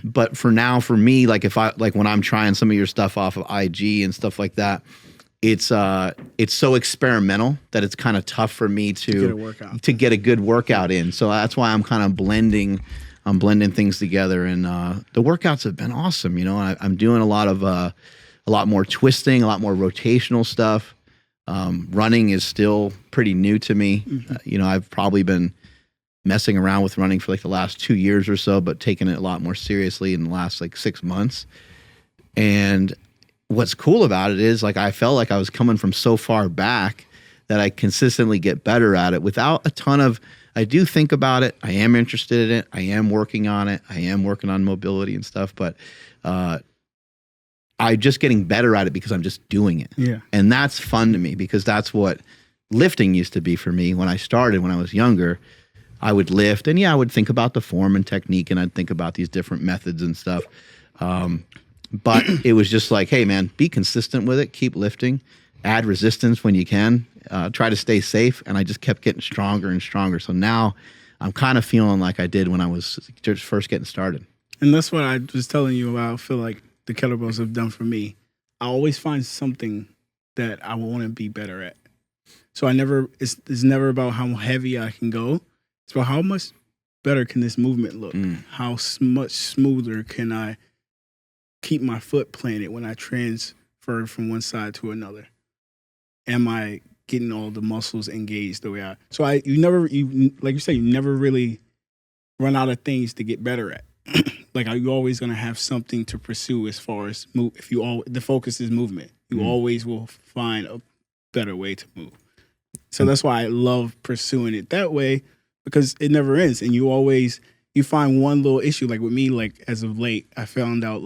But for now, for me, like when I'm trying some of your stuff off of IG and stuff like that, it's so experimental that it's kind of tough for me to get a good workout in. So that's why I'm kind of blending things together, and the workouts have been awesome. I'm doing a lot more twisting, a lot more rotational stuff. Running is still pretty new to me. Mm-hmm. I've probably been messing around with running for like the last 2 years or so, but taking it a lot more seriously in the last like 6 months. And what's cool about it is like I felt like I was coming from so far back that I consistently get better at it without a ton of. I do think about it. I am interested in it. I am working on it. I am working on mobility and stuff, but I'm just getting better at it because I'm just doing it. Yeah. And that's fun to me because that's what lifting used to be for me when I started, when I was younger. I would lift and I would think about the form and technique, and I'd think about these different methods and stuff. But it was just like, hey man, be consistent with it. Keep lifting, add resistance when you can, try to stay safe. And I just kept getting stronger and stronger. So now I'm kind of feeling like I did when I was just first getting started. And that's what I was telling you about. I feel like the kettlebells have done for me. I always find something that I want to be better at. So it's never about how heavy I can go. It's about how much better can this movement look? How much smoother can I keep my foot planted when I transfer from one side to another? Am I getting all the muscles engaged the way I? So like you say, you never really run out of things to get better at. Like, are you always going to have something to pursue as far as move? If the focus is movement, you always will find a better way to move. So that's why I love pursuing it that way, because it never ends. And you find one little issue. Like with me, like as of late, I found out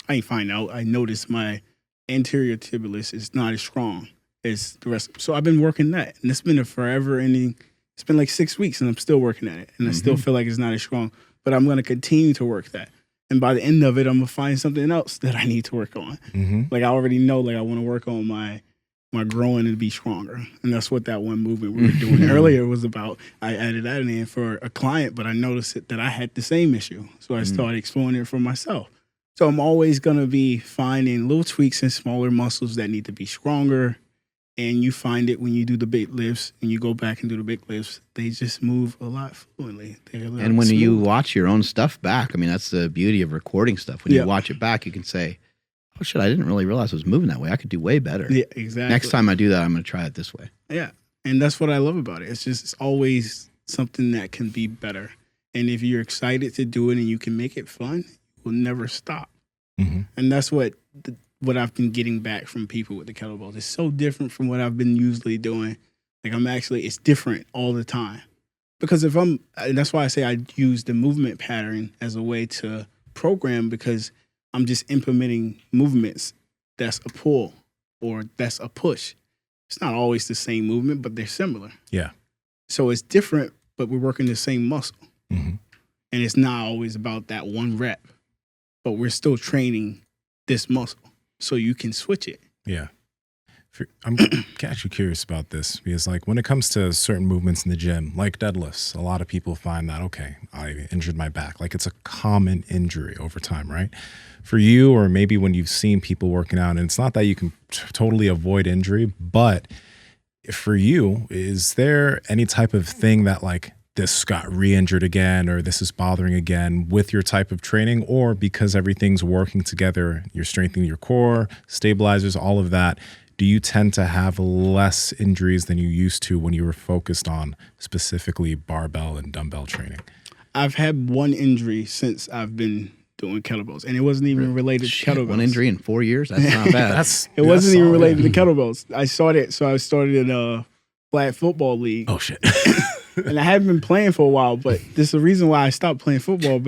I noticed my anterior tibialis is not as strong as the rest. So I've been working that, and it's been it's been like 6 weeks and I'm still working at it. And I still feel like it's not as strong, but I'm going to continue to work that. And by the end of it, I'm going to find something else that I need to work on. Mm-hmm. Like I already know, like I want to work on my groin to be stronger. And that's what that one movement we were doing earlier was about. I added that in for a client, but I noticed that I had the same issue. So I started exploring it for myself. So I'm always going to be finding little tweaks in smaller muscles that need to be stronger. And you find it when you do the big lifts and you go back and do the big lifts, they just move a lot fluently. And when you watch your own stuff back, I mean, that's the beauty of recording stuff. When you watch it back, you can say, oh shit, I didn't really realize I was moving that way. I could do way better. Yeah, exactly. Next time I do that, I'm going to try it this way. Yeah. And that's what I love about it. It's always something that can be better. And if you're excited to do it and you can make it fun, you'll never stop. Mm-hmm. And that's what I've been getting back from people with the kettlebells. It's so different from what I've been usually doing. Like it's different all the time. Because and that's why I say I use the movement pattern as a way to program, because I'm just implementing movements that's a pull or that's a push. It's not always the same movement, but they're similar. Yeah. So it's different, but we're working the same muscle. Mm-hmm. And it's not always about that one rep, but we're still training this muscle so you can switch it. Yeah. I'm actually curious about this, because like when it comes to certain movements in the gym, like deadlifts, a lot of people find that, okay, I injured my back. Like it's a common injury over time, right? For you, or maybe when you've seen people working out, and it's not that you can totally avoid injury, but for you, is there any type of thing that like this got re-injured again, or this is bothering again with your type of training, or because everything's working together, you're strengthening your core, stabilizers, all of that, do you tend to have less injuries than you used to when you were focused on specifically barbell and dumbbell training? I've had one injury since I've been doing kettlebells, and it wasn't even related to kettlebells. One injury in 4 years? That's not bad. It wasn't even related to kettlebells. I started in a flag football league. Oh, shit. And I hadn't been playing for a while, but this is the reason why I stopped playing football,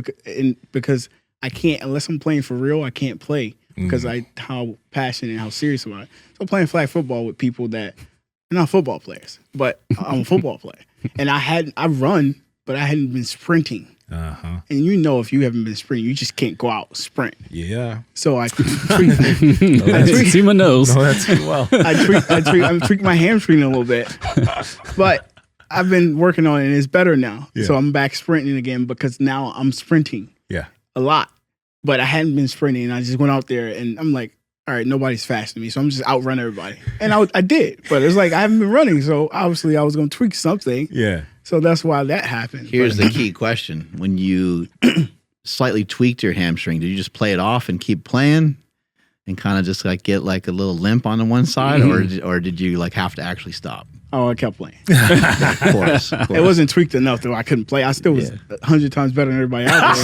because I can't, unless I'm playing for real, I can't play. Because how passionate and how serious about it. So I'm playing flag football with people that are not football players, but I'm a football player. And I run, but I hadn't been sprinting. Uh-huh. And if you haven't been sprinting, you just can't go out sprint. Yeah. So I Nsima knows. No, that's too well. I tweaked my hamstring a little bit. But I've been working on it, and it's better now. Yeah. So I'm back sprinting again, because now I'm sprinting a lot. But I hadn't been sprinting, and I just went out there, and I'm like, all right, nobody's faster than me, so I'm just outrun everybody. And I did, but it's like I haven't been running, so obviously I was going to tweak something. Yeah. So that's why that happened. Here's the key question. When you slightly tweaked your hamstring, did you just play it off and keep playing and kind of just like get like a little limp on the one side, or did you like have to actually stop? Oh, I kept playing. Of course. It wasn't tweaked enough though. I couldn't play. I still was 100 times better than everybody out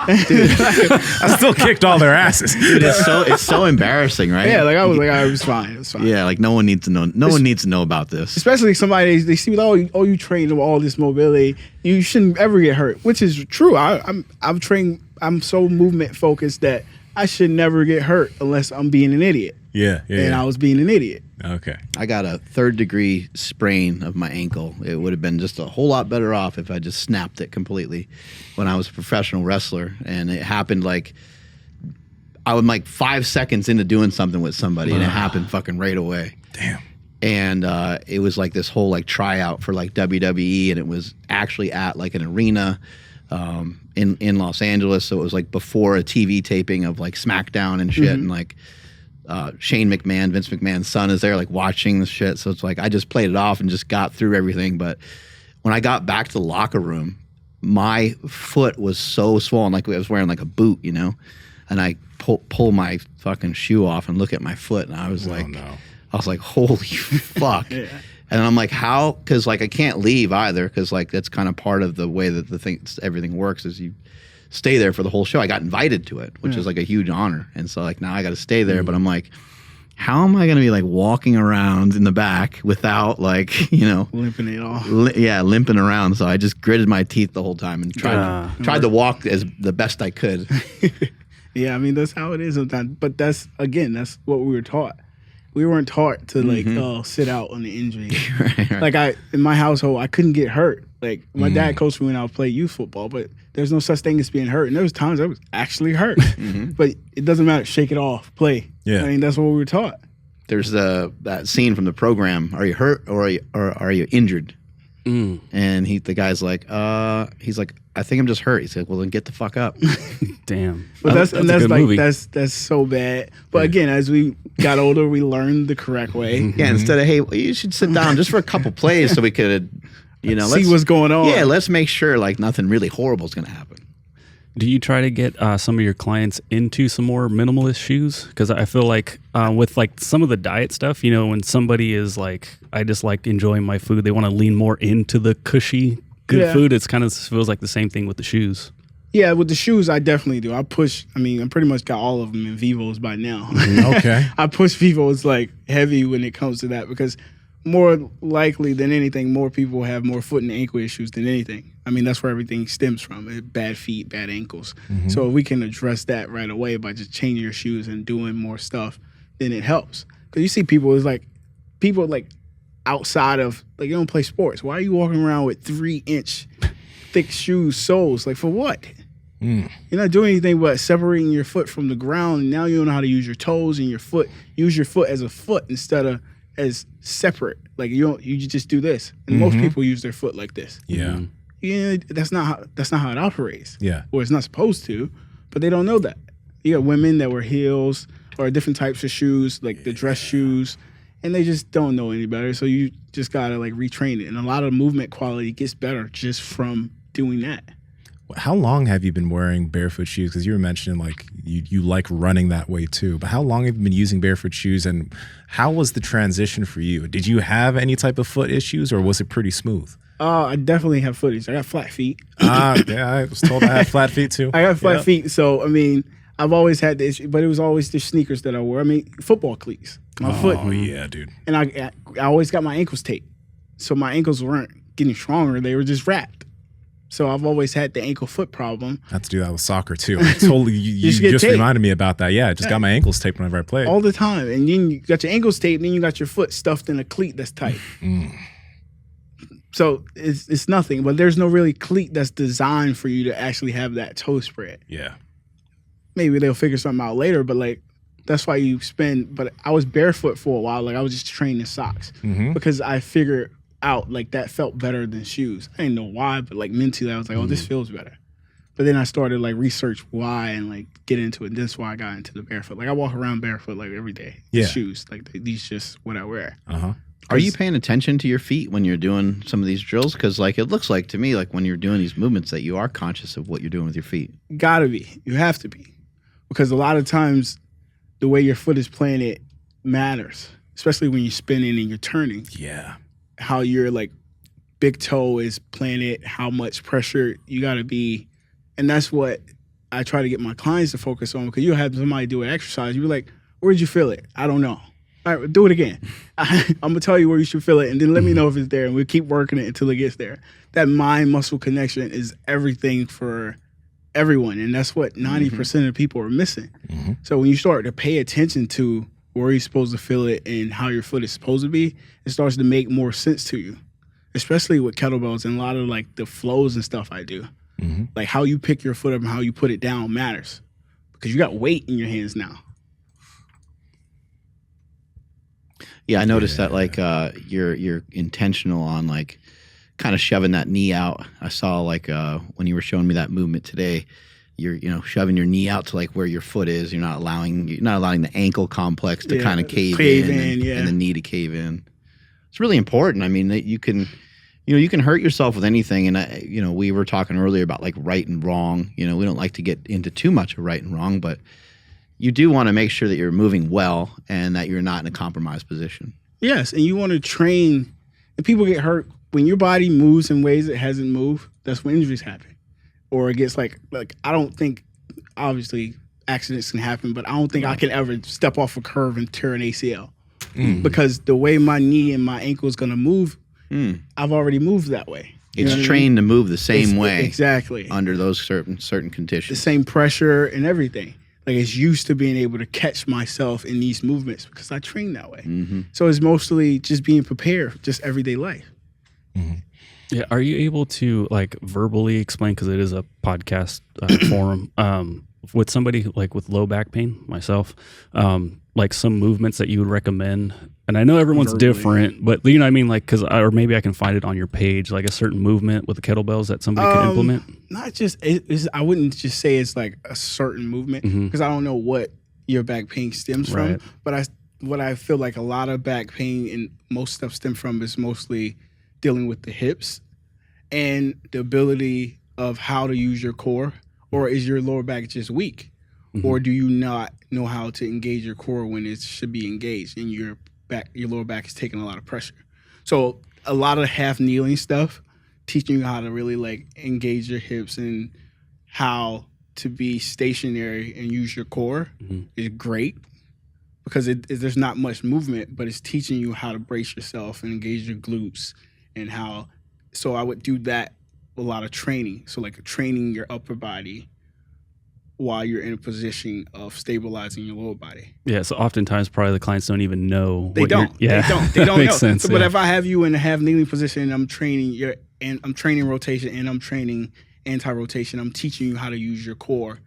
there. Dude, I still kicked all their asses. dude, it's so embarrassing, right? Yeah, like I was like, it was fine. It was fine. Yeah, like no one needs to know. No one needs to know about this. Especially somebody they see, you train with all this mobility. You shouldn't ever get hurt, which is true. I'm trained. I'm so movement focused that I should never get hurt unless I'm being an idiot. Yeah. And I was being an idiot. Okay. I got a 3rd-degree sprain of my ankle. It would have been just a whole lot better off if I just snapped it completely when I was a professional wrestler. And it happened like I was like 5 seconds into doing something with somebody, and it happened fucking right away. Damn. And it was like this whole like tryout for like WWE, and it was actually at like an arena in Los Angeles. So it was like before a TV taping of like SmackDown and shit, and like Shane McMahon, Vince McMahon's son, is there like watching the shit. So it's like I just played it off and just got through everything. But when I got back to the locker room, my foot was so swollen, like I was wearing like a boot, and I pull my fucking shoe off and look at my foot, and I was like, I was like, holy fuck. And I'm like, how? Because like I can't leave either, because like that's kind of part of the way that everything works is you stay there for the whole show. I got invited to it, which is like a huge honor. And so like now I got to stay there, but I'm like, how am I going to be like walking around in the back without like, limping it off? Limping around. So I just gritted my teeth the whole time and tried to walk as the best I could. Yeah, I mean, that's how it is sometimes. But that's what we were taught. We weren't taught to sit out on the injury. Right. Like in my household, I couldn't get hurt. Like my dad coached me when I would play youth football, but there's no such thing as being hurt. And there was times I was actually hurt, but it doesn't matter. Shake it off, play. Yeah, I mean that's what we were taught. There's that scene from the program. Are you hurt or are you injured? And the guy's like, he's like, I think I'm just hurt. He's like, well then get the fuck up. Damn. But that's so bad. But again, as we got older, we learned the correct way. Yeah, instead of, hey, you should sit down just for a couple plays so we could, see what's going on. Yeah, let's make sure like nothing really horrible is going to happen. Do you try to get some of your clients into some more minimalist shoes? Because I feel like with like some of the diet stuff, you know, when somebody is like, I just like enjoying my food, they want to lean more into the cushy, good food. It's kind of feels like the same thing with the shoes. Yeah, with the shoes, I definitely do. I pretty much got all of them in Vivos by now. Okay. I push Vivos like heavy when it comes to that because more likely than anything, more people have more foot and ankle issues than anything. I mean, that's where everything stems from. Bad feet, bad ankles. So if we can address that right away by just changing your shoes and doing more stuff, then it helps. Because you see people outside of, like, you don't play sports. Why are you walking around with 3-inch thick shoes, soles? Like, for what? You're not doing anything but separating your foot from the ground. And now you don't know how to use your toes and your foot. Use your foot as a foot instead of as separate. Like, you just do this. And most people use their foot like this. Yeah. Yeah, that's not how it operates. Yeah. Or it's not supposed to, but they don't know that. You got women that wear heels or different types of shoes, like the dress shoes, and they just don't know any better. So you just gotta like retrain it. And a lot of movement quality gets better just from doing that. How long have you been wearing barefoot shoes? Because you were mentioning like you like running that way too. But how long have you been using barefoot shoes, and how was the transition for you? Did you have any type of foot issues, or was it pretty smooth? I definitely have footies. I got flat feet. Yeah, I was told I had flat feet too. I got flat feet, so I mean, I've always had the issue, but it was always the sneakers that I wore. I mean, football cleats. My foot. Oh yeah, dude. And I always got my ankles taped, so my ankles weren't getting stronger; they were just wrapped. So I've always had the ankle foot problem. I have to do that with soccer too. I totally, you just reminded me about that. Yeah, I just got my ankles taped whenever I played. All the time. And then you got your ankles taped, and then you got your foot stuffed in a cleat that's tight. So it's nothing, but there's no really cleat that's designed for you to actually have that toe spread. Yeah. Maybe they'll figure something out later, but like that's why you spend. But I was barefoot for a while. Like I was just training socks because I figured out like that felt better than shoes. I didn't know why, but like mentally I was like, oh, this feels better. But then I started like research why and like get into it. That's why I got into the barefoot. Like I walk around barefoot like every day. Yeah. Shoes, like these just what I wear. Are you paying attention to your feet when you're doing some of these drills? Because like it looks like to me like when you're doing these movements that you are conscious of what you're doing with your feet. Gotta be. You have to be. Because a lot of times the way your foot is playing it matters, especially when you're spinning and you're turning. Yeah. How your like big toe is playing it, how much pressure you gotta be. And that's what I try to get my clients to focus on, because you'll have somebody do an exercise. You'll be like, where'd you feel it? I don't know. All right, do it again. I'm going to tell you where you should feel it, and then let me know if it's there, and we'll keep working it until it gets there. That mind-muscle connection is everything for everyone, and that's what 90% of people are missing. So when you start to pay attention to where you're supposed to feel it and how your foot is supposed to be, it starts to make more sense to you, especially with kettlebells and a lot of like the flows and stuff I do. Like how you pick your foot up and how you put it down matters, because you got weight in your hands now. Yeah, I noticed that like you're intentional on like kind of shoving that knee out. I saw like when you were showing me that movement today, you're shoving your knee out to like where your foot is. You're not allowing the ankle complex to kind of cave in and the knee to cave in. It's really important. I mean, that you can hurt yourself with anything. And we were talking earlier about like right and wrong. We don't like to get into too much of right and wrong, but you do want to make sure that you're moving well and that you're not in a compromised position. Yes, and you want to train. And people get hurt when your body moves in ways it hasn't moved. That's when injuries happen, or it gets like I don't think, obviously accidents can happen, but I don't think I can ever step off a curve and tear an ACL because the way my knee and my ankle is going to move, I've already moved that way. It's trained to move the same way, exactly, under those certain conditions. The same pressure and everything. Like it's used to being able to catch myself in these movements because I train that way. So it's mostly just being prepared for just everyday life. Yeah. Are you able to like verbally explain, because it is a podcast forum, with somebody like with low back pain, myself, like some movements that you would recommend? And I know everyone's different, but you know what I mean? Like, or maybe I can find it on your page, like a certain movement with the kettlebells that somebody could implement. Not just, I wouldn't just say it's like a certain movement, because I don't know what your back pain stems from. But what I feel like a lot of back pain and most stuff stem from is mostly dealing with the hips and the ability of how to use your core Or is your lower back just weak? Or do you not know how to engage your core when it should be engaged and your lower back is taking a lot of pressure? So a lot of half kneeling stuff, teaching you how to really like engage your hips and how to be stationary and use your core is great, because there's not much movement, but it's teaching you how to brace yourself and engage your glutes and how. So I would do that, a lot of training. So like training your upper body while you're in a position of stabilizing your lower body. Yeah, so oftentimes probably the clients don't even know. They don't. They don't Makes know. sense. So, but if I have you in a half kneeling position and I'm training rotation and I'm training anti-rotation, I'm teaching you how to use your core,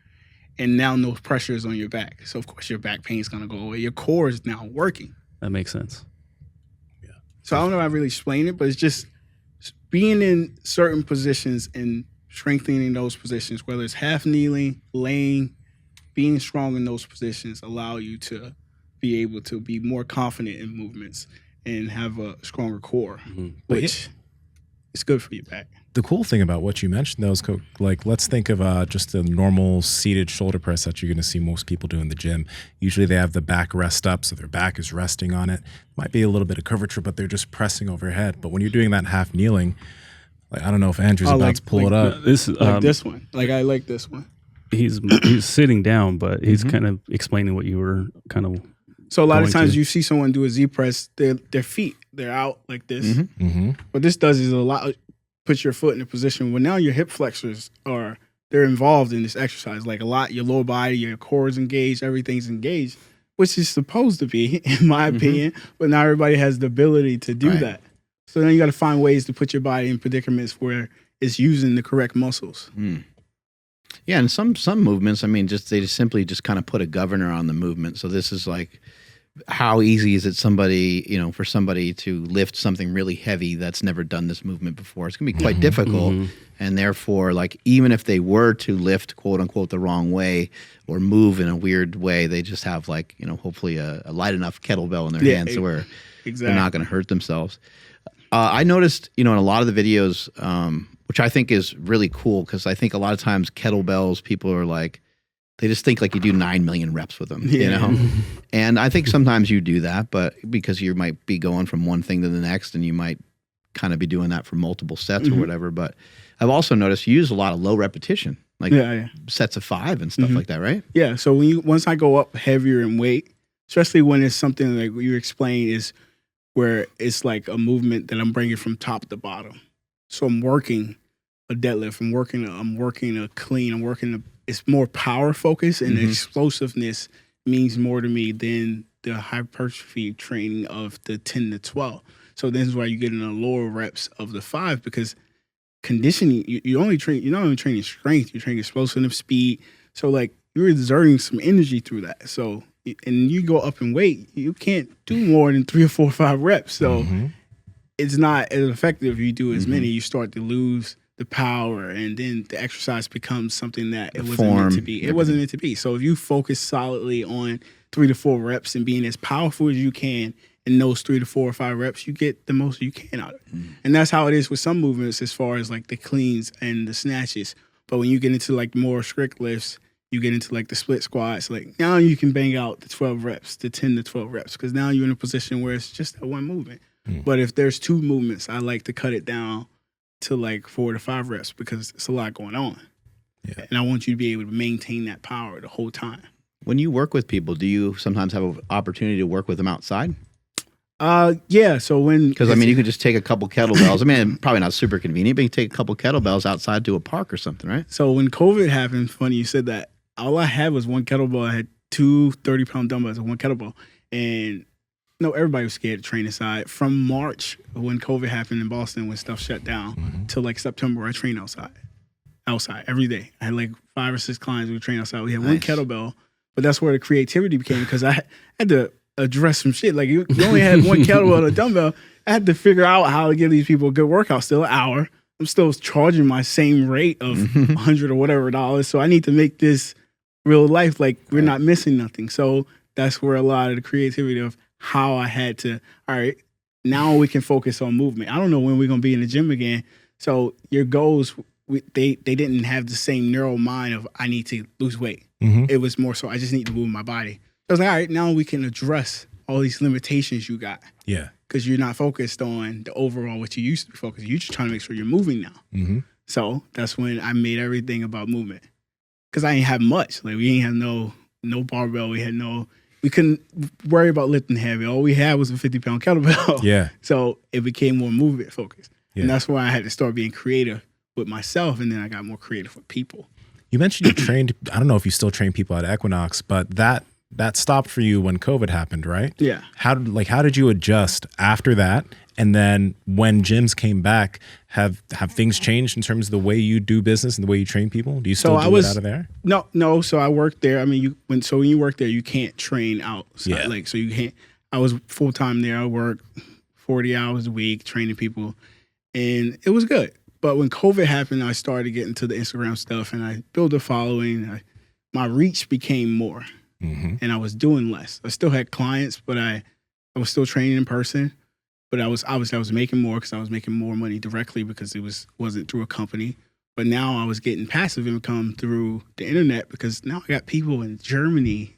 and now no pressure is on your back. So of course your back pain is gonna go away. Your core is now working. That makes sense. Yeah. So I don't know if I really explained it, but it's just being in certain positions and strengthening those positions, whether it's half kneeling, laying, being strong in those positions allow you to be able to be more confident in movements and have a stronger core, which is good for your back. The cool thing about what you mentioned, though, is like, let's think of just a normal seated shoulder press that you're going to see most people do in the gym. Usually they have the back rest up, so their back is resting on it. Might be a little bit of curvature, but they're just pressing overhead. But when you're doing that half kneeling, like, I don't know if Andrew's about to pull it up. This this one. Like, I like this one. He's sitting down, but he's kind of explaining what you were kind of. So a lot of times you see someone do a Z press, their feet, they're out like this. What this does is put your foot in a position where now your hip flexors they're involved in this exercise. Like your lower body, your core is engaged, everything's engaged, which is supposed to be, in my opinion. But not everybody has the ability to do that. So then you got to find ways to put your body in predicaments where it's using the correct muscles. Yeah, and some movements, I mean, they just simply kind of put a governor on the movement. So this is like, how easy is it for somebody to lift something really heavy that's never done this movement before? It's gonna be quite difficult, and therefore, like, even if they were to lift, quote unquote, the wrong way or move in a weird way, they just have, like, hopefully a light enough kettlebell in their hands where they're not going to hurt themselves. I noticed, in a lot of the videos, which I think is really cool, because I think a lot of times kettlebells, people are like, they just think like you do 9 million reps with them, And I think sometimes you do that, but because you might be going from one thing to the next, and you might kind of be doing that for multiple sets or whatever. But I've also noticed you use a lot of low repetition, like sets of 5 and stuff like that, right? Yeah. So once I go up heavier in weight, especially when it's something like what you explained is where it's like a movement that I'm bringing from top to bottom. So I'm working a deadlift, I'm working a clean, it's more power focused, and the explosiveness means more to me than the hypertrophy training of the 10 to 12. So this is why you get in the lower reps of the 5, because conditioning, you're not only training strength, you're training explosiveness, speed. So like you're exerting some energy through that. So, and you go up in weight, you can't do more than 3 or 4 or 5 reps. So it's not as effective if you do as many. You start to lose the power, and then the exercise becomes something that it wasn't meant to be. It wasn't meant to be. So if you focus solidly on 3 to 4 reps and being as powerful as you can in those 3 to 4 or 5 reps, you get the most you can out of it. And that's how it is with some movements as far as like the cleans and the snatches. But when you get into like more strict lifts, you get into like the split squats, like now you can bang out the 12 reps, the 10 to 12 reps, because now you're in a position where it's just that one movement. But if there's 2 movements, I like to cut it down to like 4 to 5 reps, because it's a lot going on. And I want you to be able to maintain that power the whole time. When you work with people, do you sometimes have an opportunity to work with them outside? Yeah. So because I mean, you could just take a couple kettlebells. I mean, probably not super convenient, but you can take a couple kettlebells outside to a park or something, right? So when COVID happened, funny you said that. All I had was one kettlebell. I had 2 30-pound dumbbells and one kettlebell, and everybody was scared to train inside. From March, when COVID happened in Boston, when stuff shut down, till like September, I trained outside every day. I had like 5 or 6 clients who would train outside. We had one kettlebell, but that's where the creativity became, because I had to address some shit. Like you only had one kettlebell and a dumbbell. I had to figure out how to give these people a good workout. Still an hour. I'm still charging my same rate of $100 or whatever dollars. So I need to make this real life. Like we're not missing nothing. So that's where a lot of the creativity of how I had to, all right, now we can focus on movement. I don't know when we're going to be in the gym again. So your goals they didn't have the same neural mind of I need to lose weight. It was more so I just need to move my body. I was like, all right, now we can address all these limitations you got. Yeah. Because you're not focused on the overall what you used to be focused. You're just trying to make sure you're moving now. So that's when I made everything about movement. Because I ain't have much. Like we ain't have no barbell. We couldn't worry about lifting heavy. All we had was a 50-pound kettlebell. Yeah. So it became more movement focused. Yeah. And that's why I had to start being creative with myself. And then I got more creative with people. You mentioned you trained, I don't know if you still train people at Equinox, but that stopped for you when COVID happened, right? Yeah. How did you adjust after that? And then when gyms came back, have things changed in terms of the way you do business and the way you train people? Do you still do it out of there? No. So I worked there. I mean, when you work there, you can't train outside. Yeah. So you can't. I was full time there. I worked 40 hours a week training people, and it was good. But when COVID happened, I started getting to the Instagram stuff, and I built a following. My reach became more, and I was doing less. I still had clients, but I was still training in person. But I was making more because I was making more money directly because it wasn't through a company. But now I was getting passive income through the internet because now I got people in Germany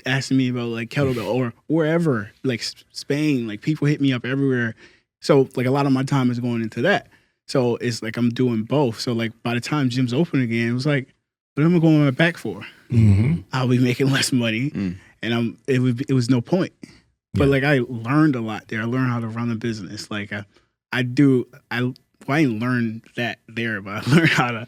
asking me about like kettlebell or wherever, like Spain, like people hit me up everywhere. So like a lot of my time is going into that. So it's like I'm doing both. So like by the time gyms open again, it was like, what am I going back for? I'll be making less money, and it was no point. But like I learned a lot there. I learned how to run a business. Like I ain't learned that there, but I learned how to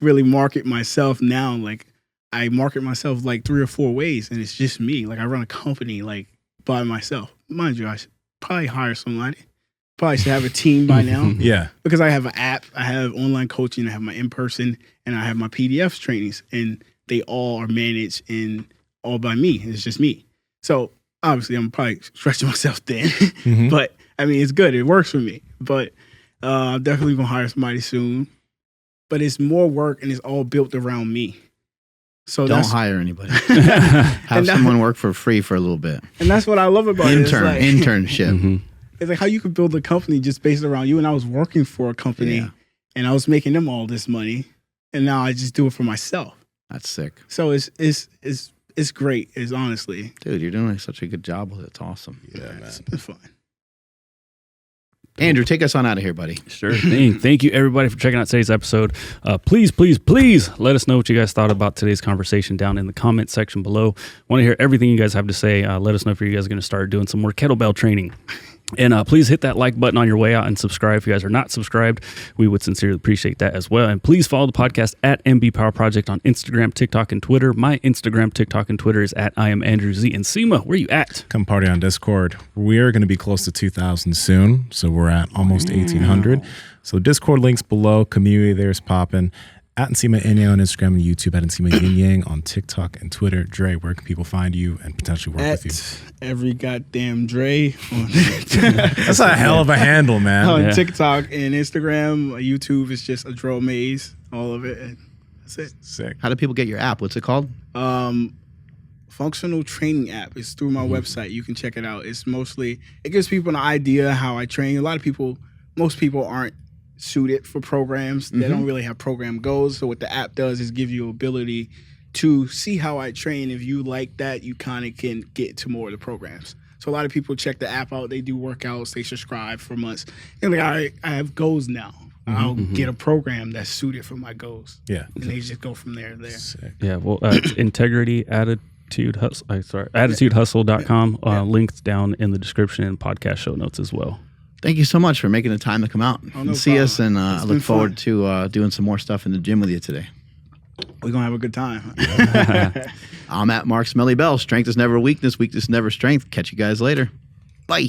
really market myself now. Like I market myself like 3 or 4 ways, and it's just me. Like I run a company like by myself. Mind you, I should probably hire somebody. Probably should have a team by now. Yeah. Because I have an app, I have online coaching, I have my in-person, and I have my PDFs trainings, and they all are managed and all by me. It's just me. So obviously I'm probably stretching myself thin, but I mean, it's good. It works for me. But I'm definitely going to hire somebody soon. But it's more work, and it's all built around me. So Don't hire anybody. Have someone work for free for a little bit. And that's what I love about it. Internship. It's like how you could build a company just based around you. And I was working for a company, and I was making them all this money, and now I just do it for myself. That's sick. So it's great. It's honestly, dude, you're doing such a good job with it. It's awesome. Yeah, man. It's been fun. Andrew, take us on out of here, buddy. Sure thing. Thank you, everybody, for checking out today's episode. Please let us know what you guys thought about today's conversation down in the comment section below. Want to hear everything you guys have to say. Let us know if you guys are going to start doing some more kettlebell training. And please hit that like button on your way out and subscribe if you guys are not subscribed. We would sincerely appreciate that as well. And please follow the podcast at MB Power Project on Instagram, TikTok, and Twitter. My Instagram, TikTok, and Twitter is at I am Andrew Z. And Nsima, where you at? Come party on Discord. We're going to be close to 2,000 soon. So we're at almost 1,800. So Discord links below. Community there's popping. At Nsima Inyang on Instagram and YouTube, at Nsima Inyang on TikTok and Twitter. Dre, where can people find you and potentially work with you? Every goddamn Dre. That's a hell of a handle, man. On TikTok and Instagram, YouTube is just a Adriell Maze, all of it. And that's it. Sick. How do people get your app? What's it called? Functional training app. It's through my website. You can check it out. It's mostly, it gives people an idea how I train. Most people aren't suited for programs. They don't really have program goals. So what the app does is give you ability to see how I train. If you like that, you kind of can get to more of the programs. So a lot of people check the app out. They do workouts. They subscribe for months. And like, I have goals now. I'll get a program that's suited for my goals. Yeah. And they just go from there to there. Sick. Yeah, well, it's Integrity Attitude Hustle. AttitudeHustle.com. Links down in the description and podcast show notes as well. Thank you so much for making the time to come out and see us. And I look forward to doing some more stuff in the gym with you today. We're going to have a good time. I'm at Mark Smelly Bell. Strength is never weakness. Weakness never strength. Catch you guys later. Bye.